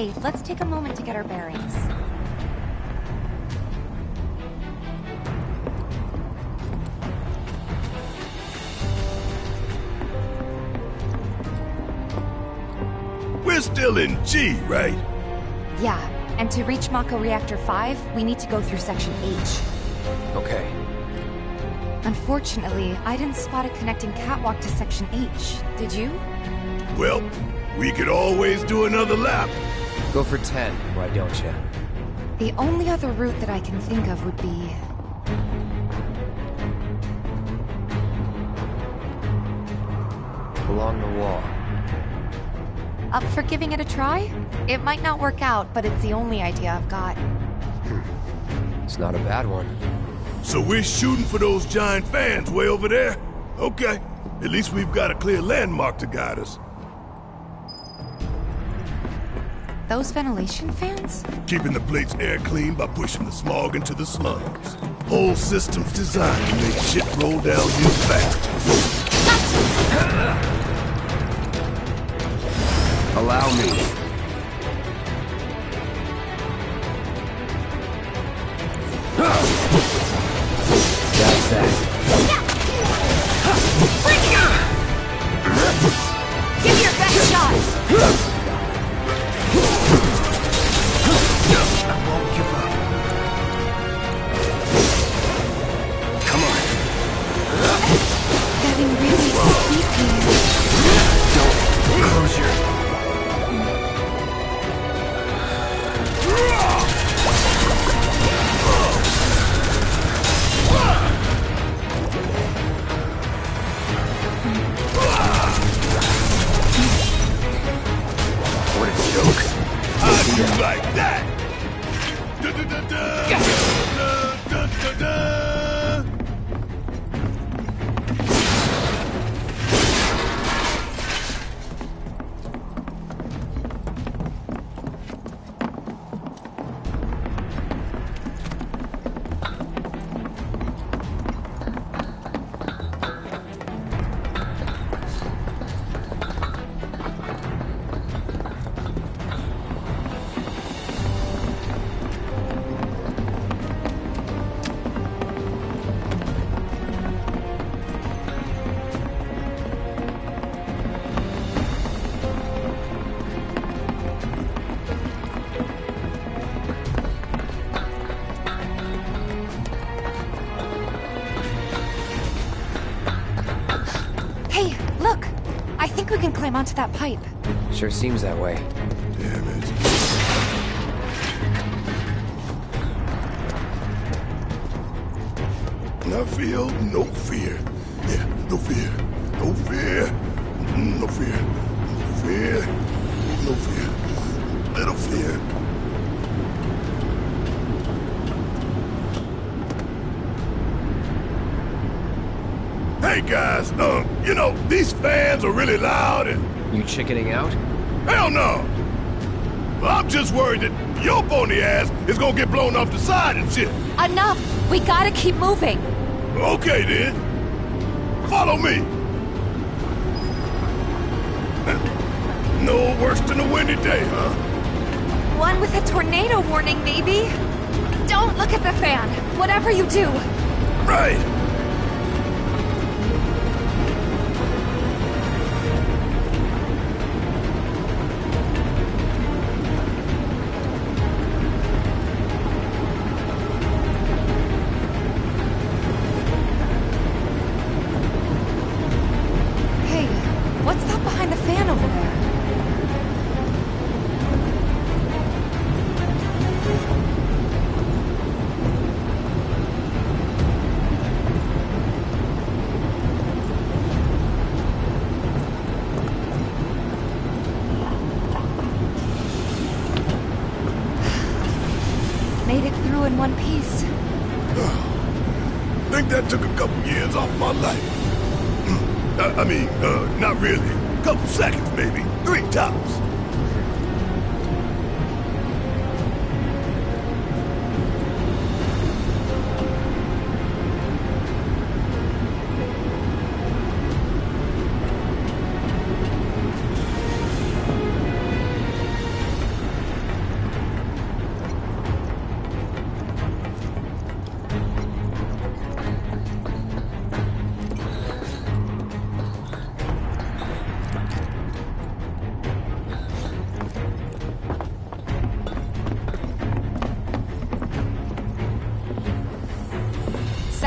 [SPEAKER 10] Hey, let's take a moment to get our bearings.
[SPEAKER 23] We're still in G, right?
[SPEAKER 10] Yeah, and to reach Mako Reactor 5, we need to go through Section H.
[SPEAKER 4] Okay.
[SPEAKER 10] Unfortunately, I didn't spot a connecting catwalk to Section H. Did you?
[SPEAKER 23] Well, we could always do another lap.
[SPEAKER 4] Go for 10, why don't you?
[SPEAKER 10] The only other route that I can think of would be...
[SPEAKER 4] Along the wall.
[SPEAKER 10] Up for giving it a try? It might not work out, but it's the only idea I've got.
[SPEAKER 4] It's not a bad one.
[SPEAKER 23] So we're shooting for those giant fans way over there? Okay. At least we've got a clear landmark to guide us.
[SPEAKER 10] Those ventilation fans?
[SPEAKER 23] Keeping the plate's air clean by pushing the smog into the slums. Whole system's designed to make shit roll downhill fast.
[SPEAKER 4] Allow me. That's that.
[SPEAKER 2] Give me your best shot!
[SPEAKER 4] I won't give up. Come on.
[SPEAKER 10] Getting really sleepy.
[SPEAKER 4] Don't close your... What a joke.
[SPEAKER 23] How'd you like that? Da-da-da-da!
[SPEAKER 10] Hey, look! I think we can climb onto that pipe.
[SPEAKER 4] Sure seems that way.
[SPEAKER 23] Damn it. I feel no fear. Yeah, no fear. No fear. No fear. No fear. No fear. Little fear. Hey guys, you know, these fans are really loud and...
[SPEAKER 4] You chickening out?
[SPEAKER 23] Hell no! Well, I'm just worried that your pony ass is gonna get blown off the side and shit.
[SPEAKER 10] Enough! We gotta keep moving!
[SPEAKER 23] Okay then. Follow me. No worse than a windy day, huh?
[SPEAKER 10] One with a tornado warning, maybe? Don't look at the fan, whatever you do!
[SPEAKER 23] Right!
[SPEAKER 10] Hey, what's that behind the fan over there? Made it through in one piece.
[SPEAKER 23] Think that took a couple years off my life. I mean, not really. Couple seconds, maybe. 3 tops.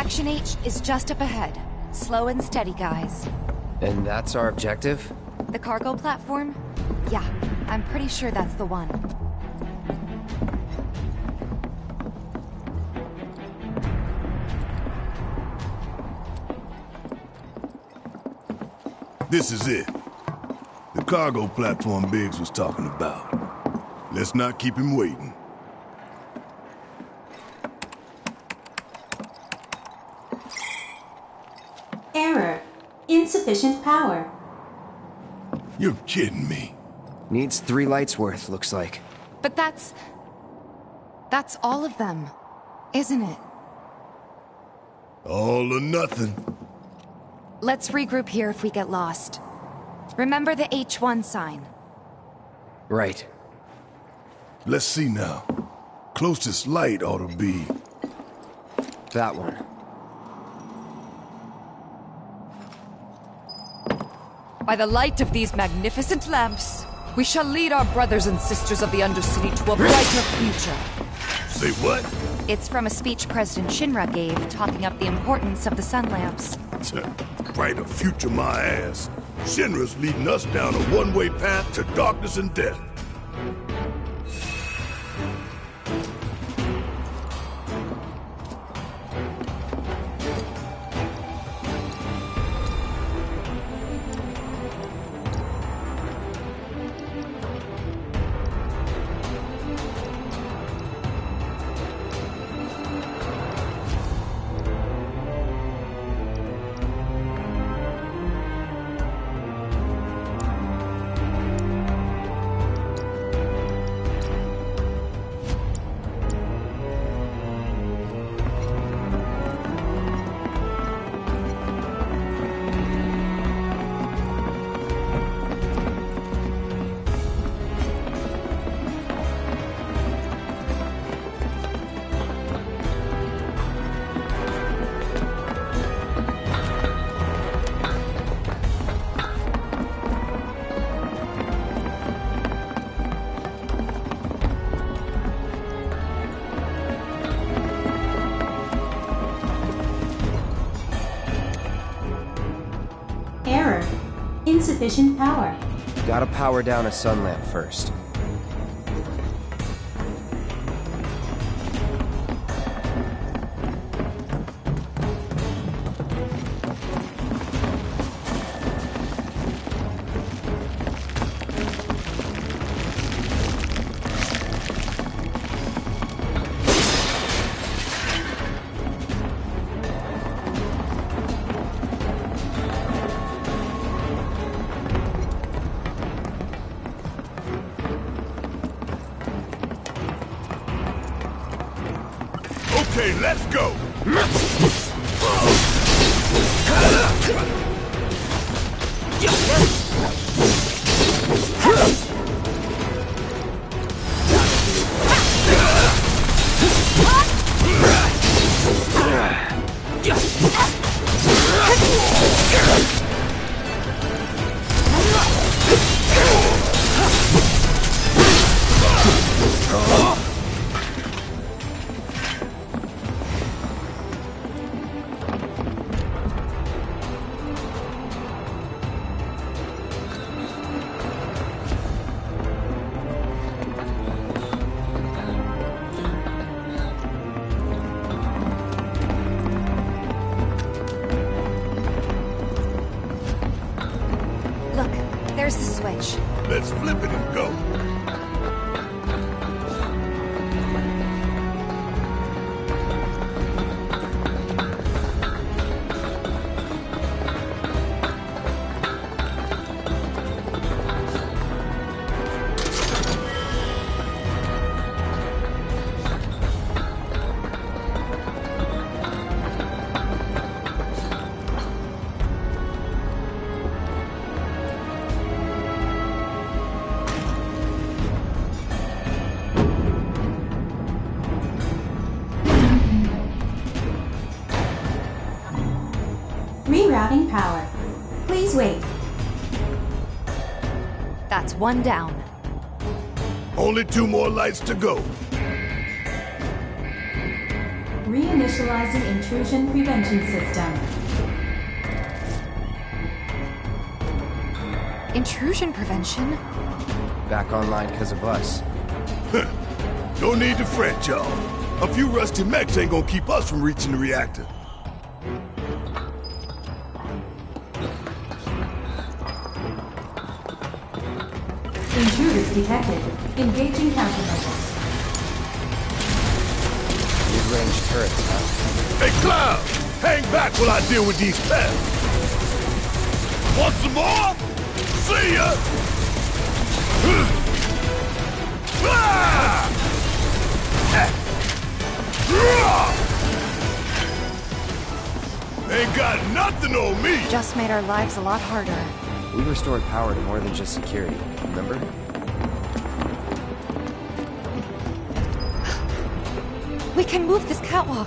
[SPEAKER 10] Section H is just up ahead. Slow and steady, guys.
[SPEAKER 4] And that's our objective?
[SPEAKER 10] The cargo platform? Yeah, I'm pretty sure that's the one.
[SPEAKER 11] This is it. The cargo platform Biggs was talking about. Let's not keep him waiting.
[SPEAKER 12] Error. Insufficient power.
[SPEAKER 11] You're kidding me.
[SPEAKER 4] Needs 3 lights worth, looks like.
[SPEAKER 10] But that's all of them, isn't it?
[SPEAKER 11] All or nothing.
[SPEAKER 10] Let's regroup here if we get lost. Remember the H1 sign.
[SPEAKER 4] Right.
[SPEAKER 11] Let's see now. Closest light ought to be...
[SPEAKER 4] that one.
[SPEAKER 2] By the light of these magnificent lamps, we shall lead our brothers and sisters of the Undercity to a brighter future.
[SPEAKER 11] Say what?
[SPEAKER 10] It's from a speech President Shinra gave, talking up the importance of the sun lamps.
[SPEAKER 11] Brighter future, my ass. Shinra's leading us down a one-way path to darkness and death.
[SPEAKER 12] Error. Insufficient power.
[SPEAKER 4] Gotta power down a sun lamp first.
[SPEAKER 11] Okay, let's go!
[SPEAKER 10] Look, there's the switch.
[SPEAKER 11] Let's flip it and go.
[SPEAKER 12] Rerouting power. Please wait.
[SPEAKER 10] That's one down.
[SPEAKER 11] Only 2 more lights to go.
[SPEAKER 12] Reinitializing intrusion prevention system.
[SPEAKER 2] Intrusion prevention?
[SPEAKER 4] Back online because of us.
[SPEAKER 23] No need to fret, y'all. A few rusty mechs ain't gonna keep us from reaching the reactor.
[SPEAKER 12] Intruders detected. Engaging countermeasures.
[SPEAKER 4] Mid-range turrets, huh?
[SPEAKER 23] Hey, Cloud! Hang back while I deal with these pests. Want some more? See ya! Ain't got nothing on me!
[SPEAKER 2] Just made our lives a lot harder.
[SPEAKER 4] We restored power to more than just security, remember?
[SPEAKER 2] We can move this catwalk.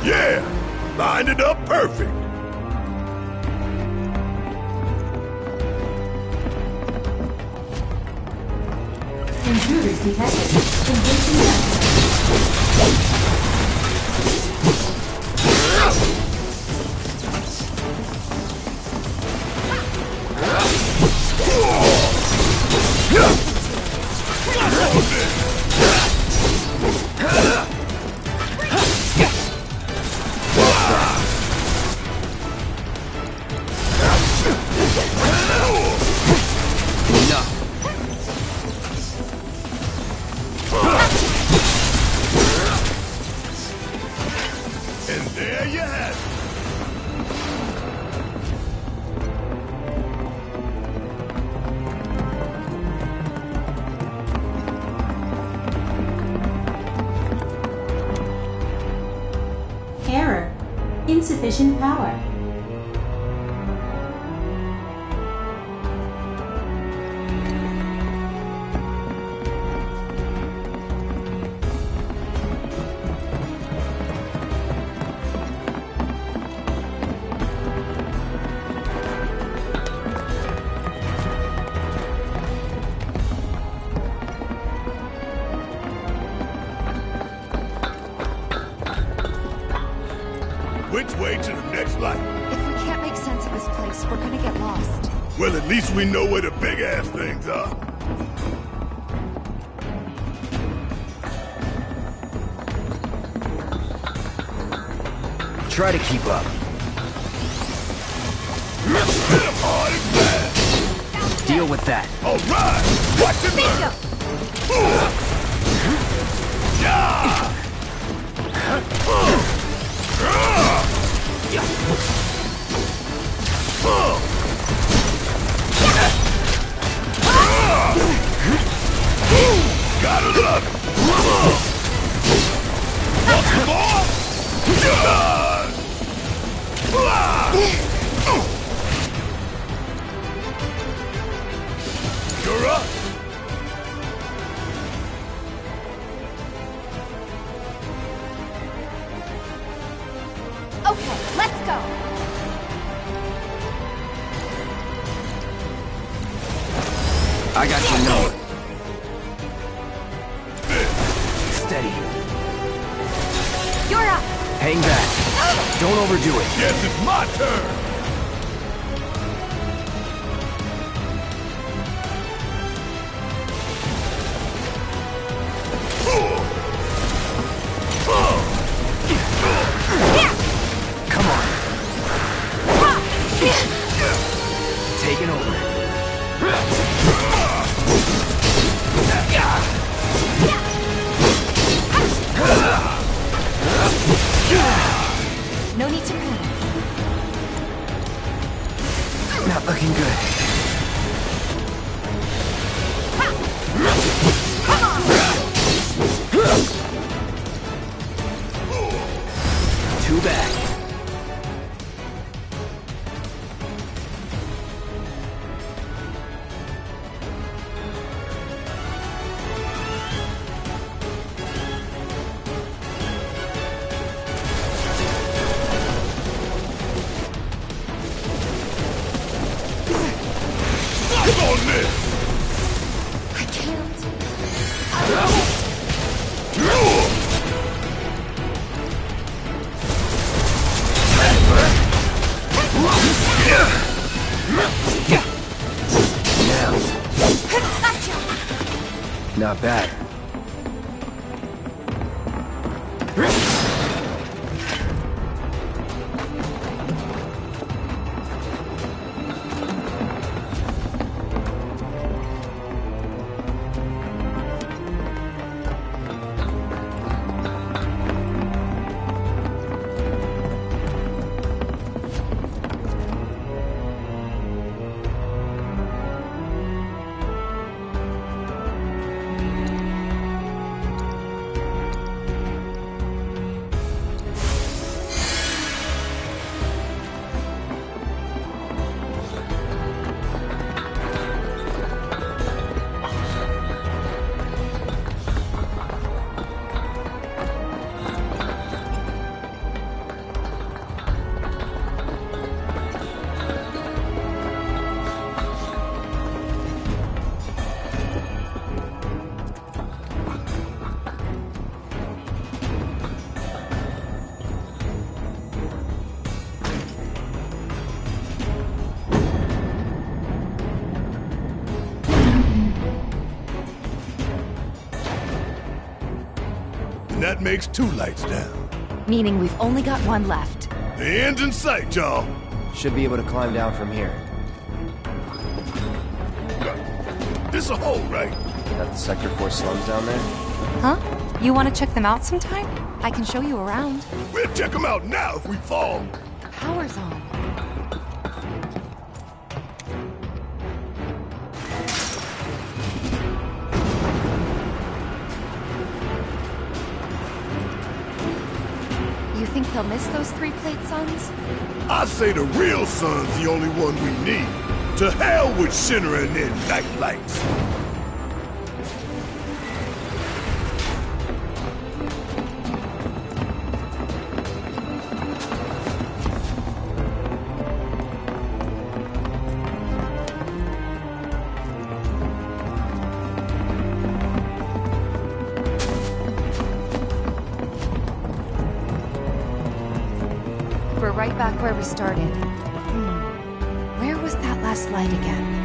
[SPEAKER 23] Yeah! Lined it up perfect!
[SPEAKER 12] Intruders detected. Engaging countermeasures.
[SPEAKER 23] And there you have it.
[SPEAKER 12] Error. Insufficient power.
[SPEAKER 23] Which way to the next light?
[SPEAKER 2] If we can't make sense of this place, we're gonna get lost.
[SPEAKER 23] Well, at least we know where the big-ass things are.
[SPEAKER 4] Try to keep up.
[SPEAKER 23] Hit 'em hard and fast.
[SPEAKER 4] Deal with that.
[SPEAKER 23] All right, watch it learn. Yeah. Gotta love it. Want some more? You're up.
[SPEAKER 24] Okay, let's go.
[SPEAKER 4] I got your number. Steady.
[SPEAKER 24] You're up.
[SPEAKER 4] Hang back. Don't overdo it.
[SPEAKER 23] Yes, it's my turn.
[SPEAKER 4] Come on. Taking over.
[SPEAKER 2] No need to panic.
[SPEAKER 20] can't.
[SPEAKER 4] Not bad.
[SPEAKER 11] And that makes 2 lights down.
[SPEAKER 10] Meaning we've only got one left.
[SPEAKER 11] The end's in sight, y'all.
[SPEAKER 4] Should be able to climb down from here.
[SPEAKER 11] This a hole, right?
[SPEAKER 4] Got the Sector 4 slums down there?
[SPEAKER 10] Huh? You want to check them out sometime? I can show you around.
[SPEAKER 11] We'll check them out now if we fall.
[SPEAKER 10] Power's on. You think they'll miss those 3-plate suns?
[SPEAKER 11] I say the real sun's the only one we need. To hell with Shinra and their night lights.
[SPEAKER 10] We're right back where we started. Where was that last light again?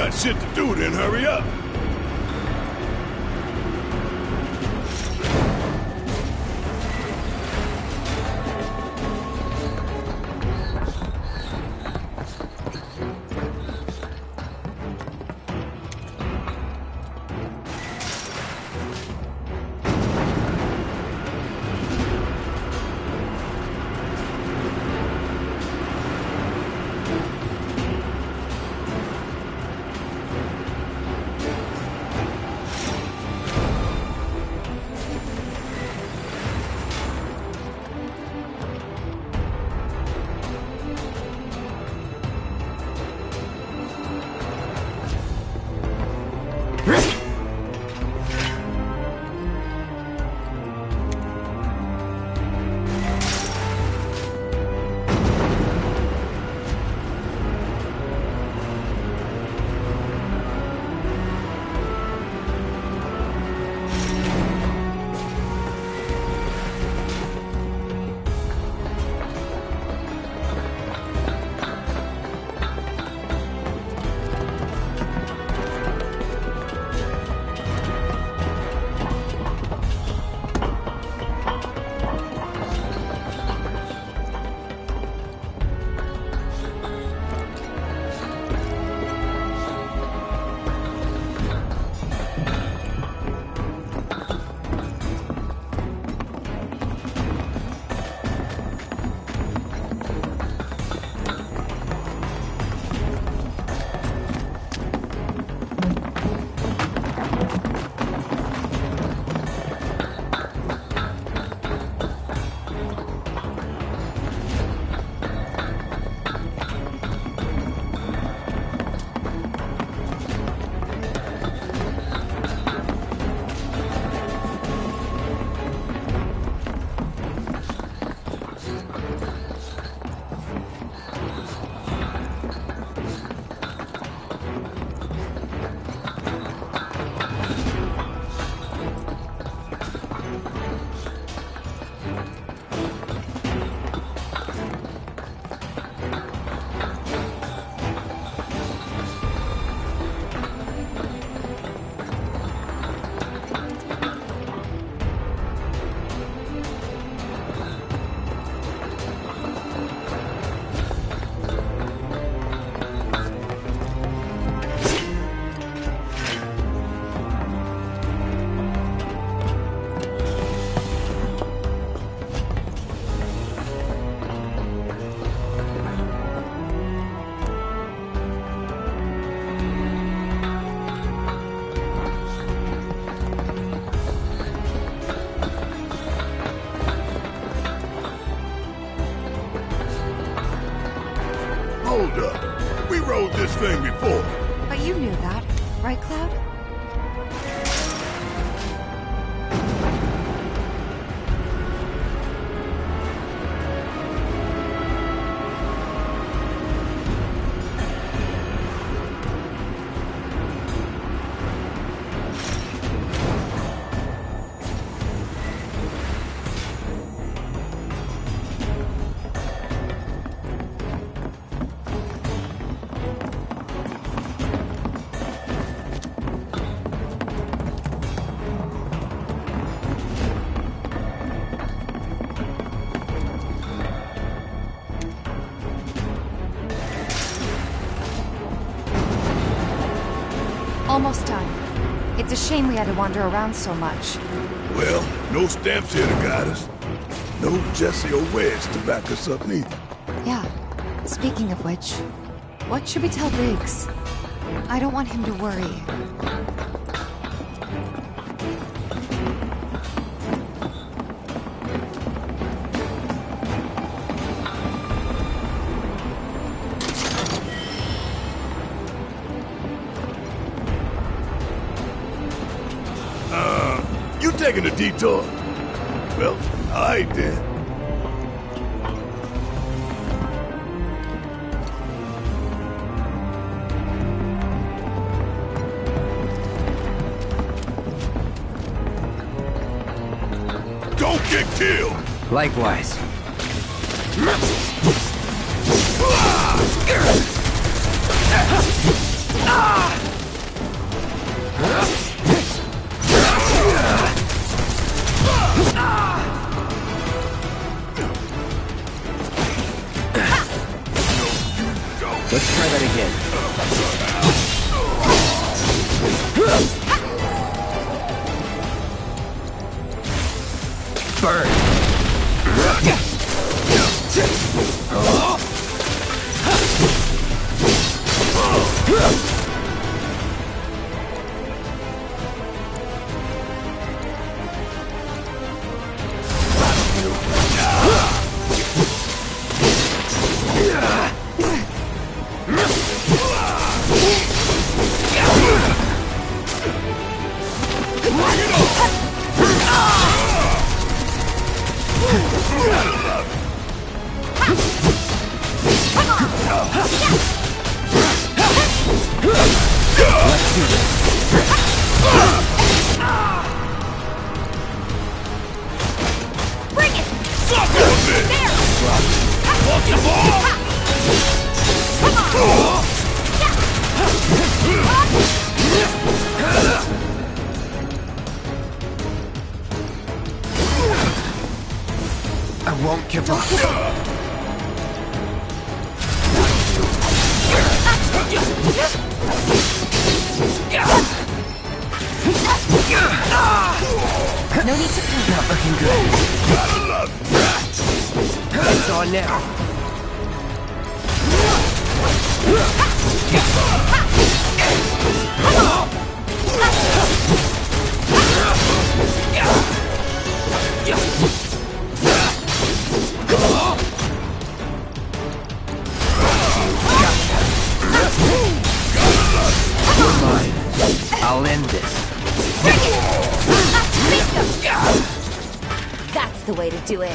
[SPEAKER 23] got shit to do, then hurry up. Hold up. We rode this thing before.
[SPEAKER 2] But you knew that, right, Cloud? Almost done. It's a shame we had to wander around so much.
[SPEAKER 23] Well, no stamps here to guide us. No Jesse or Wedge to back us up neither.
[SPEAKER 2] Yeah. Speaking of which, what should we tell Biggs? I don't want him to worry.
[SPEAKER 23] You taking a detour? Well, alright then. Don't get killed!
[SPEAKER 4] Likewise.
[SPEAKER 23] Ah!
[SPEAKER 4] Burn! I won't give up.
[SPEAKER 1] No need to panic.
[SPEAKER 4] Not looking good. It's on now. You're mine. I'll end this.
[SPEAKER 24] That's the way to do it.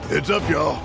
[SPEAKER 23] Heads up, y'all.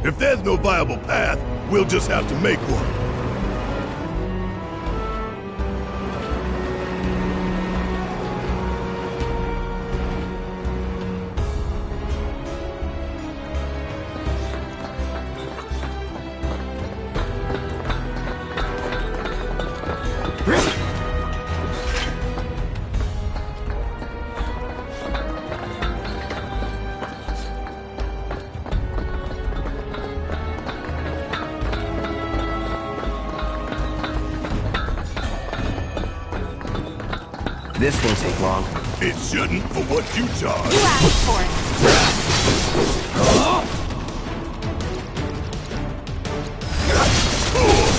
[SPEAKER 23] If there's no viable path, we'll just have to make one.
[SPEAKER 4] This won't take long.
[SPEAKER 23] It shouldn't for what you charge.
[SPEAKER 24] You asked for it.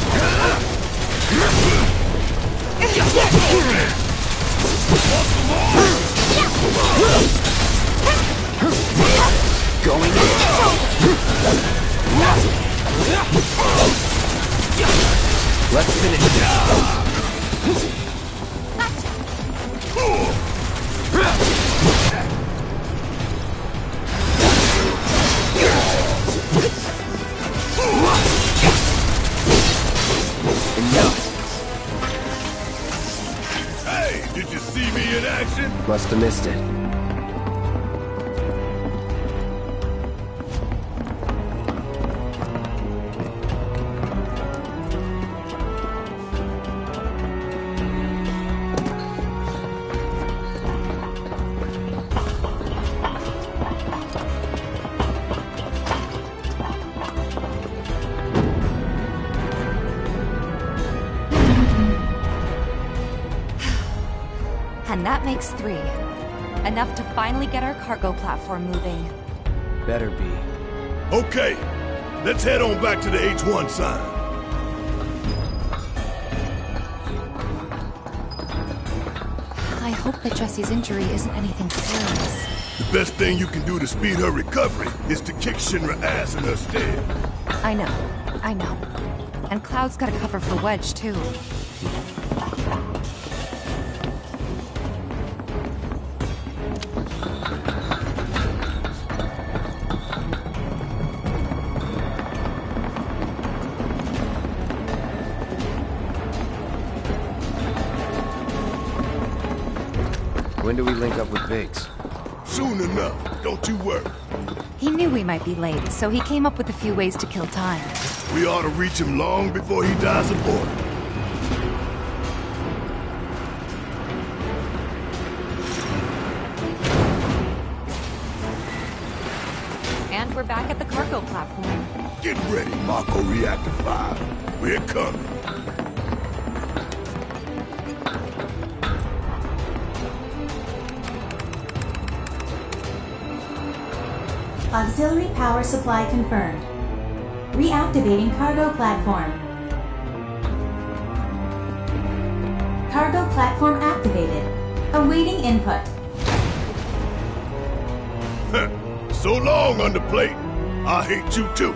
[SPEAKER 4] have missed it.
[SPEAKER 10] And that makes 3. Enough to finally get our cargo platform moving.
[SPEAKER 4] Better be.
[SPEAKER 23] Okay, let's head on back to the H1 sign.
[SPEAKER 10] I hope that Jessie's injury isn't anything serious.
[SPEAKER 23] The best thing you can do to speed her recovery is to kick Shinra ass in her stead.
[SPEAKER 10] I know. And Cloud's got a cover for Wedge, too.
[SPEAKER 4] When do we link up with Biggs?
[SPEAKER 23] Soon enough, don't you worry.
[SPEAKER 10] He knew we might be late, so he came up with a few ways to kill time.
[SPEAKER 23] We ought to reach him long before he dies of boredom.
[SPEAKER 10] And we're back at the cargo platform.
[SPEAKER 23] Get ready, Mako Reactor 5. We're coming.
[SPEAKER 12] Auxiliary power supply confirmed. Reactivating cargo platform. Cargo platform activated. Awaiting input.
[SPEAKER 23] So long, underplate. I hate you too.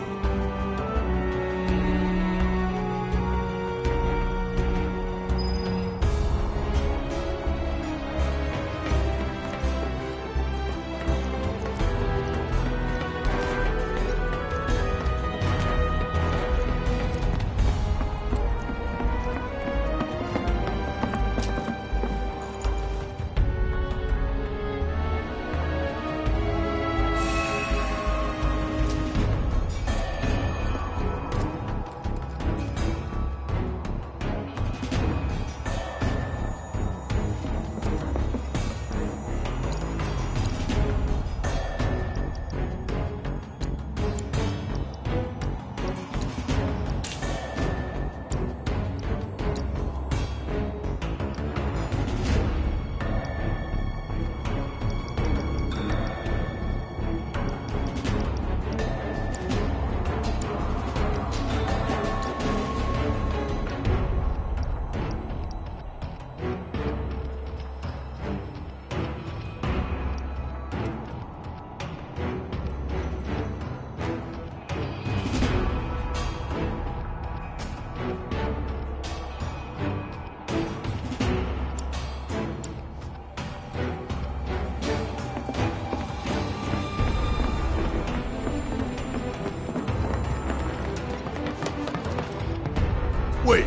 [SPEAKER 23] Wait,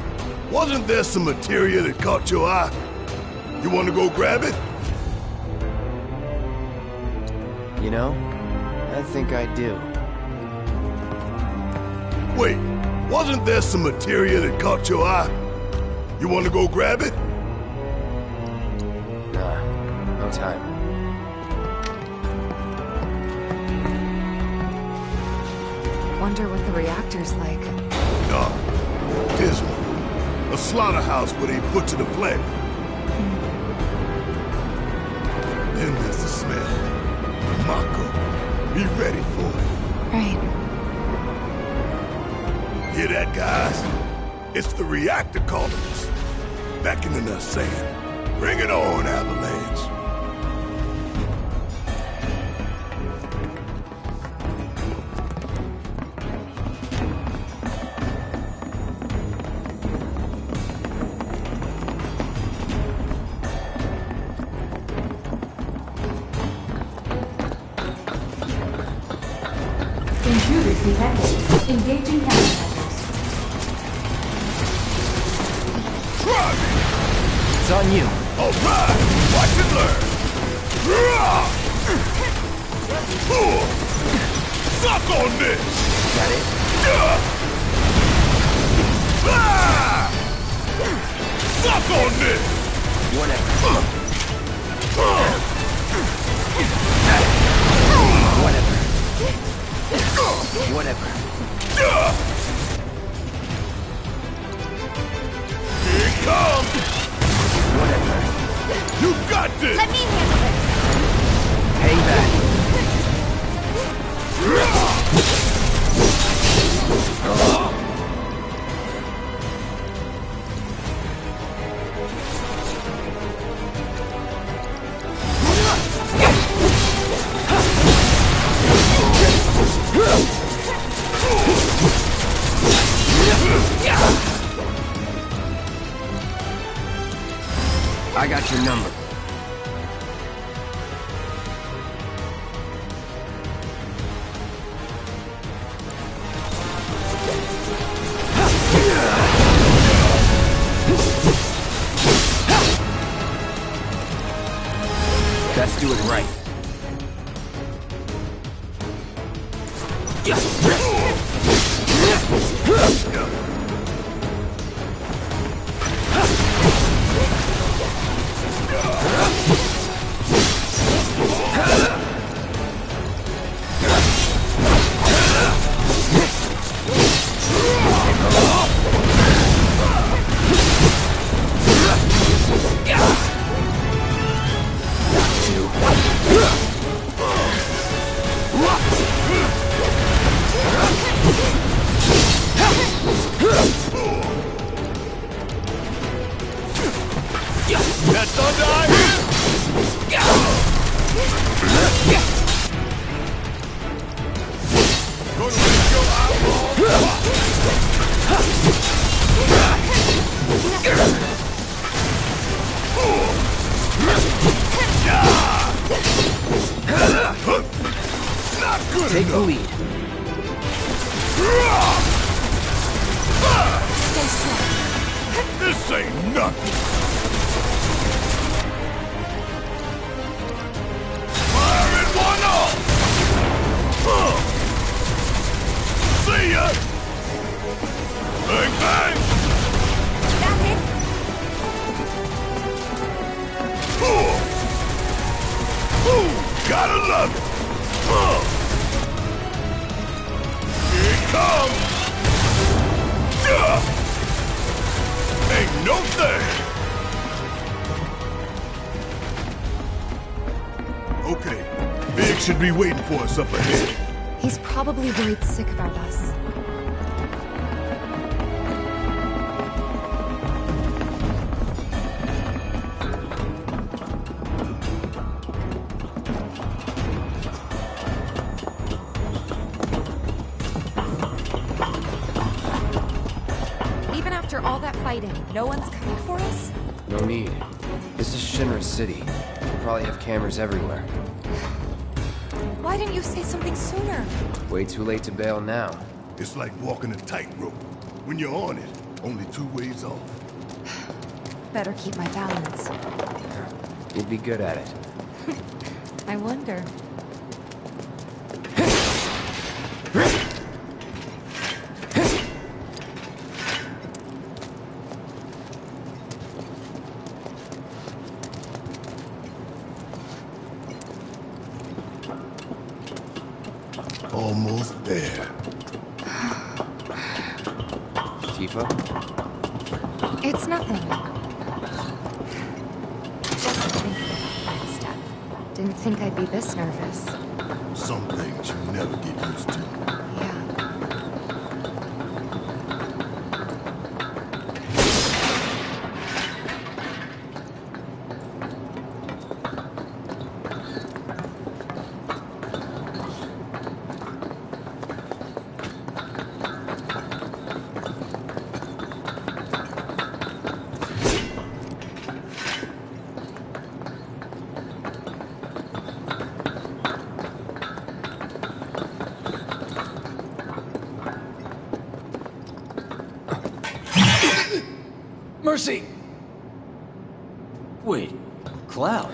[SPEAKER 23] wasn't there some materia that caught your eye? You want to go grab it?
[SPEAKER 4] You know, I think I do.
[SPEAKER 23] Wait, wasn't there some materia that caught your eye? You want to go grab it?
[SPEAKER 4] Nah, no time.
[SPEAKER 10] Wonder what the reactor's like.
[SPEAKER 23] Dark, dismal. A slaughterhouse where they butcher the planet. Then there's the smell. Mako, be ready for it.
[SPEAKER 10] Right.
[SPEAKER 23] Hear that, guys? It's the reactor calling us. Beckoning us, saying, "Bring it on, Avalanche."
[SPEAKER 12] Intruders detected. Engaging countermeasures.
[SPEAKER 23] Try me!
[SPEAKER 9] It's on you.
[SPEAKER 23] All right! Watch and learn!
[SPEAKER 3] Suck on this!
[SPEAKER 4] Got it?
[SPEAKER 3] Suck on this!
[SPEAKER 4] Whatever. Whatever.
[SPEAKER 3] Here it comes!
[SPEAKER 4] Whatever.
[SPEAKER 3] You got this!
[SPEAKER 24] Let me handle this.
[SPEAKER 4] Hang back. I got your number. Best do it right.
[SPEAKER 3] That thunder I hear? Gonna make your Not good
[SPEAKER 4] Take the
[SPEAKER 3] enough.
[SPEAKER 4] lead.
[SPEAKER 24] Stay still.
[SPEAKER 3] This ain't nothing. Fire in one off. See ya. Bang bang.
[SPEAKER 24] That hit.
[SPEAKER 3] Gotta love it. Here it comes. Ain't no thing.
[SPEAKER 23] Okay, Big should be waiting for us up ahead.
[SPEAKER 10] He's probably worried sick about us. Even after all that fighting, no one's coming for us?
[SPEAKER 4] No need. This is Shinra City. They probably have cameras everywhere.
[SPEAKER 10] Why didn't you say something sooner?
[SPEAKER 4] Way too late to bail now.
[SPEAKER 23] It's like walking a tightrope. When you're on it, only 2 ways off.
[SPEAKER 10] Better keep my balance.
[SPEAKER 4] You'd be good at it.
[SPEAKER 10] I wonder.
[SPEAKER 23] Almost there.
[SPEAKER 4] Tifa?
[SPEAKER 10] It's nothing. Just thinking about the next step. Didn't think I'd be this nervous.
[SPEAKER 23] Some things you never get used to.
[SPEAKER 15] Mercy! Wait, Cloud.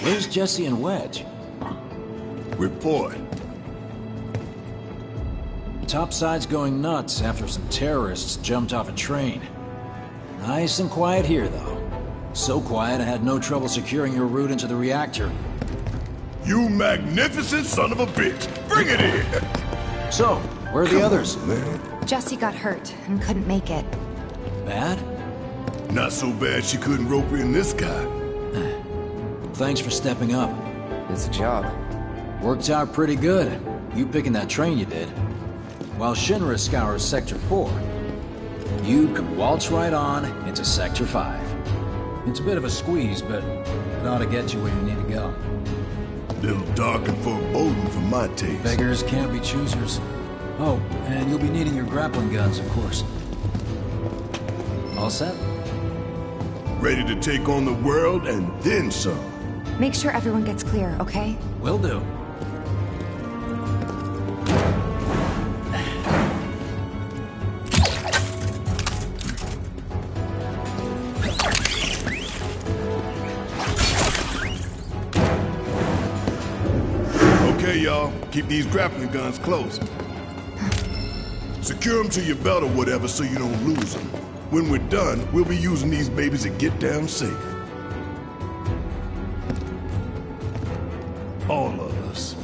[SPEAKER 6] Where's Jesse and Wedge?
[SPEAKER 11] Report.
[SPEAKER 6] Topside's going nuts after some terrorists jumped off a train. Nice and quiet here, though. So quiet I had no trouble securing your route into the reactor.
[SPEAKER 11] You magnificent son of a bitch! Bring it in!
[SPEAKER 6] So, where are the others?
[SPEAKER 11] Man.
[SPEAKER 10] Jesse got hurt and couldn't make it.
[SPEAKER 6] Bad?
[SPEAKER 11] Not so bad she couldn't rope in this guy.
[SPEAKER 6] Thanks for stepping up.
[SPEAKER 4] It's a job.
[SPEAKER 6] Worked out pretty good. You picking that train you did. While Shinra scours Sector 4, you can waltz right on into Sector 5. It's a bit of a squeeze, but it ought to get you where you need to go.
[SPEAKER 11] Little dark and foreboding for my taste.
[SPEAKER 6] Beggars can't be choosers. Oh, and you'll be needing your grappling guns, of course. All set?
[SPEAKER 11] Ready to take on the world and then some.
[SPEAKER 10] Make sure everyone gets clear, okay?
[SPEAKER 6] Will do.
[SPEAKER 11] Okay, y'all. Keep these grappling guns close. Secure them to your belt or whatever so you don't lose them. When we're done, we'll be using these babies to get down safe. All of us.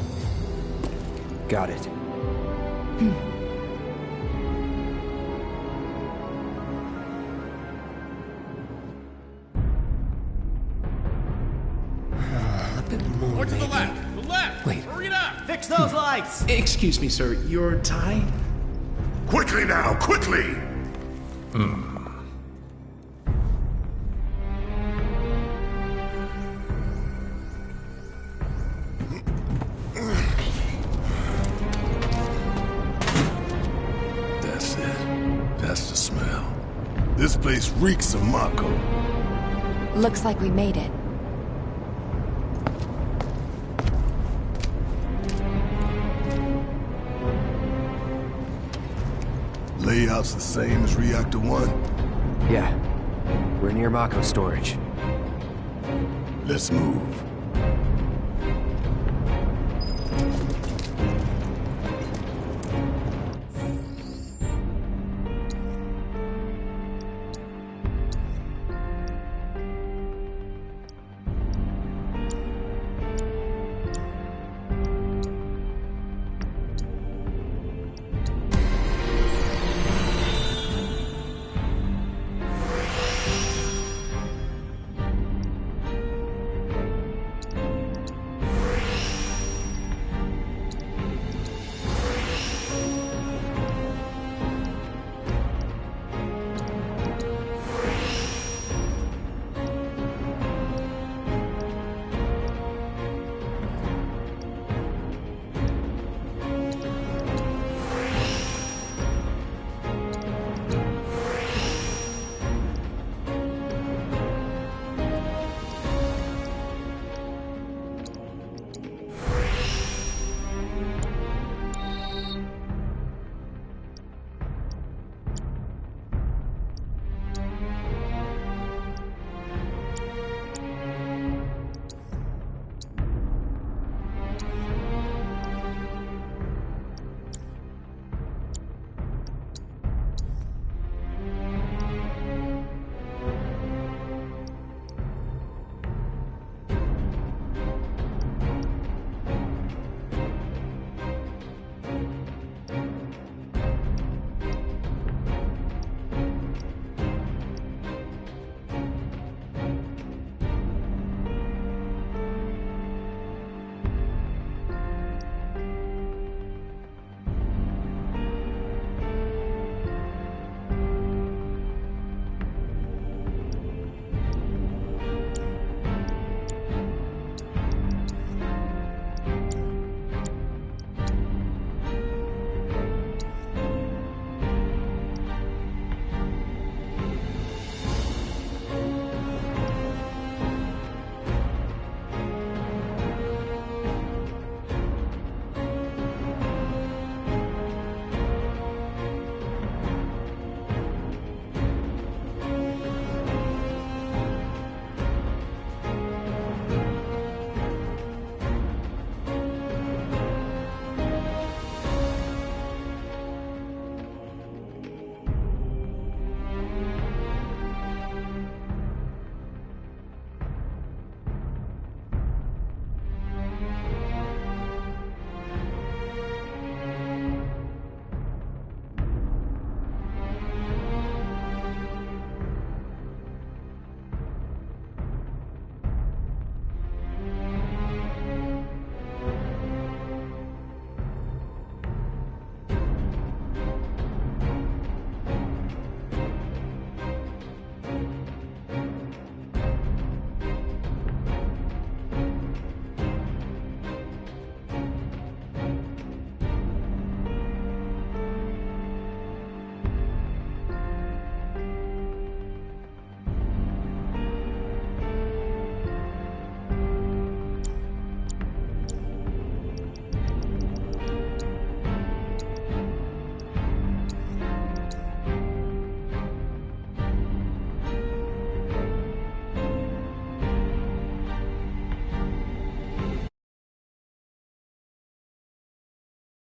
[SPEAKER 4] Got it.
[SPEAKER 14] A bit more,
[SPEAKER 5] More to the
[SPEAKER 14] maybe.
[SPEAKER 5] left! The left!
[SPEAKER 14] Wait.
[SPEAKER 5] Hurry it up!
[SPEAKER 18] Fix those lights!
[SPEAKER 14] Excuse me, sir. Your tie?
[SPEAKER 7] Quickly now, quickly!
[SPEAKER 11] That's it. That's the smell. This place reeks of Mako.
[SPEAKER 10] Looks like we made it.
[SPEAKER 11] Layout's the same as Reactor 1.
[SPEAKER 4] Yeah. We're near Mako storage.
[SPEAKER 11] Let's move.